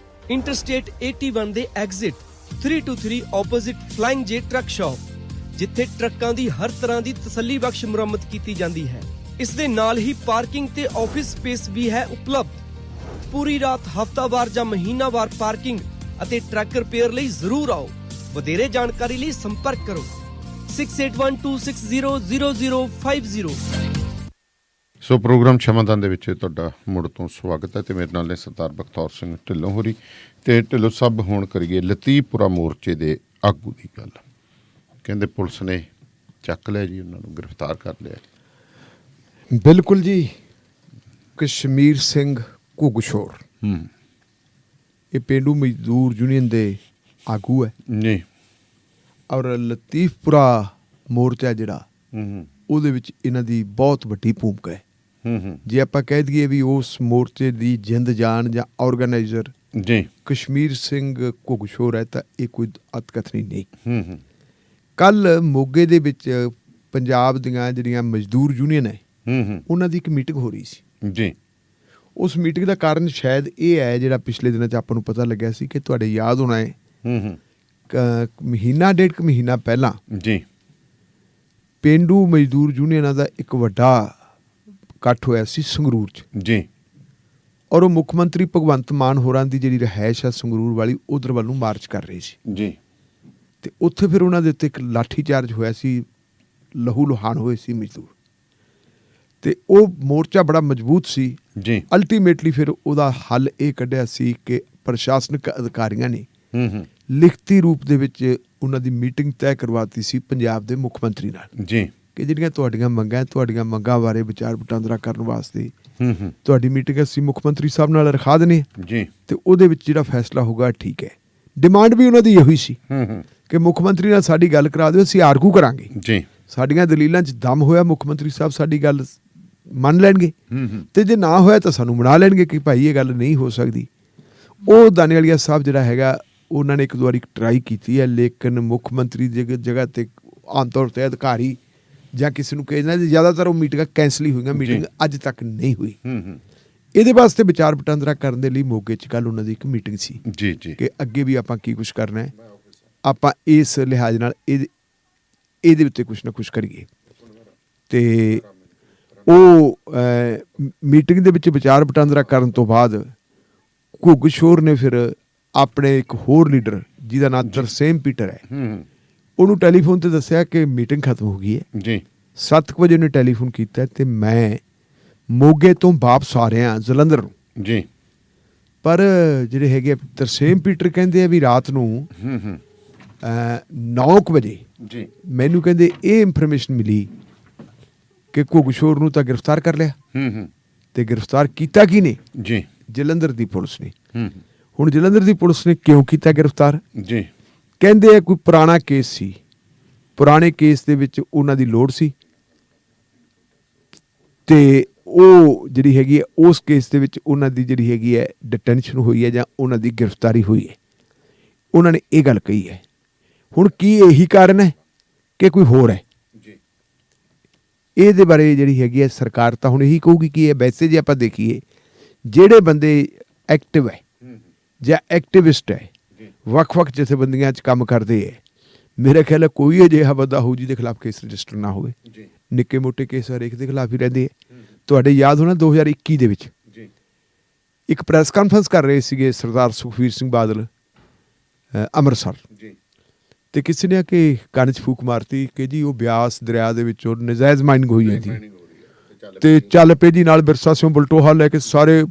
Speaker 8: Interstate 81 ਦੇ exit 323 opposite flying ਜੇ truck shop, ਜਿੱਥੇ ਟਰੱਕਾਂ ਦੀ ਹਰ ਤਰ੍ਹਾਂ ਦੀ ਤਸੱਲੀ ਬਖਸ਼ ਮੁਰੰਮਤ ਕੀਤੀ ਜਾਂਦੀ ਹੈ। ਇਸ ਦੇ ਨਾਲ ਹੀ ਪਾਰਕਿੰਗ ਤੇ ਆਫਿਸ ਸਪੇਸ ਵੀ ਹੈ ਉਪਲਬਧ। ਪੂਰੀ ਰਾਤ, ਹਫ਼ਤਾਵਾਰ ਜਾਂ ਮਹੀਨਾਵਾਰ ਪਾਰਕਿੰਗ ਅਤੇ ਟਰੱਕ ਰਿਪੇਅਰ ਲਈ ਜ਼ਰੂਰ ਆਓ। ਵਧੇਰੇ ਜਾਣਕਾਰੀ ਲਈ ਸੰਪਰਕ ਕਰੋ 6812600050।
Speaker 2: ਸੋ ਪ੍ਰੋਗਰਾਮ ਸ਼ਮਾਦਾਨ ਦੇ ਵਿੱਚ ਤੁਹਾਡਾ ਮੁੜ ਤੋਂ ਸਵਾਗਤ ਹੈ ਤੇ ਮੇਰੇ ਨਾਲ ਨੇ ਸਰਦਾਰ ਬਖਤੌਰ ਸਿੰਘ ਢਿੱਲੋਂ ਹੋਰੀ ਤੇ ਢਿੱਲੋਂ ਸਾਹਿਬ। ਹੁਣ ਕਰੀਏ ਲਤੀਫਪੁਰਾ ਮੋਰਚੇ ਦੇ ਆਗੂ ਦੀ ਗੱਲ। ਕਹਿੰਦੇ ਪੁਲਿਸ ਨੇ ਚੱਕ ਲਿਆ ਜੀ, ਉਹਨਾਂ ਨੂੰ ਗ੍ਰਿਫਤਾਰ ਕਰ ਲਿਆ।
Speaker 3: ਬਿਲਕੁਲ ਜੀ, ਕਸ਼ਮੀਰ ਸਿੰਘ ਘੁੱਗਸ਼ੋਰ ਇਹ ਪੇਂਡੂ ਮਜ਼ਦੂਰ ਯੂਨੀਅਨ ਦੇ ਆਗੂ ਹੈ
Speaker 2: ਜੀ।
Speaker 3: ਔਰ ਲਤੀਫਪੁਰਾ ਮੋਰਚਾ ਜਿਹੜਾ ਉਹਦੇ ਵਿੱਚ ਇਹਨਾਂ ਦੀ ਬਹੁਤ ਵੱਡੀ ਭੂਮਿਕਾ ਹੈ। ਜੇ ਆਪਾਂ ਕਹਿ ਦਈਏ ਵੀ ਉਸ ਮੋਰਚੇ ਦੀ ਜਿੰਦ ਜਾਨ ਜਾਂ ਆਰਗੇਨਾਈਜ਼ਰ
Speaker 2: ਜੀ
Speaker 3: ਕਸ਼ਮੀਰ ਸਿੰਘ ਘੁੱਗਸ਼ੋਰ ਹੈ ਤਾਂ ਇਹ ਕੋਈ ਅਤਕਥਨੀ ਨਹੀਂ। ਕੱਲ ਮੋਗੇ ਦੇ ਵਿੱਚ ਪੰਜਾਬ ਦੀਆਂ ਜਿਹੜੀਆਂ ਮਜ਼ਦੂਰ ਯੂਨੀਅਨ ਹੈ ਉਹਨਾਂ ਦੀ ਇੱਕ ਮੀਟਿੰਗ ਹੋ ਰਹੀ ਸੀ
Speaker 2: ਜੀ।
Speaker 3: ਉਸ ਮੀਟਿੰਗ ਦਾ ਕਾਰਨ ਸ਼ਾਇਦ ਇਹ ਹੈ, ਜਿਹੜਾ ਪਿਛਲੇ ਦਿਨਾਂ 'ਚ ਆਪਾਂ ਨੂੰ ਪਤਾ ਲੱਗਿਆ ਸੀ ਕਿ ਤੁਹਾਡੇ ਯਾਦ ਹੋਣਾ ਹੈ ਮਹੀਨਾ ਡੇਢ ਕੁ ਮਹੀਨਾ ਪਹਿਲਾਂ
Speaker 2: ਜੀ
Speaker 3: ਪੇਂਡੂ ਮਜ਼ਦੂਰ ਯੂਨੀਅਨਾਂ ਦਾ ਇੱਕ ਵੱਡਾ ਇਕੱਠ ਹੋਇਆ ਸੀ ਸੰਗਰੂਰ 'ਚ
Speaker 2: ਜੀ।
Speaker 3: ਔਰ ਉਹ ਮੁੱਖ ਮੰਤਰੀ ਭਗਵੰਤ ਮਾਨ ਹੋਰਾਂ ਦੀ ਜਿਹੜੀ ਰਿਹਾਇਸ਼ ਹੈ ਸੰਗਰੂਰ ਵਾਲੀ, ਉਧਰ ਵੱਲ ਨੂੰ ਮਾਰਚ ਕਰ ਰਹੇ ਸੀ
Speaker 2: ਜੀ।
Speaker 3: ਤੇ ਉੱਥੇ ਫਿਰ ਉਹਨਾਂ ਦੇ ਉੱਤੇ ਇੱਕ ਲਾਠੀ ਚਾਰਜ ਹੋਇਆ ਸੀ, ਲਹੂ ਲੁਹਾਨ ਹੋਏ ਸੀ ਮਜ਼ਦੂਰ। ਤੇ ਉਹ ਮੋਰਚਾ ਬੜਾ ਮਜ਼ਬੂਤ ਸੀ
Speaker 2: ਜੀ।
Speaker 3: ਅਲਟੀਮੇਟਲੀ ਫਿਰ ਉਹਦਾ ਹੱਲ ਇਹ ਕੱਢਿਆ ਸੀ ਕਿ ਪ੍ਰਸ਼ਾਸਨਿਕ ਅਧਿਕਾਰੀਆਂ ਨੇ ਲਿਖਤੀ ਰੂਪ ਦੇ ਵਿੱਚ ਉਹਨਾਂ ਦੀ ਮੀਟਿੰਗ ਤੈਅ ਕਰਵਾਤੀ ਸੀ ਪੰਜਾਬ ਦੇ ਮੁੱਖ ਮੰਤਰੀ ਨਾਲ
Speaker 2: ਜੀ
Speaker 3: ਕਿ ਜਿਹੜੀਆਂ ਤੁਹਾਡੀਆਂ ਮੰਗਾਂ ਬਾਰੇ ਵਿਚਾਰ ਵਟਾਂਦਰਾ ਕਰਨ ਵਾਸਤੇ ਤੁਹਾਡੀ ਮੀਟਿੰਗ ਅਸੀਂ ਮੁੱਖ ਮੰਤਰੀ ਸਾਹਿਬ ਨਾਲ ਰਖਾ ਦੇਣੀ
Speaker 2: ਜੀ
Speaker 3: ਤੇ ਉਹਦੇ ਵਿੱਚ ਜਿਹੜਾ ਫੈਸਲਾ ਹੋਊਗਾ ਠੀਕ ਹੈ। ਡਿਮਾਂਡ ਵੀ ਉਹਨਾਂ ਦੀ ਇਹੋ ਹੀ ਸੀ ਕਿ ਮੁੱਖ ਮੰਤਰੀ ਨਾਲ ਸਾਡੀ ਗੱਲ ਕਰਾ ਦਿਓ, ਅਸੀਂ ਆਰਗੂ ਕਰਾਂਗੇ ਜੀ। ਸਾਡੀਆਂ ਦਲੀਲਾਂ 'ਚ ਦਮ ਹੋਇਆ, ਮੁੱਖ ਮੰਤਰੀ ਸਾਹਿਬ ਸਾਡੀ ਗੱਲ ਮੰਨ ਲੈਣਗੇ ਤੇ ਜੇ ਨਾ ਹੋਇਆ ਤਾਂ ਸਾਨੂੰ ਮਨਾ ਲੈਣਗੇ ਕਿ ਭਾਈ ਇਹ ਗੱਲ ਨਹੀਂ ਹੋ ਸਕਦੀ। ਉਹ ਦਾਨੇਵਾਲੀਆ ਸਾਹਿਬ ਜਿਹੜਾ ਹੈਗਾ ਉਹਨਾਂ ਨੇ ਇੱਕ ਦੋ ਵਾਰੀ ਟਰਾਈ ਕੀਤੀ ਹੈ, ਲੇਕਿਨ ਮੁੱਖ ਮੰਤਰੀ ਦੀ ਜਗ੍ਹਾ ਤੇ ਆਮ ਤੌਰ 'ਤੇ ਅਧਿਕਾਰੀ ਜਾਂ ਕਿਸੇ ਨੂੰ ਕਹਿੰਦਾ, ਜ਼ਿਆਦਾਤਰ ਉਹ ਮੀਟਿੰਗਾਂ ਕੈਂਸਲ ਹੀ ਹੋਈਆਂ, ਮੀਟਿੰਗ ਅੱਜ ਤੱਕ ਨਹੀਂ ਹੋਈ। ਇਹਦੇ ਵਾਸਤੇ ਵਿਚਾਰ ਵਟਾਂਦਰਾ ਕਰਨ ਦੇ ਲਈ ਮੋਗੇ 'ਚ ਕੱਲ੍ਹ ਉਹਨਾਂ ਦੀ ਇੱਕ ਮੀਟਿੰਗ ਸੀ
Speaker 2: ਜੀ ਜੀ
Speaker 3: ਕਿ ਅੱਗੇ ਵੀ ਆਪਾਂ ਕੀ ਕੁਛ ਕਰਨਾ ਹੈ, ਆਪਾਂ ਇਸ ਲਿਹਾਜ਼ ਨਾਲ ਇਹਦੇ ਉੱਤੇ ਕੁਛ ਨਾ ਕੁਛ ਕਰੀਏ। ਤੇ ਉਹ ਮੀਟਿੰਗ ਦੇ ਵਿੱਚ ਵਿਚਾਰ ਵਟਾਂਦਰਾ ਕਰਨ ਤੋਂ ਬਾਅਦ ਘੁੱਗ ਸ਼ੋਰ ਨੇ ਫਿਰ ਆਪਣੇ ਇੱਕ ਹੋਰ ਲੀਡਰ ਜਿਹਦਾ ਨਾਮ ਤਰਸੇਮ ਪੀਟਰ ਹੈ, ਉਹਨੂੰ ਟੈਲੀਫੋਨ ਤੇ ਦੱਸਿਆ ਕਿ ਮੀਟਿੰਗ ਖਤਮ ਹੋ ਗਈ ਹੈ
Speaker 2: ਜੀ।
Speaker 3: 7 ਵਜੇ ਉਹਨੇ ਟੈਲੀਫੋਨ ਕੀਤਾ ਤੇ ਮੈਂ ਮੋਗੇ ਤੋਂ ਵਾਪਸ ਆ ਰਿਹਾ ਜਲੰਧਰ ਨੂੰ
Speaker 2: ਜੀ।
Speaker 3: ਪਰ ਜਿਹੜੇ ਹੈਗੇ ਤਰਸੇਮ ਪੀਟਰ ਕਹਿੰਦੇ ਆ ਵੀ ਰਾਤ ਨੂੰ 9 ਵਜੇ
Speaker 2: ਜੀ
Speaker 3: ਮੈਨੂੰ ਕਹਿੰਦੇ ਇਹ ਇਨਫੋਰਮੇਸ਼ਨ ਮਿਲੀ ਕਿ ਘੁੱਗ ਸ਼ੋਰ ਨੂੰ ਤਾਂ ਗ੍ਰਿਫਤਾਰ ਕਰ ਲਿਆ। ਤੇ ਗ੍ਰਿਫਤਾਰ ਕੀਤਾ ਕੀ ਨੇ?
Speaker 2: ਜੀ
Speaker 3: ਜਲੰਧਰ ਦੀ ਪੁਲਿਸ ਨੇ। ਹੁਣ ਜਲੰਧਰ ਦੀ ਪੁਲਿਸ ਨੇ ਕਿਉਂ ਕੀਤਾ ਗ੍ਰਿਫਤਾਰ?
Speaker 2: ਜੀ
Speaker 3: ਕਹਿੰਦੇ ਆ ਕੋਈ ਪੁਰਾਣਾ ਕੇਸ ਸੀ, ਪੁਰਾਣੇ ਕੇਸ ਦੇ ਵਿੱਚ ਉਹਨਾਂ ਦੀ ਲੋੜ ਸੀ ਤੇ ਉਹ ਜਿਹੜੀ ਹੈਗੀ ਹੈ ਉਸ ਕੇਸ ਦੇ ਵਿੱਚ ਉਹਨਾਂ ਦੀ ਜਿਹੜੀ ਹੈਗੀ ਹੈ ਡਿਟੈਂਸ਼ਨ ਹੋਈ ਹੈ ਜਾਂ ਉਹਨਾਂ ਦੀ ਗ੍ਰਿਫਤਾਰੀ ਹੋਈ ਹੈ। ਉਹਨਾਂ ਨੇ ਇਹ ਗੱਲ ਕਹੀ ਹੈ। ਹੁਣ ਕੀ ਇਹੀ ਕਾਰਨ ਹੈ ਕਿ ਕੋਈ ਹੋਰ ਹੈ? ਇਹਦੇ ਬਾਰੇ ਜਿਹੜੀ ਹੈਗੀ ਹੈ ਸਰਕਾਰ ਤਾਂ ਹੁਣ ਇਹੀ ਕਹੂਗੀ ਕਿ ਇਹ ਵੈਸੇ ਜੇ ਆਪਾਂ ਦੇਖੀਏ ਜਿਹੜੇ ਬੰਦੇ ਐਕਟਿਵ ਹੈ ਜਾਂ ਐਕਟਿਵਿਸਟ ਹੈ, ਵੱਖ-ਵੱਖ ਜਥੇਬੰਦੀਆਂ 'ਚ ਕੰਮ ਕਰਦੇ ਹੈ, ਮੇਰਾ ਖਿਆਲ ਹੈ ਕੋਈ ਅਜਿਹਾ ਬੰਦਾ ਹੋਊ ਜਿਹਦੇ ਖਿਲਾਫ ਕੇਸ ਰਜਿਸਟਰ ਨਾ ਹੋਵੇ। ਨਿੱਕੇ ਮੋਟੇ ਕੇਸ ਹਰੇਕ ਦੇ ਖਿਲਾਫ ਹੀ ਰਹਿੰਦੇ ਹੈ। ਤੁਹਾਡੇ ਯਾਦ ਹੋਣਾ 2021 ਦੇ ਵਿੱਚ ਇੱਕ ਪ੍ਰੈਸ ਕਾਨਫਰੰਸ ਕਰ ਰਹੇ ਸੀਗੇ ਸਰਦਾਰ ਸੁਖਬੀਰ ਸਿੰਘ ਬਾਦਲ ਅੰਮ੍ਰਿਤਸਰ, ਤੇ ਕਿਸੇ ਨੇ ਆ ਕੇ ਕੰਨ 'ਚ ਫੂਕ ਮਾਰਤੀ ਕਿ ਜੀ ਉਹ ਬਿਆਸ ਦਰਿਆ ਦੇ ਵਿੱਚੋਂ ਨਜਾਇਜ਼ ਮਾਈਨਿੰਗ ਹੋਈ ਜਾਂਦੀ ਤੇ ਚੱਲ ਪਏ ਜੀ ਨਾਲ ਬਿਰਸਾ ਸਿੰਘ ਬਲਟੋਹਾ ਲੈ ਕੇ ਸਾਰੇ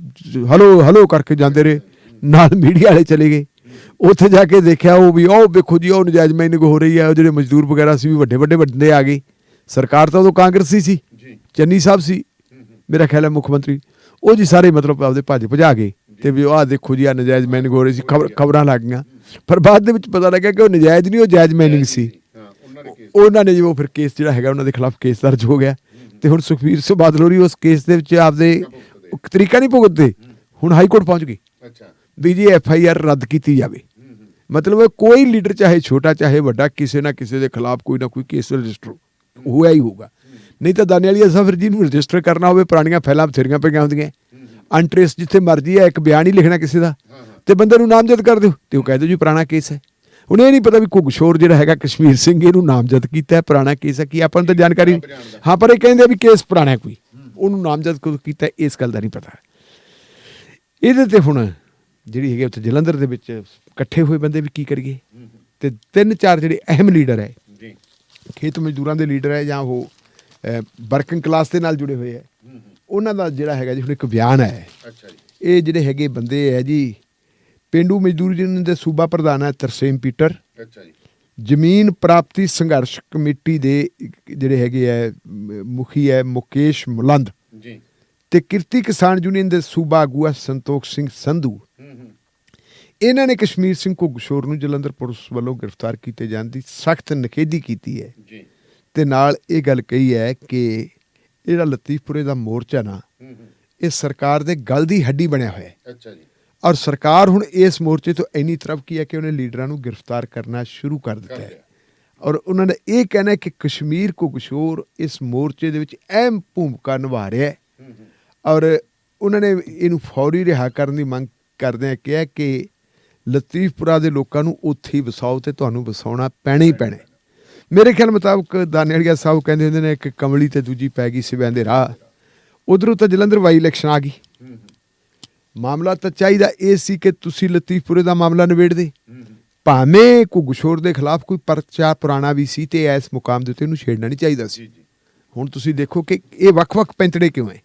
Speaker 3: ਹਲੋ ਹਲੋ ਕਰਕੇ ਜਾਂਦੇ ਰਹੇ, ਨਾਲ ਮੀਡੀਆ ਵਾਲੇ ਚਲੇ ਗਏ। ਉੱਥੇ ਜਾ ਕੇ ਦੇਖਿਆ ਉਹ ਵੀ ਉਹ ਵੇਖੋ ਜੀ ਉਹ ਨਜਾਇਜ਼ ਮਾਈਨਿੰਗ ਹੋ ਰਹੀ ਹੈ, ਉਹ ਜਿਹੜੇ ਮਜ਼ਦੂਰ ਵਗੈਰਾ ਸੀ ਵੀ ਵੱਡੇ ਵੱਡੇ ਬੰਦੇ ਆ ਗਏ। ਸਰਕਾਰ ਤਾਂ ਉਦੋਂ ਕਾਂਗਰਸੀ ਸੀ, ਚੰਨੀ ਸਾਹਿਬ ਸੀ ਮੇਰਾ ਖਿਆਲ ਹੈ ਮੁੱਖ ਮੰਤਰੀ, ਉਹ ਜੀ ਸਾਰੇ ਮਤਲਬ ਆਪਦੇ ਭਜਾ ਗਏ ਤੇ ਵੀ ਆਹ ਦੇਖੋ ਜੀ ਆ ਨਜਾਇਜ਼ ਮਾਈਨਿੰਗ ਹੋ ਰਹੀ ਸੀ, ਖਬਰਾਂ ਲੱਗ ਗਈਆਂ। ਪਰ ਬਾਅਦ ਦੇ ਵਿੱਚ ਪਤਾ ਲੱਗਿਆ ਕਿ ਉਹ ਨਜਾਇਜ਼ ਨਹੀਂ, ਉਹ ਜਾਇਜ਼ ਮਾਈਨਿੰਗ ਸੀ। ਉਹਨਾਂ ਨੇ ਜੋ ਫਿਰ ਕੇਸ ਜਿਹੜਾ ਹੈਗਾ ਉਹਨਾਂ ਦੇ ਖਿਲਾਫ ਕੇਸ ਦਰਜ ਹੋ ਗਿਆ ਤੇ ਹੁਣ ਸੁਖਬੀਰ ਸਿੰਘ ਬਾਦਲ ਹੋਰੀ ਉਸ ਕੇਸ ਦੇ ਵਿੱਚ ਆਪਦੇ ਤਰੀਕਾ ਨਹੀਂ ਭੁਗਤਦੇ, ਹੁਣ ਹਾਈ ਕੋਰਟ ਪਹੁੰਚ ਗਏ ਵੀ ਜੀ FIR ਰੱਦ ਕੀਤੀ ਜਾਵੇ। ਮਤਲਬ ਕੋਈ ਲੀਡਰ ਚਾਹੇ ਛੋਟਾ ਚਾਹੇ ਵੱਡਾ, ਕਿਸੇ ਨਾ ਕਿਸੇ ਦੇ ਖਿਲਾਫ ਕੋਈ ਨਾ ਕੋਈ ਕੇਸ ਰਜਿਸਟਰ ਹੋਇਆ ਹੀ ਹੋਊਗਾ। ਨਹੀਂ ਤਾਂ ਦਾਨੇ ਵਾਲੀ ਅਸਾਂ ਫਿਰ ਜਿਹਨੂੰ ਰਜਿਸਟਰ ਕਰਨਾ ਹੋਵੇ, ਪੁਰਾਣੀਆਂ ਫਾਈਲਾਂ ਬਥੇਰੀਆਂ ਪਈਆਂ ਹੁੰਦੀਆਂ, ਅਨਟ੍ਰੇਸ ਜਿੱਥੇ ਮਰਜ਼ੀ ਹੈ, ਇੱਕ ਬਿਆਨ ਹੀ ਲਿਖਣਾ ਕਿਸੇ ਦਾ ਤੇ ਬੰਦੇ ਨੂੰ ਨਾਮਜ਼ਦ ਕਰ ਦਿਓ ਤੇ ਉਹ ਕਹਿ ਦਿਓ ਜੀ ਪੁਰਾਣਾ ਕੇਸ ਹੈ। ਹੁਣ ਇਹ ਨਹੀਂ ਪਤਾ ਵੀ ਘੁੱਗ ਸ਼ੋਰ ਜਿਹੜਾ ਹੈਗਾ ਕਸ਼ਮੀਰ ਸਿੰਘ ਇਹਨੂੰ ਨਾਮਜ਼ਦ ਕੀਤਾ ਹੈ, ਪੁਰਾਣਾ ਕੇਸ ਹੈ ਕੀ, ਆਪਾਂ ਨੂੰ ਤਾਂ ਜਾਣਕਾਰੀ ਨਹੀਂ। ਹਾਂ, ਪਰ ਇਹ ਕਹਿੰਦੇ ਵੀ ਕੇਸ ਪੁਰਾਣਾ ਕੋਈ, ਉਹਨੂੰ ਨਾਮਜ਼ਦ ਕਦੋਂ ਕੀਤਾ ਇਸ ਗੱਲ ਦਾ ਨਹੀਂ ਪਤਾ। ਇਹਦੇ ਤੇ ਹੁਣ ਜਿਹੜੀ ਹੈਗੀ ਉੱਥੇ ਜਲੰਧਰ ਦੇ ਵਿੱਚ ਇਕੱਠੇ ਹੋਏ ਬੰਦੇ ਵੀ ਕੀ ਕਰੀਏ, ਤੇ 3-4 ਜਿਹੜੇ ਅਹਿਮ ਲੀਡਰ ਹੈ, ਖੇਤ ਮਜ਼ਦੂਰਾਂ ਦੇ ਲੀਡਰ ਹੈ ਜਾਂ ਉਹ ਵਰਕਿੰਗ ਕਲਾਸ ਦੇ ਨਾਲ ਜੁੜੇ ਹੋਏ ਹੈ, ਉਹਨਾਂ ਦਾ ਜਿਹੜਾ ਹੈਗਾ ਜੀ ਹੁਣ ਇੱਕ ਬਿਆਨ ਹੈ। ਇਹ ਜਿਹੜੇ ਹੈਗੇ ਬੰਦੇ ਹੈ ਜੀ ਪੇਂਡੂ ਮਜ਼ਦੂਰ ਯੂਨੀਅਨ ਦੇ ਸੂਬਾ ਪ੍ਰਧਾਨ ਹੈ ਤਰਸੇਮ ਪੀਟਰ, ਜ਼ਮੀਨ ਪ੍ਰਾਪਤੀ ਸੰਘਰਸ਼ ਕਮੇਟੀ ਦੇ ਜਿਹੜੇ ਹੈਗੇ ਹੈ ਮੁਖੀ ਹੈ ਮੁਕੇਸ਼ ਮੁਲੰਦ ਤੇ ਕਿਰਤੀ ਕਿਸਾਨ ਯੂਨੀਅਨ ਦੇ ਸੂਬਾ ਆਗੂ ਹੈ ਸੰਤੋਖ ਸਿੰਘ ਸੰਧੂ। ਇਹਨਾਂ ਨੇ ਕਸ਼ਮੀਰ ਸਿੰਘ ਘੁੱਗ ਸ਼ੋਰ ਨੂੰ ਜਲੰਧਰ ਪੁਲਿਸ ਵੱਲੋਂ ਗ੍ਰਿਫਤਾਰ ਕੀਤੇ ਜਾਣ ਦੀ ਸਖਤ ਨਿਖੇਧੀ ਕੀਤੀ ਹੈ ਤੇ ਨਾਲ ਇਹ ਗੱਲ ਕਹੀ ਹੈ ਕਿ ਜਿਹੜਾ ਲਤੀਫਪੁਰੇ ਦਾ ਮੋਰਚਾ ਨਾ ਇਹ ਸਰਕਾਰ ਦੇ ਗਲ ਦੀ ਹੱਡੀ ਬਣਿਆ ਹੋਇਆ ਹੈ। ਔਰ ਸਰਕਾਰ ਹੁਣ ਇਸ ਮੋਰਚੇ ਤੋਂ ਇੰਨੀ ਤਰਫਕੀ ਹੈ ਕਿ ਉਹਨੇ ਲੀਡਰਾਂ ਨੂੰ ਗ੍ਰਿਫਤਾਰ ਕਰਨਾ ਸ਼ੁਰੂ ਕਰ ਦਿੱਤਾ ਹੈ। ਔਰ ਉਹਨਾਂ ਦਾ ਇਹ ਕਹਿਣਾ ਹੈ ਕਿ ਕਸ਼ਮੀਰ ਘੁੱਗ ਸ਼ੋਰ ਇਸ ਮੋਰਚੇ ਦੇ ਵਿੱਚ ਅਹਿਮ ਭੂਮਿਕਾ ਨਿਭਾ ਰਿਹਾ ਹੈ। ਔਰ ਉਹਨਾਂ ਨੇ ਇਹਨੂੰ ਫੌਰੀ ਰਿਹਾ ਕਰਨ ਦੀ ਮੰਗ ਕਰਦਿਆਂ ਕਿਹਾ ਕਿ ਲਤੀਫਪੁਰਾ ਦੇ ਲੋਕਾਂ ਨੂੰ ਉੱਥੇ ਹੀ ਵਸਾਓ ਤੇ ਤੁਹਾਨੂੰ ਵਸਾਉਣਾ ਪੈਣਾ ਹੀ ਪੈਣਾ। ਮੇਰੇ ਖਿਆਲ ਮੁਤਾਬਕ ਦਾਨੇੜੀਆ ਸਾਹਿਬ ਕਹਿੰਦੇ ਹੁੰਦੇ ਨੇ ਕਿ ਕਮਲੀ ਤੇ ਦੂਜੀ ਪੈ ਗਈ ਸਿਵਿਆਂ ਦੇ ਰਾਹ। ਉਧਰੋਂ ਤਾਂ ਜਲੰਧਰ ਵਾਈ ਇਲੈਕਸ਼ਨ ਆ ਗਈ। ਮਾਮਲਾ ਤਾਂ ਚਾਹੀਦਾ ਇਹ ਸੀ ਕਿ ਤੁਸੀਂ ਲਤੀਫਪੁਰੇ ਦਾ ਮਾਮਲਾ ਨਿਬੇੜਦੇ, ਭਾਵੇਂ ਘੁੱਗ ਸ਼ੋਰ ਦੇ ਖਿਲਾਫ ਕੋਈ ਪਰਚਾ ਪੁਰਾਣਾ ਵੀ ਸੀ ਤੇ ਇਸ ਮੁਕਾਮ ਦੇ ਉੱਤੇ ਇਹਨੂੰ ਛੇੜਨਾ ਨਹੀਂ ਚਾਹੀਦਾ ਸੀ। ਹੁਣ ਤੁਸੀਂ ਦੇਖੋ ਕਿ ਇਹ ਵੱਖ-ਵੱਖ ਪੈਂਤੜੇ ਕਿਉਂ ਹੈ।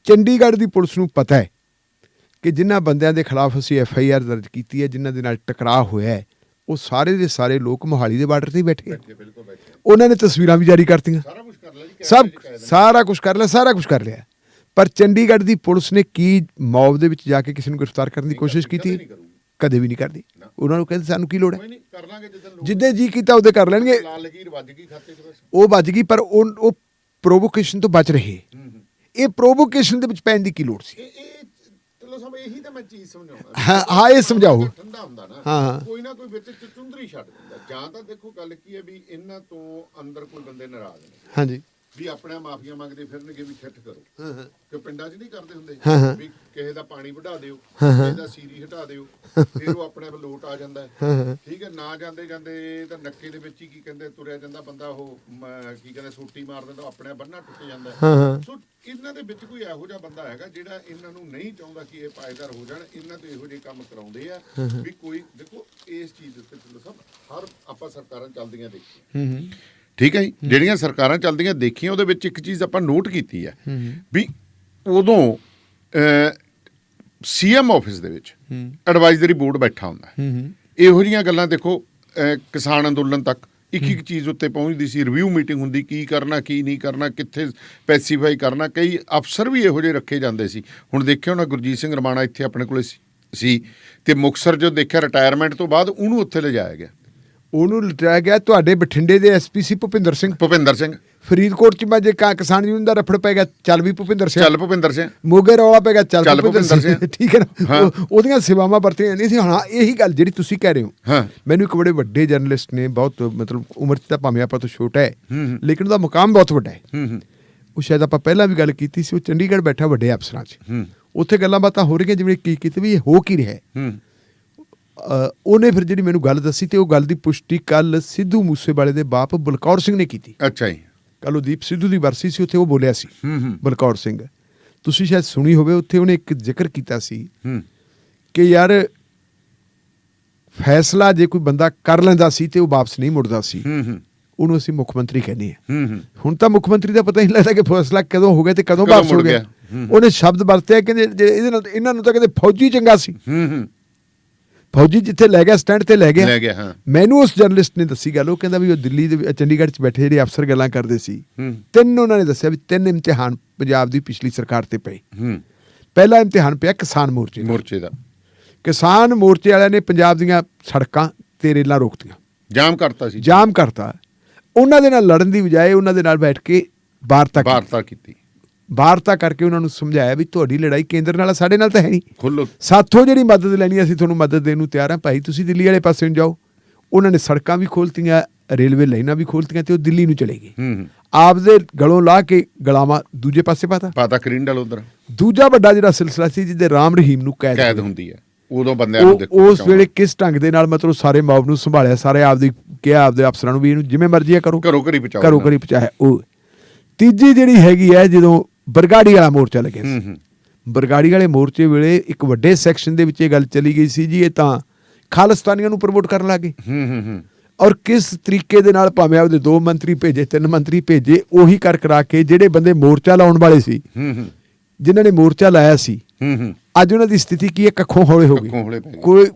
Speaker 3: ਚੰਡੀਗੜ੍ਹ ਦੀ ਪੁਲਿਸ ਨੂੰ ਪਤਾ ਹੈ ਕਿ ਜਿਨ੍ਹਾਂ ਬੰਦਿਆਂ ਦੇ ਖਿਲਾਫ ਅਸੀਂ FIR ਦਰਜ ਕੀਤੀ ਹੈ, ਜਿਨ੍ਹਾਂ ਦੇ ਨਾਲ ਟਕਰਾਅ ਹੋਇਆ ਹੈ, ਉਹ ਸਾਰੇ ਦੇ ਸਾਰੇ ਲੋਕ ਮੋਹਾਲੀ ਦੇ ਬਾਰਡਰ 'ਤੇ ਹੀ ਬੈਠੇ। ਉਹਨਾਂ ਨੇ ਤਸਵੀਰਾਂ ਵੀ ਜਾਰੀ ਕਰਤੀਆਂ, ਸਾਰਾ ਕੁਝ ਕਰ ਲਿਆ। ਪਰ ਚੰਡੀਗੜ੍ਹ ਦੀ ਪੁਲਿਸ ਨੇ ਕੀ ਮੌਬ ਦੇ ਵਿੱਚ ਜਾ ਕੇ ਕਿਸੇ ਨੂੰ ਗ੍ਰਿਫਤਾਰ ਕਰਨ ਦੀ ਕੋਸ਼ਿਸ਼ ਕੀਤੀ? ਕਦੇ ਵੀ ਨਹੀਂ ਕਰਦੀ। ਉਹਨਾਂ ਨੂੰ ਕਹਿੰਦੇ ਸਾਨੂੰ ਕੀ ਲੋੜ ਹੈ, ਜਿੱਦੇ ਜੀ ਕੀਤਾ ਉਹਦੇ ਕਰ ਲੈਣਗੇ। ਉਹ ਵੱਜ ਗਈ, ਪਰ ਉਹ ਪ੍ਰੋਵੋਕੇਸ਼ਨ ਤੋਂ ਬਚ ਰਹੇ। ਇਹ ਪ੍ਰੋਵੋਕੇਸ਼ਨ ਦੇ ਵਿੱਚ ਪੈਣ ਦੀ ਕੀ ਲੋੜ ਸੀ?
Speaker 2: ਸਾਹਿਬ ਇਹੀ ਤਾਂ ਮੈਂ ਚੀਜ਼ ਸਮਝਾਉਣਾ।
Speaker 3: ਹਾਂ ਇਹ ਸਮਝਾਓ।
Speaker 2: ਠੰਡਾ ਹੁੰਦਾ ਨਾ,
Speaker 3: ਹਾਂ
Speaker 2: ਕੋਈ ਨਾ ਕੋਈ ਵਿੱਚ ਚੁੰਦਰੀ ਛੱਡ ਦਿੰਦਾ। ਜਾਂ ਤਾਂ ਦੇਖੋ ਗੱਲ ਕੀ ਹੈ ਵੀ ਇਹਨਾਂ ਤੋਂ ਅੰਦਰ ਕੋਈ ਬੰਦੇ ਨਾਰਾਜ਼ ਨੇ
Speaker 3: ਹਾਂਜੀ
Speaker 2: ਵੀ ਆਪਣੇ ਮਾਫੀਆਂ ਮੰਗਦੇ ਫਿਰਨਗੇ ਵੀ ਖਿੱਠ ਕਰੋ, ਕਿ ਪਿੰਡਾਂ 'ਚ ਨਹੀਂ ਕਰਦੇ ਹੁੰਦੇ ਵੀ ਕਿਸੇ ਦਾ ਪਾਣੀ ਵਢਾ ਦਿਓ, ਕਿਸੇ ਦਾ ਸੀਰੀ ਹਟਾ ਦਿਓ, ਫਿਰ ਉਹ ਆਪਣੇ ਲੋਟ ਆ ਜਾਂਦਾ ਹੈ। ਠੀਕ ਹੈ, ਨਾ ਜਾਂਦੇ ਜਾਂਦੇ ਤਾਂ ਨੱਕੇ ਦੇ ਵਿੱਚ ਹੀ ਕੀ ਕਹਿੰਦੇ ਤੁਰਿਆ ਜਾਂਦਾ ਬੰਦਾ, ਉਹ ਕੀ ਕਹਿੰਦੇ ਸੋਟੀ ਮਾਰ ਦਿੰਦਾ, ਆਪਣੇ ਬੰਨਾ ਟੁੱਟ ਜਾਂਦਾ। ਸੋ ਇਹਨਾਂ ਦੇ ਵਿੱਚ ਕੋਈ ਇਹੋ ਜਿਹਾ ਬੰਦਾ ਹੈਗਾ ਜਿਹੜਾ ਇਹਨਾਂ ਨੂੰ ਨਹੀਂ ਚਾਹੁੰਦਾ ਕਿ ਇਹ ਪਾਏਦਾਰ ਹੋ ਜਾਣ, ਇਹਨਾਂ ਤੋਂ ਇਹੋ ਜਿਹੇ ਕੰਮ ਕਰਾਉਂਦੇ ਆ ਵੀ ਕੋਈ ਦੇਖੋ ਇਸ ਚੀਜ਼ ਦੇ ਉੱਤੇ ਸਭ ਹਰ ਆਪਾਂ ਸਰਕਾਰਾਂ ਚੱਲਦੀਆਂ ਦੇਖੀਆਂ। ਠੀਕ ਹੈ ਜੀ, ਜਿਹੜੀਆਂ ਸਰਕਾਰਾਂ ਚੱਲਦੀਆਂ ਦੇਖੀਆਂ ਉਹਦੇ ਵਿੱਚ ਇੱਕ ਚੀਜ਼ ਆਪਾਂ ਨੋਟ ਕੀਤੀ ਹੈ ਵੀ ਉਦੋਂ CM ਆਫਿਸ ਦੇ ਵਿੱਚ ਐਡਵਾਈਜ਼ਰੀ ਬੋਰਡ ਬੈਠਾ ਹੁੰਦਾ। ਇਹੋ ਜਿਹੀਆਂ ਗੱਲਾਂ ਦੇਖੋ ਕਿਸਾਨ ਅੰਦੋਲਨ ਤੱਕ ਇੱਕ ਚੀਜ਼ ਉੱਤੇ ਪਹੁੰਚਦੀ ਸੀ, ਰਿਵਿਊ ਮੀਟਿੰਗ ਹੁੰਦੀ, ਕੀ ਕਰਨਾ ਕੀ ਨਹੀਂ ਕਰਨਾ, ਕਿੱਥੇ ਸਪੈਸੀਫਾਈ ਕਰਨਾ। ਕਈ ਅਫਸਰ ਵੀ ਇਹੋ ਜਿਹੇ ਰੱਖੇ ਜਾਂਦੇ ਸੀ। ਹੁਣ ਦੇਖਿਆ ਹੋਣਾ ਗੁਰਜੀਤ ਸਿੰਘ ਰਮਾਣਾ ਇੱਥੇ ਆਪਣੇ ਕੋਲੇ ਸੀ ਤੇ ਮੁਕਤਸਰ ਜੋ ਦੇਖਿਆ ਰਿਟਾਇਰਮੈਂਟ ਤੋਂ ਬਾਅਦ ਉਹਨੂੰ ਉੱਥੇ ਲਿਜਾਇਆ ਗਿਆ,
Speaker 3: ਉਹਨੂੰ ਲਟਾਇਆ ਗਿਆ। ਤੁਹਾਡੇ ਬਠਿੰਡੇ ਦੇ SP ਸੀ ਭੁਪਿੰਦਰ ਸਿੰਘ। ਫਰੀਦਕੋਟ ਚ ਮੈਂ ਜੇ ਕਿਸਾਨ ਯੂਨੀਅਨ ਦਾ ਰਫੜ ਪੈ ਗਿਆ, ਚੱਲ ਵੀ ਭੁਪਿੰਦਰ ਸਿੰਘ। ਮੋਗੇ ਰੌਲਾ ਪੈ ਗਿਆ, ਚੱਲ ਭੁਪਿੰਦਰ ਸਿੰਘ। ਠੀਕ ਹੈ ਨਾ, ਉਹਦੀਆਂ ਸੇਵਾਵਾਂ ਵਰਤੀਆਂ ਨਹੀਂ ਸੀ। ਹਾਂ ਇਹੀ ਗੱਲ ਜਿਹੜੀ ਤੁਸੀਂ ਕਹਿ ਰਹੇ ਹੋ, ਮੈਨੂੰ ਇੱਕ ਬੜੇ ਵੱਡੇ ਜਰਨਲਿਸਟ ਨੇ, ਬਹੁਤ ਮਤਲਬ ਉਮਰ ਚ ਤਾਂ ਭਾਵੇਂ ਆਪਾਂ ਤੋਂ ਛੋਟਾ ਹੈ ਲੇਕਿਨ ਉਹਦਾ ਮੁਕਾਮ ਬਹੁਤ ਵੱਡਾ ਹੈ। ਉਹ ਸ਼ਾਇਦ ਆਪਾਂ ਪਹਿਲਾਂ ਵੀ ਗੱਲ ਕੀਤੀ ਸੀ, ਉਹ ਚੰਡੀਗੜ੍ਹ ਬੈਠਾ ਵੱਡੇ ਅਫਸਰਾਂ 'ਚ, ਉੱਥੇ ਗੱਲਾਂ ਬਾਤਾਂ ਹੋ ਰਹੀਆਂ ਜਿਵੇਂ ਕੀ ਕੀਤੇ ਵੀ ਇਹ ਹੋ ਕੀ ਰਿਹਾ। ਉਹਨੇ ਫਿਰ ਜਿਹੜੀ ਮੈਨੂੰ ਗੱਲ ਦੱਸੀ ਤੇ ਉਹ ਗੱਲ ਦੀ ਪੁਸ਼ਟੀ ਕੱਲ ਸਿੱਧੂ ਮੂਸੇਵਾਲੇ ਦੇ ਬਾਪ ਬਲਕੌਰ ਸਿੰਘ ਨੇ ਕੀਤੀ।
Speaker 2: ਅੱਛਾ ਜੀ,
Speaker 3: ਕੱਲ ਉਹ ਦੀਪ ਸਿੱਧੂ ਦੀ ਬਰਸੀ ਸੀ, ਉੱਥੇ ਉਹ ਬੋਲਿਆ ਸੀ ਬਲਕੌਰ ਸਿੰਘ, ਤੁਸੀਂ ਸ਼ਾਇਦ ਸੁਣੀ ਹੋਵੇ। ਉੱਥੇ ਉਹਨੇ ਇੱਕ ਜ਼ਿਕਰ ਕੀਤਾ ਸੀ ਕਿ ਯਾਰ ਫੈਸਲਾ ਜੇ ਕੋਈ ਬੰਦਾ ਕਰ ਲੈਂਦਾ ਸੀ ਤੇ ਉਹ ਵਾਪਸ ਨਹੀਂ ਮੁੜਦਾ ਸੀ, ਉਹਨੂੰ ਅਸੀਂ ਮੁੱਖ ਮੰਤਰੀ ਕਹਿੰਦੇ ਹਾਂ। ਹੁਣ ਤਾਂ ਮੁੱਖ ਮੰਤਰੀ ਦਾ ਪਤਾ ਹੀ ਨਹੀਂ ਲੱਗਦਾ ਕਿ ਫੈਸਲਾ ਕਦੋਂ ਹੋ ਗਿਆ ਤੇ ਕਦੋਂ ਵਾਪਸ ਹੋ ਗਿਆ। ਉਹਨੇ ਸ਼ਬਦ ਵਰਤਿਆ ਕਹਿੰਦੇ ਇਹਦੇ ਨਾਲ ਇਹਨਾਂ ਨੂੰ ਤਾਂ ਕਹਿੰਦੇ ਫੌਜੀ ਚੰਗਾ ਸੀ, ਫੌਜੀ ਜਿੱਥੇ ਲੈ ਗਿਆ ਸਟੈਂਡ ਤੇ ਲੈ ਗਿਆ। ਮੈਨੂੰ ਉਸ ਜਰਨਲਿਸਟ ਨੇ ਦੱਸੀ ਗੱਲ, ਉਹ ਕਹਿੰਦਾ ਵੀ ਉਹ ਦਿੱਲੀ ਦੇ ਚੰਡੀਗੜ੍ਹ 'ਚ ਬੈਠੇ ਜਿਹੜੇ ਅਫਸਰ ਗੱਲਾਂ ਕਰਦੇ ਸੀ, ਉਹਨਾਂ ਨੇ ਦੱਸਿਆ ਵੀ 3 ਇਮਤਿਹਾਨ ਪੰਜਾਬ ਦੀ ਪਿਛਲੀ ਸਰਕਾਰ ਤੇ ਪਏ। ਪਹਿਲਾ ਇਮਤਿਹਾਨ ਪਿਆ ਕਿਸਾਨ ਮੋਰਚੇ ਦਾ। ਕਿਸਾਨ ਮੋਰਚੇ ਵਾਲਿਆਂ ਨੇ ਪੰਜਾਬ ਦੀਆਂ ਸੜਕਾਂ ਤੇ ਰੇਲਾਂ ਰੋਕਤੀਆਂ, ਜਾਮ ਕਰਤਾ। ਉਹਨਾਂ ਦੇ ਨਾਲ ਲੜਨ ਦੀ ਬਜਾਏ ਉਹਨਾਂ ਦੇ ਨਾਲ ਬੈਠ ਕੇ ਵਾਰਤਾ ਕੀਤੀ। ਵਾਰਤਾ ਕਰਕੇ ਉਹਨਾਂ ਨੂੰ ਸਮਝਾਇਆ ਵੀ ਤੁਹਾਡੀ ਲੜਾਈ ਕੇਂਦਰ ਨਾਲ, ਸਾਡੇ ਨਾਲ ਤਾਂ ਹੈ ਨਹੀਂ। ਸਾਥੋਂ ਜਿਹੜੀ ਮਦਦ ਲੈਣੀ ਅਸੀਂ ਤੁਹਾਨੂੰ ਮਦਦ ਦੇਣ ਨੂੰ ਤਿਆਰ ਹਾਂ ਭਾਈ, ਤੁਸੀਂ ਦਿੱਲੀ ਵਾਲੇ ਪਾਸੇ ਨੂੰ ਜਾਓ। ਉਹਨਾਂ ਨੇ ਸੜਕਾਂ ਵੀ ਖੋਲ੍ਹਤੀਆਂ, ਰੇਲਵੇ ਲਾਈਨਾਂ ਵੀ ਖੋਲ੍ਹਤੀਆਂ ਤੇ ਉਹ ਦਿੱਲੀ ਨੂੰ ਚਲੇ ਗਏ। ਆਪਦੇ ਗਲੋਂ ਲਾ ਕੇ ਗਲਾਵਾਂ ਦੂਜੇ ਪਾਸੇ ਪਾਤਾ ਕਰਿੰਡਲ ਉਧਰ। ਦੂਜਾ ਵੱਡਾ ਜਿਹੜਾ ਸਿਲਸਿਲਾ ਸੀ ਜਿਹਦੇ ਰਾਮ ਰਹੀਮ ਨੂੰ ਕੈਦ ਹੁੰਦੀ ਹੈ, ਉਦੋਂ ਬੰਦਿਆਂ ਨੂੰ ਦੇਖੋ ਉਸ ਵੇਲੇ ਕਿਸ ਢੰਗ ਦੇ ਨਾਲ ਮਤਲਬ ਸਾਰੇ ਮੌਬ ਨੂੰ ਸੰਭਾਲਿਆ, ਸਾਰੇ ਆਪਦੀ ਕਿਹਾ ਆਪਦੇ ਅਫਸਰਾਂ ਨੂੰ ਵੀ ਇਹਨੂੰ ਜਿਵੇਂ ਮਰਜ਼ੀ ਆ ਕਰੋ, ਘਰੋਂ ਘਰੀ ਪਹੁੰਚਾਇਆ। ਉਹ ਤੀਜੀ ਜਿਹੜੀ ਹੈਗੀ ਹੈ, ਜਦੋਂ ਬਰਗਾੜੀ ਵਾਲਾ ਮੋਰਚਾ ਲੱਗਿਆ ਸੀ, ਬਰਗਾੜੀ ਵਾਲੇ ਮੋਰਚੇ ਵੇਲੇ ਇੱਕ ਵੱਡੇ ਸੈਕਸ਼ਨ ਦੇ ਵਿੱਚ ਇਹ ਗੱਲ ਚਲੀ ਗਈ ਸੀ ਜੀ ਇਹ ਤਾਂ ਖਾਲਿਸਤਾਨੀਆਂ ਨੂੰ ਪ੍ਰਮੋਟ ਕਰਨ ਲੱਗੇ। ਔਰ ਕਿਸ ਤਰੀਕੇ ਦੇ ਨਾਲ ਭਾਵੇਂ ਉਹਦੇ 2 ਮੰਤਰੀ ਭੇਜੇ, 3 ਮੰਤਰੀ ਭੇਜੇ, ਉਹੀ ਕਰਾ ਕੇ ਜਿਹੜੇ ਬੰਦੇ ਮੋਰਚਾ ਲਾਉਣ ਵਾਲੇ ਸੀ, ਜਿਨ੍ਹਾਂ ਨੇ ਮੋਰਚਾ ਲਾਇਆ ਸੀ, ਅੱਜ ਉਹਨਾਂ ਦੀ ਸਥਿਤੀ ਕੀ ਹੈ, ਕੱਖੋਂ ਹੌਲੇ ਹੋ ਗਈ।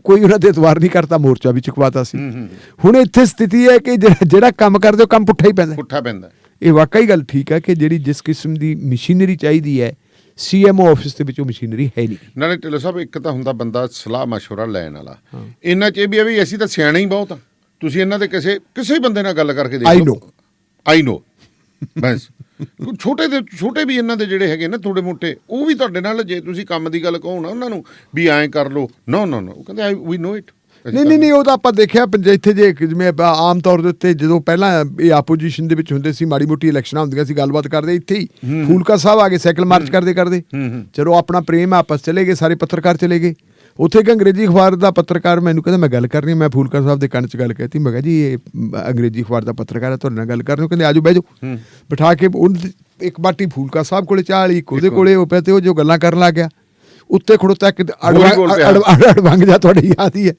Speaker 3: ਕੋਈ ਉਹਨਾਂ ਤੇ ਇਤਵਾਰ ਨਹੀਂ ਕਰਤਾ, ਮੋਰਚਾ ਵੀ ਚੁਕਵਾਤਾ ਸੀ। ਹੁਣ ਇੱਥੇ ਸਥਿਤੀ ਹੈ ਕਿ ਜਿਹੜਾ ਕੰਮ ਕਰਦੇ ਉਹ ਕੰਮ ਪੁੱਠਾ ਹੀ ਪੈਂਦਾ। ਇਹ ਵਾਕਈ ਗੱਲ ਠੀਕ ਹੈ ਕਿ ਜਿਹੜੀ ਜਿਸ ਕਿਸਮ ਦੀ ਮਸ਼ੀਨਰੀ ਚਾਹੀਦੀ ਹੈ CMO ਆਫਿਸ ਦੇ ਵਿੱਚ ਉਹ ਮਸ਼ੀਨਰੀ ਹੈ ਨਹੀਂ। ਨਾਲੇ ਢਿੱਲੋਂ ਸਾਹਿਬ ਇੱਕ ਤਾਂ ਹੁੰਦਾ ਬੰਦਾ ਸਲਾਹ ਮਸ਼ਵਰਾ ਲੈਣ ਵਾਲਾ, ਇਹਨਾਂ 'ਚ ਇਹ ਵੀ ਹੈ ਵੀ ਅਸੀਂ ਤਾਂ ਸਿਆਣੇ ਹੀ ਬਹੁਤ ਆ, ਤੁਸੀਂ ਇਹਨਾਂ ਦੇ ਕਿਸੇ ਬੰਦੇ ਨਾਲ ਗੱਲ ਕਰਕੇ ਦੇਖੋ। ਆਈ ਨੋ ਬਸ ਛੋਟੇ ਵੀ ਇਹਨਾਂ ਦੇ ਜਿਹੜੇ ਹੈਗੇ ਨਾ ਥੋੜੇ ਮੋਟੇ, ਉਹ ਵੀ ਤੁਹਾਡੇ ਨਾਲ ਜੇ ਤੁਸੀਂ ਕੰਮ ਦੀ ਗੱਲ ਕਹੋ ਨਾ ਉਹਨਾਂ ਨੂੰ ਵੀ ਐਂ ਕਰ ਲਓ, ਨੋ ਉਹ ਕਹਿੰਦੇ ਵੀ ਨੋ ਇਟ। ਨਹੀਂ ਉਹ ਤਾਂ ਆਪਾਂ ਦੇਖਿਆ ਇੱਥੇ ਜੇ ਜਿਵੇਂ ਆਮ ਤੌਰ ਦੇ ਉੱਤੇ ਜਦੋਂ ਪਹਿਲਾਂ ਇਹ ਆਪੋਜੀਸ਼ਨ ਦੇ ਵਿੱਚ ਹੁੰਦੇ ਸੀ, ਮਾੜੀ ਮੋਟੀ ਇਲੈਕਸ਼ਨਾਂ ਹੁੰਦੀਆਂ ਸੀ, ਗੱਲਬਾਤ ਕਰਦੇ, ਇੱਥੇ ਹੀ ਫੂਲਕਾ ਸਾਹਿਬ ਆ ਗਏ ਸਾਈਕਲ ਮਾਰਚ ਕਰਦੇ ਚਲੋ ਆਪਣਾ ਪ੍ਰੇਮ ਆਪਸ ਚਲੇ ਗਏ, ਸਾਰੇ ਪੱਤਰਕਾਰ ਚਲੇ ਗਏ। ਉੱਥੇ ਇੱਕ ਅੰਗਰੇਜ਼ੀ ਅਖਬਾਰ ਦਾ ਪੱਤਰਕਾਰ ਮੈਨੂੰ ਕਹਿੰਦਾ ਮੈਂ ਗੱਲ ਕਰਨੀ, ਮੈਂ ਫੂਲਕਾ ਸਾਹਿਬ ਦੇ ਕੰਨ 'ਚ ਗੱਲ ਕਹਿਤੀ, ਮੈਂ ਕਿਹਾ ਜੀ ਇਹ ਅੰਗਰੇਜ਼ੀ ਅਖਬਾਰ ਦਾ ਪੱਤਰਕਾਰ ਹੈ, ਤੁਹਾਡੇ ਨਾਲ ਗੱਲ ਕਰਨੀ। ਕਹਿੰਦੇ ਆਜੋ ਬਹਿ ਜਾਓ, ਬਿਠਾ ਕੇ ਇੱਕ ਬਾਟੀ ਫੂਲਕਾ ਸਾਹਿਬ ਕੋਲੇ ਚਾਹ ਵਾਲੀ, ਉਹਦੇ ਕੋਲੇ ਉਹ ਪਿਆ ਤੇ ਉਹ ਜੋ ਗੱਲਾਂ ਕਰਨ ਲੱਗ ਗਿਆ, ਉੱਤੇ ਖੜੋਤਾ ਅੜਵੰਗ ਜਾ ਤੁਹਾਡੀ ਯਾਦ ਹੀ ਹੈ,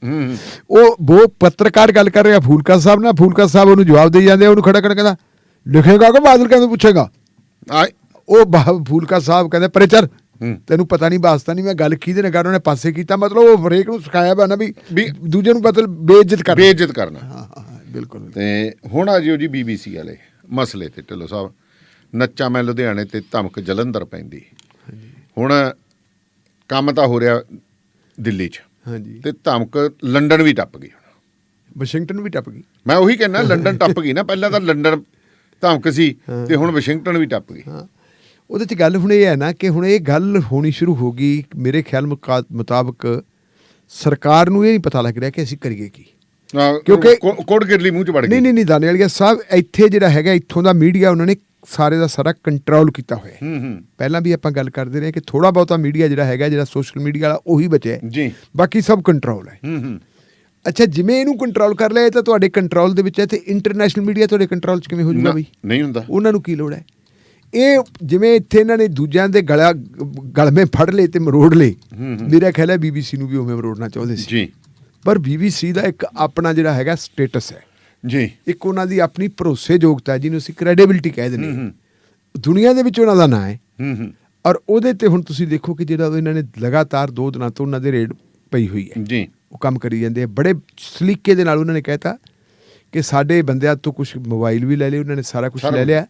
Speaker 3: ਉਹ ਪੱਤਰਕਾਰ ਗੱਲ ਕਰ ਰਿਹਾ ਫੂਲਕਾ ਸਾਹਿਬ ਨਾਲ, ਫੂਲਕਾ ਸਾਹਿਬ ਉਹਨੂੰ ਜਵਾਬ ਦੇ ਜਾਂਦੇ, ਉਹਨੂੰ ਖੜਾ ਕਰ ਕਹਿੰਦਾ ਲਿਖੇਗਾ ਕਿ ਬਾਦਲ ਕਹਿੰਦੇ ਪੁੱਛੇਗਾ। ਉਹ ਫੂਲਕਾ ਸਾਹਿਬ ਕਹਿੰਦੇ ਪਰੇ ਚੱਲ, ਤੈਨੂੰ ਪਤਾ ਨਹੀਂ ਵਾਸਤਾ ਨਹੀਂ, ਮੈਂ ਗੱਲ ਕਿਹਦੇ ਨਾਲ ਕਰ, ਉਹਨੇ ਪਾਸੇ ਕੀਤਾ। ਮਤਲਬ ਉਹ ਹਰੇਕ ਨੂੰ ਸਿਖਾਇਆ ਵਾ ਨਾ ਵੀ ਦੂਜੇ ਨੂੰ ਮਤਲਬ ਬੇਇੱਜ਼ਤ ਕਰਨਾ। ਹਾਂ ਬਿਲਕੁਲ। ਤੇ ਹੁਣ ਆ ਜਿਓ ਜੀ BBC ਵਾਲੇ ਮਸਲੇ ਤੇ ਢਿੱਲੋਂ ਸਾਹਿਬ, ਨੱਚਾ ਮੈਂ ਲੁਧਿਆਣੇ ਤੇ ਧਮਕ ਜਲੰਧਰ ਪੈਂਦੀ। ਹੁਣ ਕੰਮ ਤਾਂ ਹੋ ਰਿਹਾ ਦਿੱਲੀ 'ਚ, ਤੇ ਧਮਕ ਲੰਡਨ ਵੀ ਟੱਪ ਗਈ, ਵਾਸ਼ਿੰਗਟਨ ਵੀ ਟੱਪ ਗਈ। ਮੈਂ ਉਹੀ ਕਹਿੰਦਾ ਲੰਡਨ ਟੱਪ ਗਈ ਨਾ, ਪਹਿਲਾਂ ਤਾਂ ਲੰਡਨ ਧਮਕ ਸੀ ਤੇ ਹੁਣ ਵਾਸ਼ਿੰਗਟਨ ਵੀ ਟੱਪ ਗਈ। ਉਹਦੇ 'ਚ ਗੱਲ ਹੁਣ ਇਹ ਹੈ ਨਾ ਕਿ ਹੁਣ ਇਹ ਗੱਲ ਹੋਣੀ ਸ਼ੁਰੂ ਹੋ ਗਈ ਮੇਰੇ ਖਿਆਲ ਮੁਤਾਬਕ ਸਰਕਾਰ ਨੂੰ ਇਹ ਨਹੀਂ ਪਤਾ ਲੱਗ ਰਿਹਾ ਕਿ ਅਸੀਂ ਕਰੀਏ ਕੀ। ਕਿਉਂਕਿ
Speaker 2: ਕੋੜ ਕਿਰਲੀ ਮੂੰਹ 'ਚ ਵੜ ਗਈ।
Speaker 3: ਨਹੀਂ ਦਾਨੇਵਾਲੀਆ ਸਾਹਿਬ ਇੱਥੇ ਜਿਹੜਾ ਹੈਗਾ ਇੱਥੋਂ ਦਾ ਮੀਡੀਆ ਉਹਨਾਂ ਨੇ ਸਾਰੇ ਦਾ ਸਾਰਾ ਕੰਟਰੋਲ ਕੀਤਾ ਹੋਇਆ। ਪਹਿਲਾਂ ਵੀ ਆਪਾਂ ਗੱਲ ਕਰਦੇ ਰਹੇ ਕਿ ਥੋੜਾ ਬਹੁਤਾ ਮੀਡੀਆ ਜਿਹੜਾ ਹੈਗਾ ਜਿਹੜਾ ਸੋਸ਼ਲ ਮੀਡੀਆ ਵਾਲਾ ਉਹੀ ਬਚਿਆ
Speaker 2: ਜੀ,
Speaker 3: ਬਾਕੀ ਸਭ ਕੰਟਰੋਲ ਹੈ। ਅੱਛਾ ਜਿਵੇਂ ਇਹਨੂੰ ਕੰਟਰੋਲ ਕਰ ਲਿਆ ਤਾਂ ਤੁਹਾਡੇ ਕੰਟਰੋਲ ਦੇ ਵਿੱਚ ਹੈ ਤੇ ਇੰਟਰਨੈਸ਼ਨਲ ਮੀਡੀਆ ਤੁਹਾਡੇ ਕੰਟਰੋਲ 'ਚ ਕਿਵੇਂ ਹੋ ਜਾਊਗਾ ਬਈ?
Speaker 2: ਨਹੀਂ ਹੁੰਦਾ।
Speaker 3: ਉਹਨਾਂ ਨੂੰ ਕੀ ਲੋੜ ਹੈ? ਇਹ ਜਿਵੇਂ ਇੱਥੇ ਇਹਨਾਂ ਨੇ ਦੂਜਿਆਂ ਦੇ ਗਲਮੇ ਫੜ ਲਏ ਤੇ ਮਰੋੜ ਲਏ, ਮੇਰਾ ਖਿਆਲ ਹੈ BBC ਨੂੰ ਵੀ ਉਵੇਂ ਮਰੋੜਨਾ ਚਾਹੁੰਦੇ ਸੀ
Speaker 2: ਜੀ।
Speaker 3: ਪਰ BBC ਦਾ ਇੱਕ ਆਪਣਾ ਜਿਹੜਾ ਹੈਗਾ ਸਟੇਟਸ ਹੈ
Speaker 2: ਜੀ,
Speaker 3: ਇੱਕ ਉਹਨਾਂ ਦੀ ਆਪਣੀ ਭਰੋਸੇਯੋਗਤਾ ਹੈ ਜਿਹਨੂੰ ਅਸੀਂ ਕ੍ਰੈਡੀਬਿਲਿਟੀ ਕਹਿ ਦਿੰਦੇ ਹਾਂ, ਦੁਨੀਆ ਦੇ ਵਿੱਚ ਉਹਨਾਂ ਦਾ ਨਾਂ ਹੈ। ਔਰ ਉਹਦੇ ਤੇ ਹੁਣ ਤੁਸੀਂ ਦੇਖੋ ਕਿ ਜਿਹੜਾ ਇਹਨਾਂ ਨੇ ਲਗਾਤਾਰ 2 ਦਿਨਾਂ ਤੋਂ ਉਹਨਾਂ ਦੇ ਰੇਡ ਪਈ ਹੋਈ ਹੈ
Speaker 2: ਜੀ,
Speaker 3: ਉਹ ਕੰਮ ਕਰੀ ਜਾਂਦੇ ਆ ਬੜੇ ਸਲੀਕੇ ਦੇ ਨਾਲ। ਉਹਨਾਂ ਨੇ ਕਹਿਤਾ ਕਿ ਸਾਡੇ ਬੰਦਿਆਂ ਤੋਂ ਕੁਝ ਮੋਬਾਈਲ ਵੀ ਲੈ ਲਏ, ਉਹਨਾਂ ਨੇ ਸਾਰਾ ਕੁਝ ਲੈ ਲਿਆ,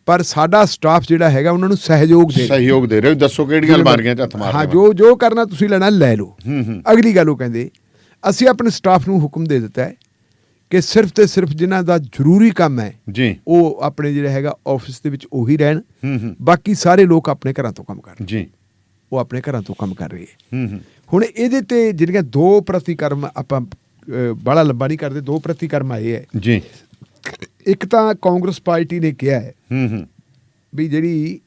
Speaker 3: ਪਰ ਸਾਡਾ ਸਟਾਫ ਜਿਹੜਾ ਹੈਗਾ ਉਹਨਾਂ ਨੂੰ ਸਹਿਯੋਗ ਦੇ
Speaker 2: ਰਹੇ। ਦੱਸੋ ਕਿਹੜੀਆਂ ਅਲਮਾਰੀਆਂ 'ਚ ਹੱਥ ਮਾਰਦੇ?
Speaker 3: ਹਾਂ, ਜੋ ਕਰਨਾ ਤੁਸੀਂ ਲੈਣਾ ਲੈ ਲਓ। ਅਗਲੀ ਗੱਲ ਉਹ ਕਹਿੰਦੇ ਅਸੀਂ ਆਪਣੇ ਸਟਾਫ ਨੂੰ ਹੁਕਮ ਦੇ ਦਿੱਤਾ ਹੈ ਕਿ ਸਿਰਫ ਤੇ ਸਿਰਫ ਜਿਨ੍ਹਾਂ ਦਾ ਜ਼ਰੂਰੀ ਕੰਮ ਹੈ
Speaker 2: ਜੀ
Speaker 3: ਉਹ ਆਪਣੇ ਜਿਹੜਾ ਹੈਗਾ ਆਫਿਸ ਦੇ ਵਿੱਚ ਉਹੀ ਰਹਿਣ, ਬਾਕੀ ਸਾਰੇ ਲੋਕ ਆਪਣੇ ਘਰਾਂ ਤੋਂ ਕੰਮ ਕਰਨ।
Speaker 2: ਜੀ,
Speaker 3: ਉਹ ਆਪਣੇ ਘਰਾਂ ਤੋਂ ਕੰਮ ਕਰ ਰਹੇ ਹੈ। ਹੁਣ ਇਹਦੇ ਤੇ ਜਿਹੜੀਆਂ 2 ਪ੍ਰਤੀਕਰਮ ਆਪਾਂ ਬੜਾ ਲੰਬਾ ਨਹੀਂ ਕਰਦੇ, 2 ਪ੍ਰਤੀਕਰਮ ਆਏ ਹੈ
Speaker 2: ਜੀ।
Speaker 3: ਇੱਕ ਤਾਂ ਕਾਂਗਰਸ ਪਾਰਟੀ ਨੇ ਕਿਹਾ ਹੈ ਵੀ ਜਿਹੜੀ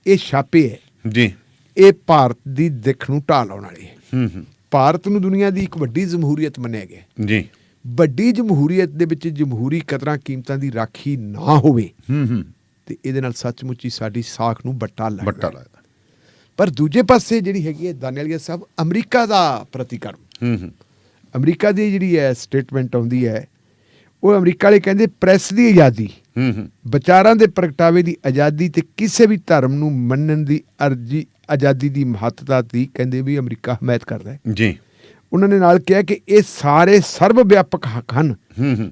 Speaker 3: ਇਹ ਛਾਪੇ ਹੈ
Speaker 2: ਜੀ
Speaker 3: ਇਹ ਭਾਰਤ ਦੀ ਦਿੱਖ ਨੂੰ ਢਾਹ ਲਾਉਣ ਵਾਲੀ ਹੈ। ਭਾਰਤ ਨੂੰ ਦੁਨੀਆ ਦੀ ਇੱਕ ਵੱਡੀ ਜਮਹੂਰੀਅਤ ਮੰਨਿਆ ਗਿਆ
Speaker 2: ਜੀ।
Speaker 3: ਵੱਡੀ ਜਮਹੂਰੀਅਤ ਦੇ ਵਿੱਚ ਜਮਹੂਰੀ ਕਦਰਾਂ ਕੀਮਤਾਂ ਦੀ ਰਾਖੀ ਨਾ ਹੋਵੇ ਤੇ ਇਹਦੇ ਨਾਲ ਸੱਚਮੁੱਚ ਹੀ ਸਾਡੀ ਸਾਖ ਨੂੰ ਬੱਟਾ ਲੱਗਦਾ। ਪਰ ਦੂਜੇ ਪਾਸੇ ਜਿਹੜੀ ਹੈਗੀ ਹੈ ਦਾਨੇਵਾਲੀਆ ਸਾਹਿਬ ਅਮਰੀਕਾ ਦਾ ਪ੍ਰਤੀਕਰਮ, ਅਮਰੀਕਾ ਦੀ ਜਿਹੜੀ ਹੈ ਸਟੇਟਮੈਂਟ ਆਉਂਦੀ ਹੈ ਉਹ ਅਮਰੀਕਾ ਵਾਲੇ ਕਹਿੰਦੇ ਪ੍ਰੈਸ ਦੀ ਆਜ਼ਾਦੀ, ਵਿਚਾਰਾਂ ਦੇ ਪ੍ਰਗਟਾਵੇ ਦੀ ਆਜ਼ਾਦੀ ਤੇ ਕਿਸੇ ਵੀ ਧਰਮ ਨੂੰ ਮੰਨਣ ਦੀ ਆਜ਼ਾਦੀ ਦੀ ਮਹੱਤਤਾ ਦੀ ਕਹਿੰਦੇ ਵੀ ਅਮਰੀਕਾ ਹਮਾਇਤ ਕਰਦਾ ਹੈ
Speaker 2: ਜੀ।
Speaker 3: ਉਹਨਾਂ ਨੇ ਨਾਲ ਕਿਹਾ ਕਿ ਇਹ ਸਾਰੇ ਸਰਵ ਵਿਆਪਕ ਹੱਕ ਹਨ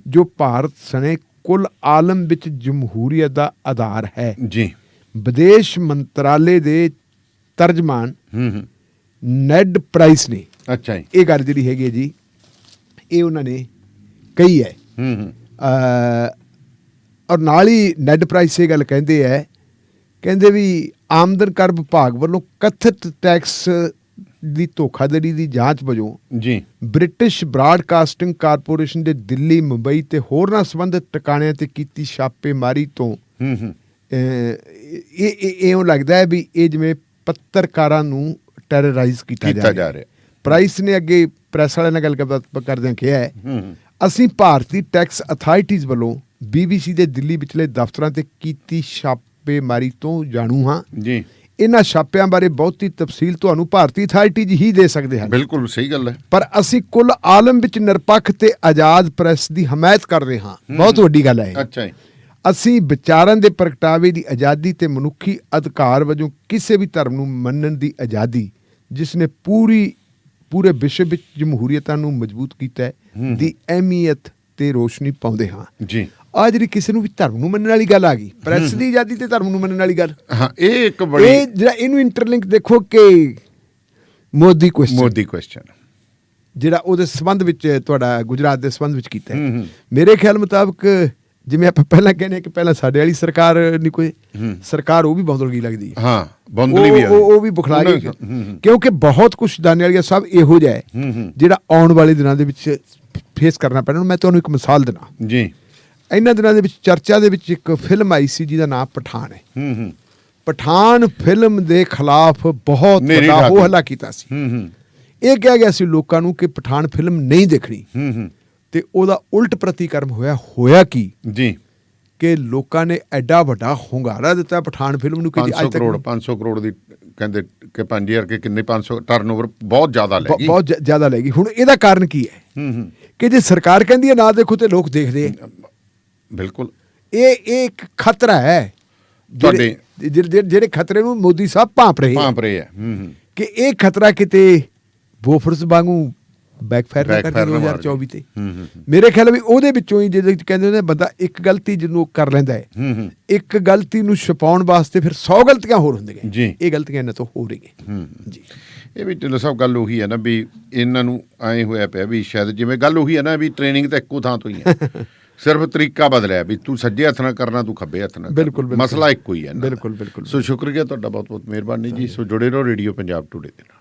Speaker 3: ਜੋ ਭਾਰਤ ਸਣੇ ਕੁੱਲ ਆਲਮ ਵਿੱਚ ਜਮਹੂਰੀਅਤ ਦਾ ਆਧਾਰ ਹੈ
Speaker 2: ਜੀ।
Speaker 3: ਵਿਦੇਸ਼ ਮੰਤਰਾਲੇ ਦੇ ਤਰਜਮਾਨ ਨੈਡ ਪ੍ਰਾਈਸ ਨੇ
Speaker 2: ਅੱਛਾ ਜੀ
Speaker 3: ਇਹ ਗੱਲ ਜਿਹੜੀ ਹੈਗੀ ਹੈ ਜੀ ਇਹ ਉਹਨਾਂ ਨੇ ਕਹੀ ਹੈ। ਔਰ ਨਾਲ ਹੀ ਨੈਡ ਪ੍ਰਾਈਸ ਇਹ ਗੱਲ ਕਹਿੰਦੇ ਹੈ, ਕਹਿੰਦੇ ਵੀ ਆਮਦਨ ਕਰ ਵਿਭਾਗ ਵੱਲੋਂ ਕਥਿਤ ਟੈਕਸ ਦੀ ਧੋਖਾਧੜੀ ਦੀ ਜਾਂਚ ਵਜੋਂ
Speaker 2: ਜੀ
Speaker 3: ਬ੍ਰਿਟਿਸ਼ ਬ੍ਰਾਡਕਾਸਟਿੰਗ ਕਾਰਪੋਰੇਸ਼ਨ ਦੇ ਦਿੱਲੀ, ਮੁੰਬਈ ਤੇ ਹੋਰਨਾਂ ਸੰਬੰਧਿਤ ਟਿਕਾਣਿਆਂ ਤੇ ਕੀਤੀ ਛਾਪੇਮਾਰੀ ਤੋਂ ਇਉਂ ਲੱਗਦਾ ਹੈ ਵੀ ਇਹ ਜਿਵੇਂ ਪੱਤਰਕਾਰਾਂ ਨੂੰ ਟੈਰਰਾਈਜ਼ ਕੀਤਾ ਜਾ ਰਿਹਾ। ਪ੍ਰਾਈਸ ਨੇ ਅੱਗੇ ਪ੍ਰੈਸ ਵਾਲਿਆਂ ਨਾਲ ਗੱਲ ਕਰਦਿਆਂ ਕਿਹਾ ਹੈ ਅਸੀਂ ਭਾਰਤੀ ਟੈਕਸ ਅਥਾਰਟੀਜ਼ ਵੱਲੋਂ BBC ਦੇ ਦਿੱਲੀ ਵਿਚਲੇ ਦਫ਼ਤਰਾਂ ਤੇ ਕੀਤੀ ਛਾਪੇਮਾਰੀ ਤੋਂ ਜਾਣੂ ਹਾਂ
Speaker 2: ਜੀ।
Speaker 3: ਇਹਨਾਂ ਛਾਪਿਆਂ ਬਾਰੇ ਬਹੁਤੀ ਤਫਸੀਲ ਤੁਹਾਨੂੰ ਭਾਰਤੀ ਅਥਾਰਟੀਜ਼ ਹੀ ਦੇ ਸਕਦੇ ਹਨ।
Speaker 2: ਬਿਲਕੁਲ ਸਹੀ ਗੱਲ ਹੈ।
Speaker 3: ਪਰ ਅਸੀਂ ਕੁੱਲ ਆਲਮ ਵਿੱਚ ਨਿਰਪੱਖ ਤੇ ਆਜ਼ਾਦ ਪ੍ਰੈਸ ਦੀ ਹਮਾਇਤ ਕਰਦੇ ਹਾਂ। ਬਹੁਤ ਵੱਡੀ ਗੱਲ ਹੈ।
Speaker 2: ਅੱਛਾ ਜੀ।
Speaker 3: ਅਸੀਂ ਵਿਚਾਰਾਂ ਦੇ ਪ੍ਰਗਟਾਵੇ ਦੀ ਆਜ਼ਾਦੀ ਤੇ ਮਨੁੱਖੀ ਅਧਿਕਾਰ ਵਜੋਂ ਕਿਸੇ ਵੀ ਧਰਮ ਨੂੰ ਮੰਨਣ ਦੀ ਆਜ਼ਾਦੀ ਜਿਸ ਨੇ ਪੂਰੇ ਵਿਸ਼ਵ ਵਿੱਚ ਜਮਹੂਰੀਅਤਾਂ ਨੂੰ ਮਜ਼ਬੂਤ ਕੀਤਾ ਹੈ ਦੀ ਅਹਿਮੀਅਤ ਤੇ ਰੋਸ਼ਨੀ ਪਾਉਂਦੇ ਹਾਂ
Speaker 2: ਜੀ।
Speaker 3: ਆ ਜਿਹੜੀ ਕਿਸੇ ਨੂੰ ਵੀ ਧਰਮ ਨੂੰ ਮੰਨਣ ਵਾਲੀ ਗੱਲ ਆ ਗਈ, ਪ੍ਰੈਸ ਦੀ ਆਜ਼ਾਦੀ ਤੇ ਧਰਮ ਨੂੰ ਮੰਨਣ ਵਾਲੀ ਗੱਲ।
Speaker 2: ਹਾਂ, ਇਹ ਇੱਕ ਬੜੀ
Speaker 3: ਇਹ ਜਿਹੜਾ ਇਹਨੂੰ ਇੰਟਰਲਿੰਕ ਦੇਖੋ ਕਿ ਮੋਦੀ ਕੁਐਸਚਨ ਜਿਹੜਾ ਉਹਦੇ ਸੰਬੰਧ ਵਿੱਚ ਤੁਹਾਡਾ ਗੁਜਰਾਤ ਦੇ ਸੰਬੰਧ ਵਿੱਚ ਕੀਤਾ ਹੈ। ਮੇਰੇ ਖਿਆਲ ਮੁਤਾਬਕ ਜਿਵੇਂ ਆਪਾਂ ਪਹਿਲਾਂ ਕਹਿੰਦੇ ਕਿ ਪਹਿਲਾਂ ਸਾਡੇ ਵਾਲੀ ਸਰਕਾਰ ਨਹੀਂ ਕੋਈ ਸਰਕਾਰ ਉਹ ਵੀ ਬੌਂਦਲਗੀ ਲੱਗਦੀ ਹੈ।
Speaker 2: ਹਾਂ, ਬੌਂਦਲੀ ਵੀ
Speaker 3: ਉਹ ਵੀ ਬੁਖਲਾ ਗਈ ਕਿਉਂਕਿ ਬਹੁਤ ਕੁਝ ਦਾਨੇਵਾਲੀਆ ਸਾਹਿਬ ਇਹੋ ਜਿਹਾ ਹੈ ਜਿਹੜਾ ਆਉਣ ਵਾਲੇ ਦਿਨਾਂ ਦੇ ਵਿੱਚ ਫੇਸ ਕਰਨਾ ਪੈਣਾ। ਮੈਂ ਤੁਹਾਨੂੰ ਇੱਕ ਮਿਸਾਲ ਦਿਨਾਂ
Speaker 2: ਜੀ।
Speaker 3: ਇਹਨਾਂ ਦਿਨਾਂ ਦੇ ਵਿੱਚ ਚਰਚਾ ਦੇ ਵਿੱਚ ਇੱਕ ਫਿਲਮ ਆਈ ਸੀ ਜਿਹਦਾ ਨਾਮ ਪਠਾਨ ਹੈ। ਪਠਾਨ ਫਿਲਮ ਦੇ ਖਿਲਾਫ ਬਹੁਤ ਵੱਡਾ ਹੋ ਹੱਲਾ ਕੀਤਾ ਸੀ। ਇਹ ਕਿਹਾ ਗਿਆ ਸੀ ਲੋਕਾਂ ਨੂੰ ਕਿ ਪਠਾਨ ਫਿਲਮ ਨਹੀਂ ਦੇਖਣੀ ਤੇ ਉਹਦਾ ਉਲਟ ਪ੍ਰਤੀਕਰਮ ਹੋਇਆ ਕੀ ਜੀ ਕਿ ਲੋਕਾਂ ਨੇ ਐਡਾ ਵੱਡਾ ਹੁੰਗਾਰਾ ਦਿੱਤਾ ਪਠਾਨ ਫਿਲਮ ਨੂੰ ਕਿ
Speaker 2: 500 ਕਰੋੜ ਦੀ ਕਹਿੰਦੇ ਕਿ 5000 ਕੇ ਕਿੰਨੇ 500 ਟਰਨਓਵਰ ਬਹੁਤ ਜ਼ਿਆਦਾ ਲੈ ਗਈ।
Speaker 3: ਬਹੁਤ ਜ਼ਿਆਦਾ ਲੈ ਗਈ। ਹੁਣ ਇਹਦਾ ਕਾਰਨ ਕੀ ਹੈ ਕਿ ਜੇ ਸਰਕਾਰ ਕਹਿੰਦੀ ਹੈ ਨਾ ਦੇਖੋ ਤੇ ਲੋਕ ਦੇਖਦੇ ਆ।
Speaker 2: ਬਿਲਕੁਲ
Speaker 3: ਇਹ ਇੱਕ ਖਤਰਾ ਹੈ ਜਿਹੜੇ ਖਤਰੇ ਨੂੰ ਮੋਦੀ ਸਾਹਿਬ ਭਾਂਪ ਰਹੇ ਆ ਕਿ ਇਹ ਖਤਰਾ ਕਿਤੇ ਬੋਫਰਸ ਵਾਂਗੂ ਬੈਕਫਾਇਰ ਨਾ ਕਰ 2024 ਤੇ। ਮੇਰੇ ਖਿਆਲ ਵੀ ਉਹਦੇ ਵਿੱਚੋਂ ਹੀ ਜਿਹਦੇ ਕਹਿੰਦੇ ਹੁੰਦੇ ਬੰਦਾ ਇੱਕ ਗਲਤੀ ਜਿਹਨੂੰ ਕਰ ਲੈਂਦਾ ਹੈ, ਇੱਕ ਗਲਤੀ ਨੂੰ ਛੁਪਾਉਣ ਵਾਸਤੇ ਫਿਰ 100 ਗਲਤੀਆਂ ਹੋਰ ਹੁੰਦੀਆਂ। ਇਹ ਗਲਤੀਆਂ ਇਹਨਾਂ ਤੋਂ ਹੋ ਰਹੀਆਂ ਜੀ।
Speaker 2: ਇਹ ਵੀ ਢਿੱਲੋਂ ਸਾਹਿਬ ਗੱਲ ਉਹੀ ਹੈ ਨਾ ਵੀ ਇਹਨਾਂ ਨੂੰ ਐਂ ਹੋਇਆ ਪਿਆ ਵੀ ਸ਼ਾਇਦ ਜਿਵੇਂ ਗੱਲ ਉਹੀ ਹੈ ਨਾ ਵੀ ਟ੍ਰੇਨਿੰਗ ਤਾਂ ਇੱਕੋ ਥਾਂ ਤੋਂ ਹੀ ਹੈ ਸਿਰਫ ਤਰੀਕਾ ਬਦਲਿਆ ਵੀ ਤੂੰ ਸੱਜੇ ਹੱਥ ਨਾਲ ਕਰਨਾ, ਤੂੰ ਖੱਬੇ ਹੱਥ ਨਾਲ ਕਰਨਾ।
Speaker 3: ਬਿਲਕੁਲ।
Speaker 2: ਮਸਲਾ ਇੱਕੋ ਹੀ ਹੈ ਇਹਨਾਂ ਦਾ।
Speaker 3: ਬਿਲਕੁਲ।
Speaker 2: ਸੋ ਸ਼ੁਕਰੀਆ ਤੁਹਾਡਾ, ਬਹੁਤ ਬਹੁਤ ਮਿਹਰਬਾਨੀ ਜੀ। ਸੋ ਜੁੜੇ ਰਹੋ ਰੇਡੀਓ ਪੰਜਾਬ ਟੁਡੇ ਦੇ ਨਾਲ।